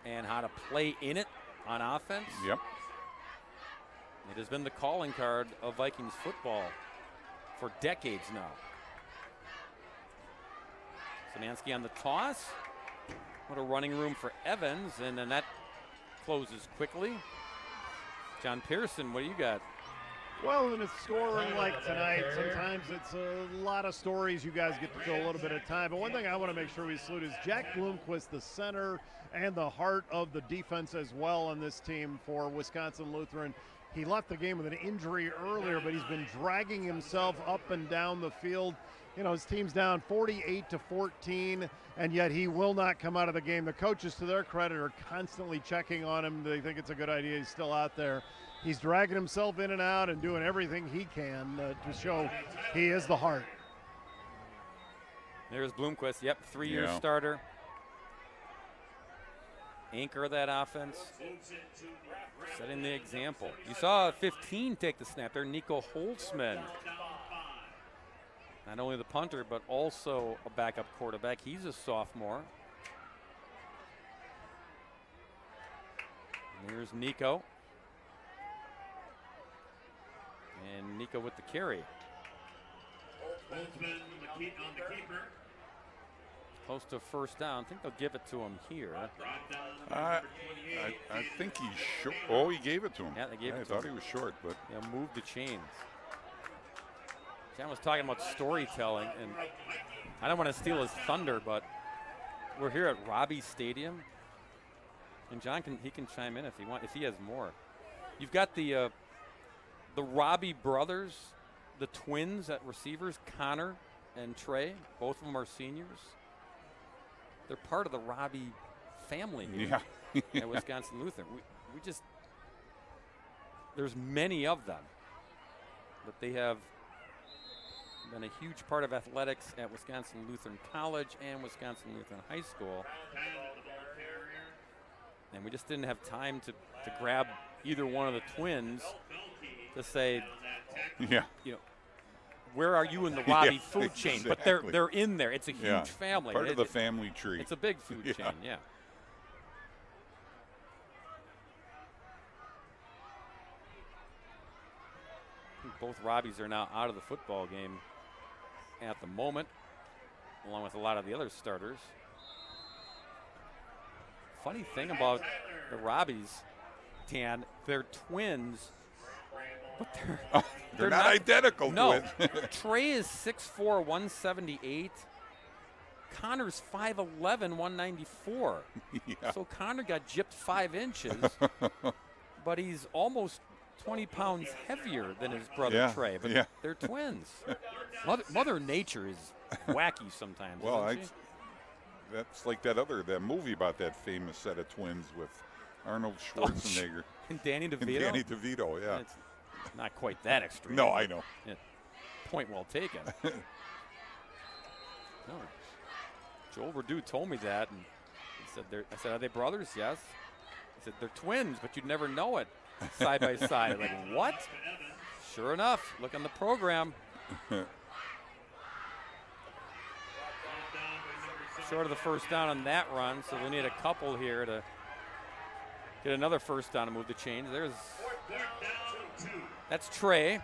and how to play in it on offense. Yep. It has been the calling card of Vikings football for decades now. Szymanski on the toss. What a running room for Evans, and then that closes quickly. John Pearson, what do you got? Well, in a scoring like tonight, sometimes it's a lot of stories. You guys get to fill a little bit of time. But one thing I want to make sure we salute is Jack Bloomquist, the center and the heart of the defense as well on this team for Wisconsin Lutheran. He left the game with an injury earlier, but he's been dragging himself up and down the field. You know, his team's down 48-14, and yet he will not come out of the game. The coaches, to their credit, are constantly checking on him. They think it's a good idea he's still out there. He's dragging himself in and out and doing everything he can to show he is the heart. There's Bloomquist, yep, 3-year starter. Anchor of that offense. Setting the example. You saw 15 take the snap there, Nico Holtzman. Not only the punter, but also a backup quarterback. He's a sophomore. And here's Nico. And Nico with the carry. Holtzman on the keeper. Close to first down. I think they'll give it to him here. I think he's short. Oh, he gave it to him. Yeah, they gave it to him. I thought he was short, but. Yeah, move the chains. John was talking about storytelling, and I don't want to steal his thunder, but we're here at Robbie Stadium, and John can chime in if he has more. You've got the Robbie brothers, the twins at receivers, Connor and Trey. Both of them are seniors. They're part of the Robbie family here at Wisconsin Lutheran. We just, there's many of them, but they have been a huge part of athletics at Wisconsin Lutheran College and Wisconsin Lutheran High School. And we just didn't have time to grab either one of the twins to say, you know, where are you in the Robbie food chain? Exactly. But they're in there. It's a huge family. Part of the family tree. It's a big food chain, yeah. Both Robbies are now out of the football game at the moment, along with a lot of the other starters. Funny thing about the Robbies, Dan, they're twins, but they're not identical. No, Trey is 6'4", 178. Connor's 5'11", 194. So Connor got gypped 5 inches, but he's almost 20 pounds heavier than his brother Trey. But they're twins. Mother Nature is wacky sometimes. Well, that's like that movie about that famous set of twins with Arnold Schwarzenegger and Danny DeVito. And Danny DeVito, yeah. It's not quite that extreme. No, I know. Yeah. Point well taken. No. Joel Verdu told me that, and he said, I said, are they brothers? Yes. He said, they're twins, but you'd never know it side by side. Like, what? Sure enough, look on the program. Short of the first down on that run, so we need a couple here to get another first down and move the chains. That's Trey.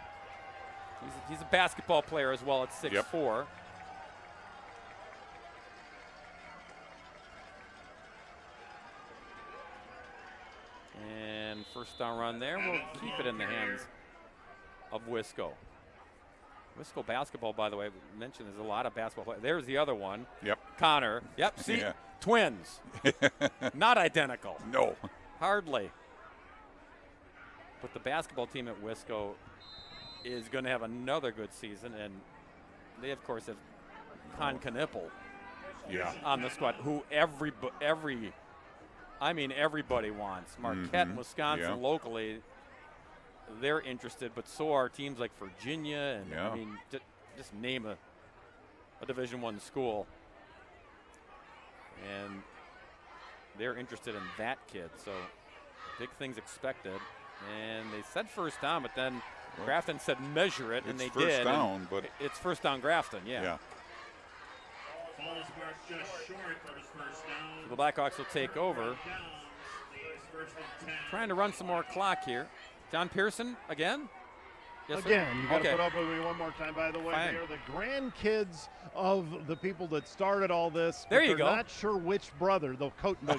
He's a basketball player as well at 6'4". And first down run there. We'll keep it in the hands of Wisco. Wisco basketball, by the way, we mentioned there's a lot of basketball players. There's the other one. Yep. Connor. Yep, see? Twins. Not identical. No. Hardly. But the basketball team at Wisco is going to have another good season, and they, of course, have Con Knippel on the squad, who everybody wants. Marquette, Wisconsin, locally, they're interested, but so are teams like Virginia and Yeah. I mean, just name a Division I school, and they're interested in that kid. So big things expected, and they said first down, but then Grafton said measure it, and they It's first did. down, but it's first down Grafton, yeah. Ball's marked just short for his first down. So the Blackhawks will take over. Trying to run some more clock here. John Pearson again? Yes, sir? Again, you got to Okay. put up with me one more time, by the way. Fine. They are the grandkids of the people that started all this. There but you they're go. Not sure which brother.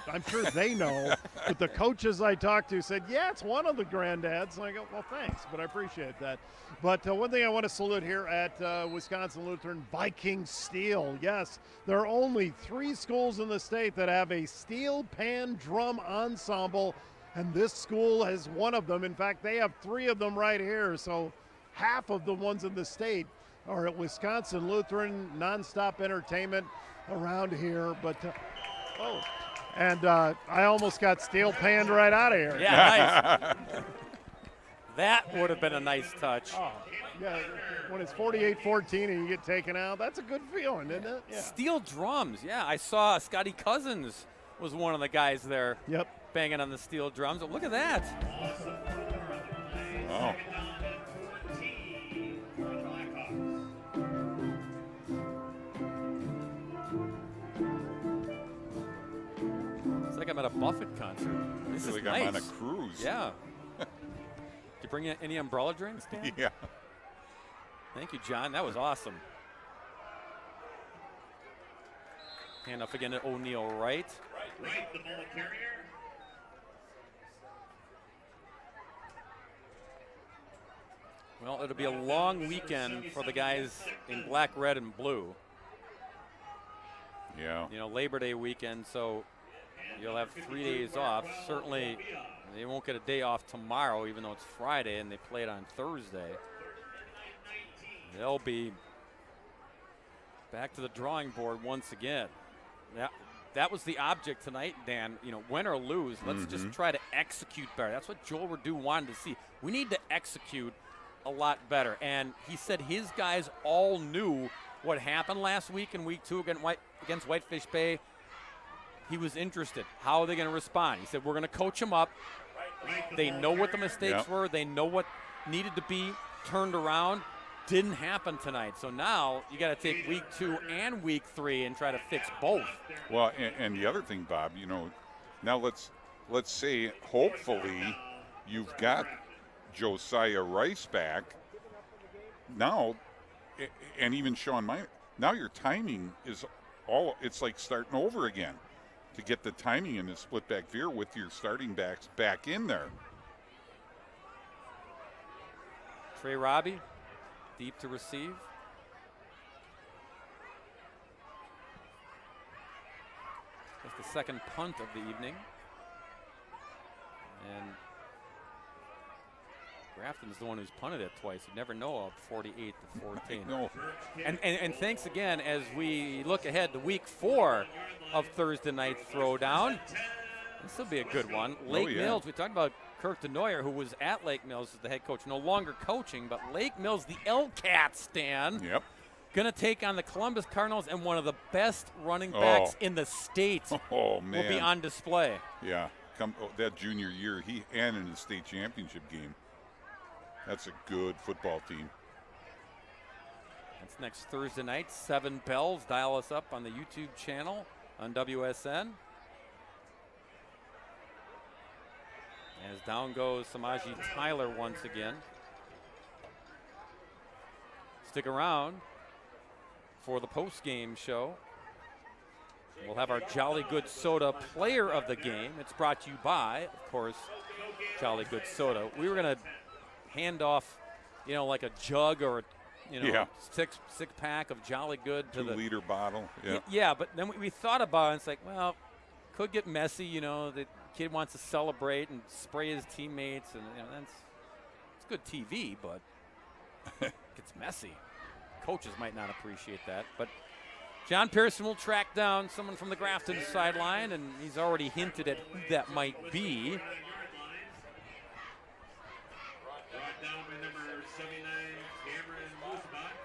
I'm sure they know, but the coaches I talked to said, yeah, it's one of the granddads. And I go, well, thanks, but I appreciate that. But one thing I want to salute here at Wisconsin Lutheran, Viking Steel. Yes, there are only 3 schools in the state that have a steel pan drum ensemble, and this school has one of them. In fact, they have 3 of them right here. So half of the ones in the state are at Wisconsin Lutheran, nonstop entertainment around here. But, I almost got steel panned right out of here. Yeah, nice. That would have been a nice touch. Oh, yeah, when it's 48-14 and you get taken out, that's a good feeling, isn't it? Yeah. Steel drums, yeah. I saw Scotty Cousins was one of the guys there. Yep. Banging on the steel drums. Oh, look at that. Oh. It's like I'm at a Buffett concert. This is like nice. I'm on a cruise. Yeah. Did you bring any umbrella drinks, Dan? Yeah. Thank you, John. That was awesome. Hand off again to O'Neal Wright. Right, the ball carrier. Well, it'll be a long weekend for the guys in black, red, and blue. Yeah. You know, Labor Day weekend, so you'll have 3 days off. Certainly, they won't get a day off tomorrow, even though it's Friday and they play it on Thursday. They'll be back to the drawing board once again. Yeah, that was the object tonight, Dan. You know, win or lose, let's just try to execute better. That's what Joel Redoux wanted to see. We need to execute a lot better. And he said his guys all knew what happened last week in week 2 against Whitefish Bay. He was interested. How are they going to respond? He said, we're going to coach them up. They know what the mistakes were. They know what needed to be turned around. Didn't happen tonight. So now you got to take week 2 and week 3 and try to fix both. Well, and the other thing, Bob, you know, now let's say hopefully you've got Josiah Rice back now, and even Sean Minor. Now your timing is it's like starting over again to get the timing in the split back veer with your starting backs back in there. Trey Robbie, deep to receive. That's the second punt of the evening. And Grafton's the one who's punted it twice. You never know of 48-14. No. And thanks again as we look ahead to week 4 of Thursday Night Throwdown. This will be a good one. Lake Mills, we talked about Kirk DeNoyer, who was at Lake Mills as the head coach, no longer coaching, but Lake Mills, the L-Cat stand, going to take on the Columbus Cardinals, and one of the best running backs in the state will be on display. Yeah, that junior year, and in the state championship game. That's a good football team. That's next Thursday night, 7 bells. Dial us up on the YouTube channel on WSN. As down goes Samaji Tyler once again. Stick around for the post-game show. We'll have our Jolly Good Soda player of the game. It's brought to you by, of course, Jolly Good Soda. We were going to hand off, you know, like a jug or, six pack of Jolly Good to 2-liter bottle. Yeah. Yeah, but then we thought about it. It's like, well, could get messy. You know, the kid wants to celebrate and spray his teammates, and it's good TV, but it gets messy. Coaches might not appreciate that, but John Pearson will track down someone from the Grafton sideline, and he's already hinted at who that might be. brought down by number 79, Cameron Musbach.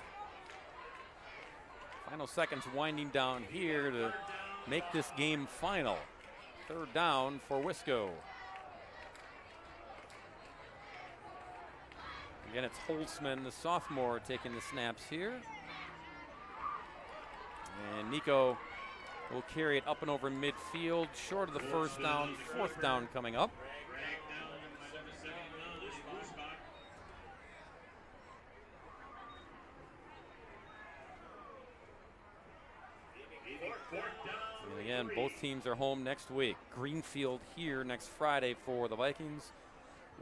Final seconds winding down here to make this game final. Third down for Wisco. Again, it's Holtzman, the sophomore, taking the snaps here. And Nico will carry it up and over midfield, short of the first down, fourth down coming up. And again, both teams are home next week. Greenfield here next Friday for the Vikings.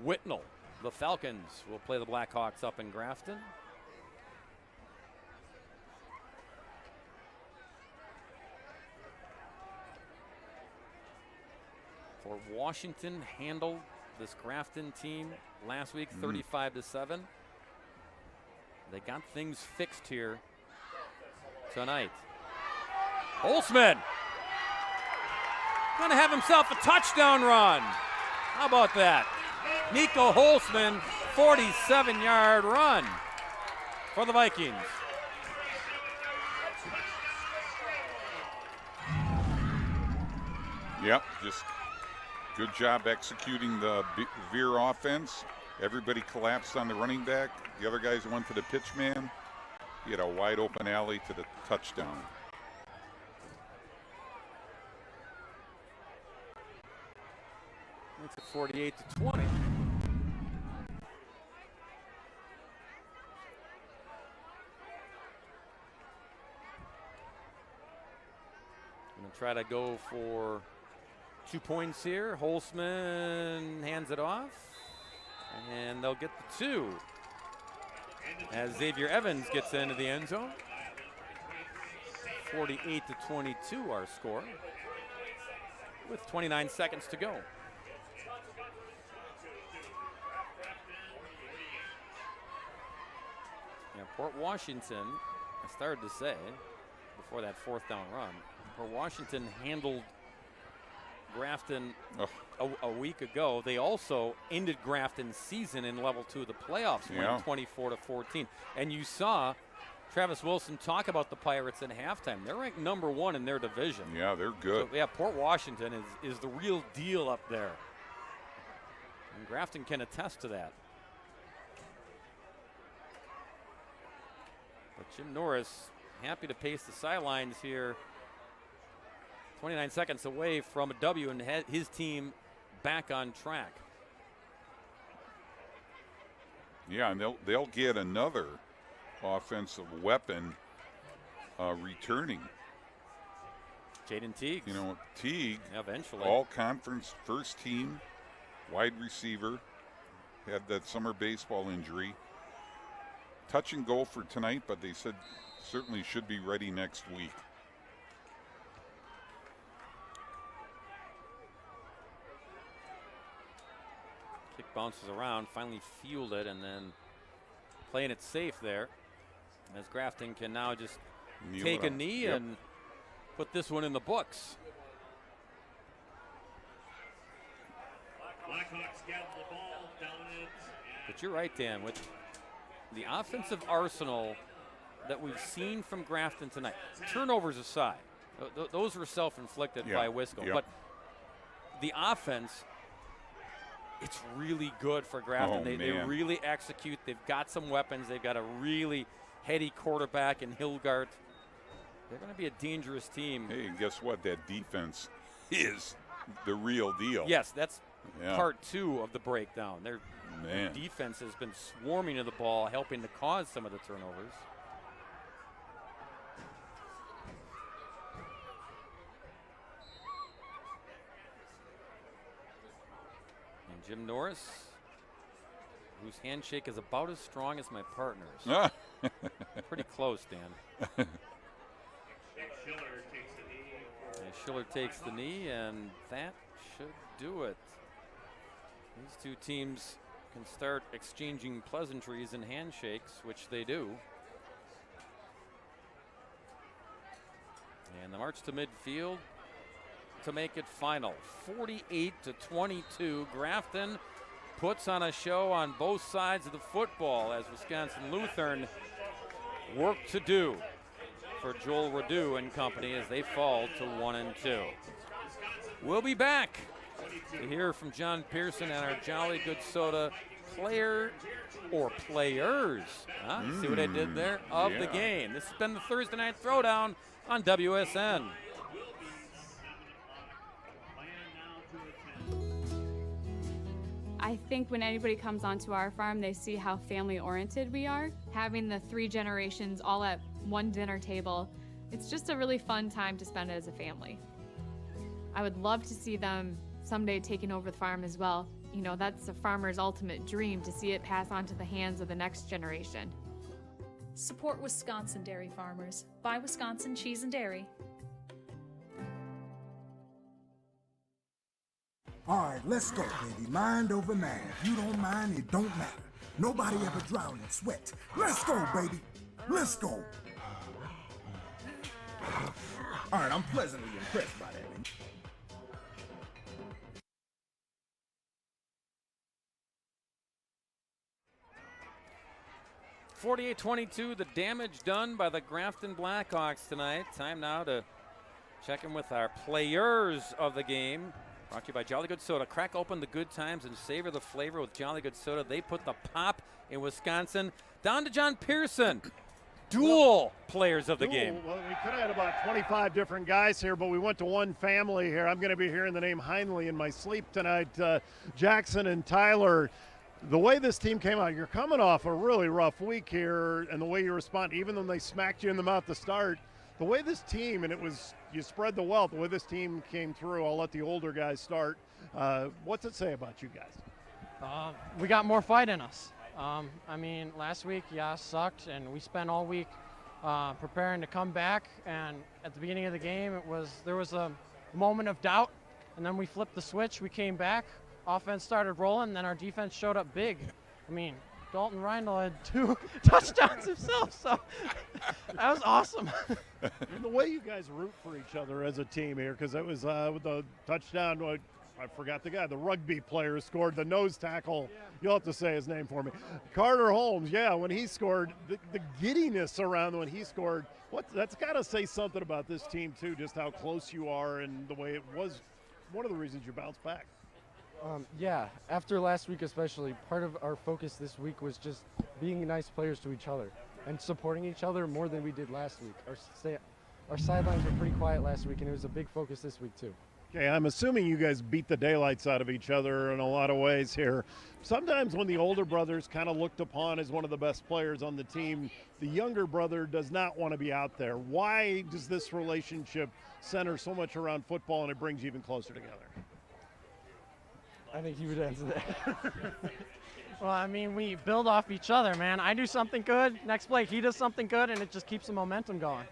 Whitnall, the Falcons, will play the Blackhawks up in Grafton. For Washington, handled this Grafton team last week 35-7. They got things fixed here tonight. Holtzman gonna have himself a touchdown run. How about that? Nico Holtzman, 47-yard run for the Vikings. Yep, just good job executing the veer offense. Everybody collapsed on the running back. The other guys went to the pitch man. He had a wide open alley to the touchdown. Makes it 48-20. Gonna try to go for 2 points here. Holtzman hands it off, and they'll get the 2 as Xavier Evans gets into the end zone. 48-22 our score with 29 seconds to go. Now, Port Washington, I started to say before that fourth down run, Port Washington handled Grafton a week ago. They also ended Grafton's season in level 2 of the playoffs, winning 24-14. And you saw Travis Wilson talk about the Pirates in halftime. They're ranked number 1 in their division. Yeah, they're good. So, yeah, Port Washington is the real deal up there. And Grafton can attest to that. But Jim Norris happy to pace the sidelines here. 29 seconds away from a W and his team back on track. Yeah, and they'll get another offensive weapon returning. Jaden Teague. You know, Teague, eventually all conference first team, wide receiver, had that summer baseball injury. Touch and go for tonight, but they said certainly should be ready next week. Kick bounces around, finally fielded, and then playing it safe there as Grafton can now just take a knee and put this one in the books. Blackhawks get the ball, dominant. But you're right, Dan, with the offensive arsenal that we've seen from Grafton tonight, turnovers aside, those were self-inflicted by Wisco, but the offense, it's really good for Grafton. They really execute. They've got some weapons. They've got a really heady quarterback in Hilgard. They're going to be a dangerous team. Hey, and guess what? That defense is the real deal. Yes, that's part 2 of the breakdown. Their defense has been swarming to the ball, helping to cause some of the turnovers. And Jim Norris, whose handshake is about as strong as my partner's. Pretty close, Dan. Schiller takes the knee, and that should do it. These two teams can start exchanging pleasantries and handshakes, which they do. And the march to midfield to make it final. 48-22. Grafton puts on a show on both sides of the football as Wisconsin Lutheran work to do for Joel Radu and company as they fall to 1-2. We'll be back to hear from John Pearson and our Jolly Good Soda player or players. See what I did there? Of the game. This has been the Thursday Night Throwdown on WSN. I think when anybody comes onto our farm, they see how family-oriented we are. Having the 3 generations all at one dinner table, it's just a really fun time to spend as a family. I would love to see them someday taking over the farm as well. You know, that's a farmer's ultimate dream, to see it pass on to the hands of the next generation. Support Wisconsin dairy farmers. Buy Wisconsin cheese and dairy. All right, let's go, baby. Mind over matter. You don't mind, it don't matter. Nobody ever drowned in sweat. Let's go, baby. Let's go. All right, I'm pleasantly impressed by that. 48-22, the damage done by the Grafton Blackhawks tonight. Time now to check in with our players of the game. Brought to you by Jolly Good Soda. Crack open the good times and savor the flavor with Jolly Good Soda. They put the pop in Wisconsin. Down to John Pearson. Dual players of the game. Well, we could have had about 25 different guys here, but we went to one family here. I'm going to be hearing the name Heinley in my sleep tonight. Jackson and Tyler. The way this team came out, you're coming off a really rough week here, and the way you respond, even though they smacked you in the mouth to start, the way this team, and it was, you spread the wealth, the way this team came through. I'll let the older guys start. What's it say about you guys? We got more fight in us. I mean, last week, sucked, and we spent all week preparing to come back, and at the beginning of the game, there was a moment of doubt, and then we flipped the switch, we came back, offense started rolling, and then our defense showed up big. I mean, Dalton Reindl had 2 touchdowns himself, so that was awesome. And the way you guys root for each other as a team here, because it was with the touchdown, I forgot the guy, the rugby player who scored, the nose tackle. You'll have to say his name for me. Carter Holmes, when he scored, the giddiness around when he scored, that's got to say something about this team, too, just how close you are and the way it was one of the reasons you bounced back. After last week especially, part of our focus this week was just being nice players to each other and supporting each other more than we did last week. Our sidelines were pretty quiet last week, and it was a big focus this week too. Okay, I'm assuming you guys beat the daylights out of each other in a lot of ways here. Sometimes when the older brother's kind of looked upon as one of the best players on the team, the younger brother does not want to be out there. Why does this relationship center so much around football and it brings you even closer together? I think he would answer that. Well, I mean, we build off each other, man. I do something good, next play he does something good, and it just keeps the momentum going.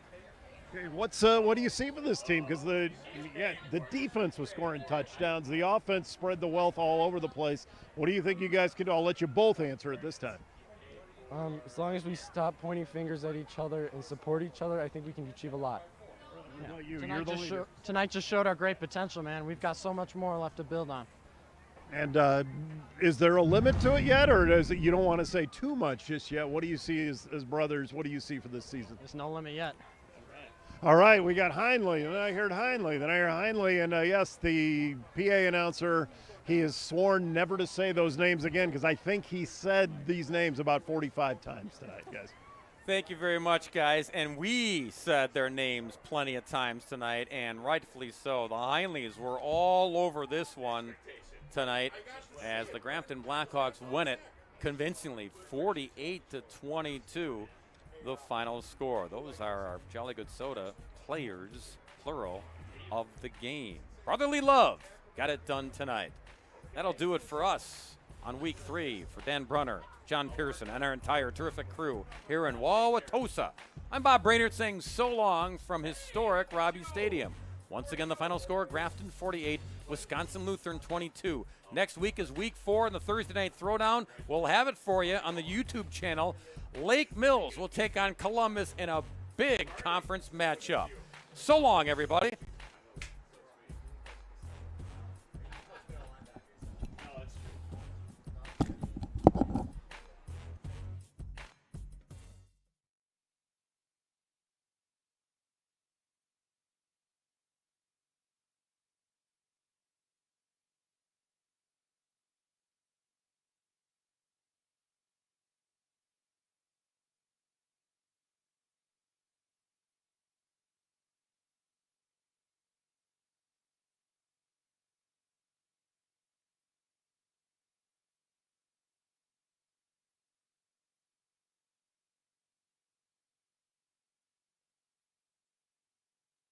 Okay, what do you see for this team? Because the defense was scoring touchdowns. The offense spread the wealth all over the place. What do you think you guys can do? I'll let you both answer it this time. As long as we stop pointing fingers at each other and support each other, I think we can achieve a lot. Tonight just showed our great potential, man. We've got so much more left to build on. And is there a limit to it yet, or is it, you don't want to say too much just yet? What do you see as brothers? What do you see for this season? There's no limit yet. All right, we got Heinley, and then I heard Heinley, then I heard Heinley, and yes, the PA announcer, he has sworn never to say those names again, because I think he said these names about 45 times tonight, guys. Thank you very much, guys. And we said their names plenty of times tonight, and rightfully so. The Heinleys were all over this one tonight as the Grafton Blackhawks win it convincingly, 48-22. The final score. Those are our Jolly Good Soda players, plural, of the game. Brotherly love got it done tonight. That'll do it for us on week 3. For Dan Brunner, John Pearson, and our entire terrific crew here in Wauwatosa. I'm Bob Brainerd saying so long from historic Robbie Stadium. Once again, the final score, Grafton 48, Wisconsin Lutheran 22. Next week is week 4 in the Thursday Night Throwdown. We'll have it for you on the YouTube channel. Lake Mills will take on Columbus in a big conference matchup. So long, everybody.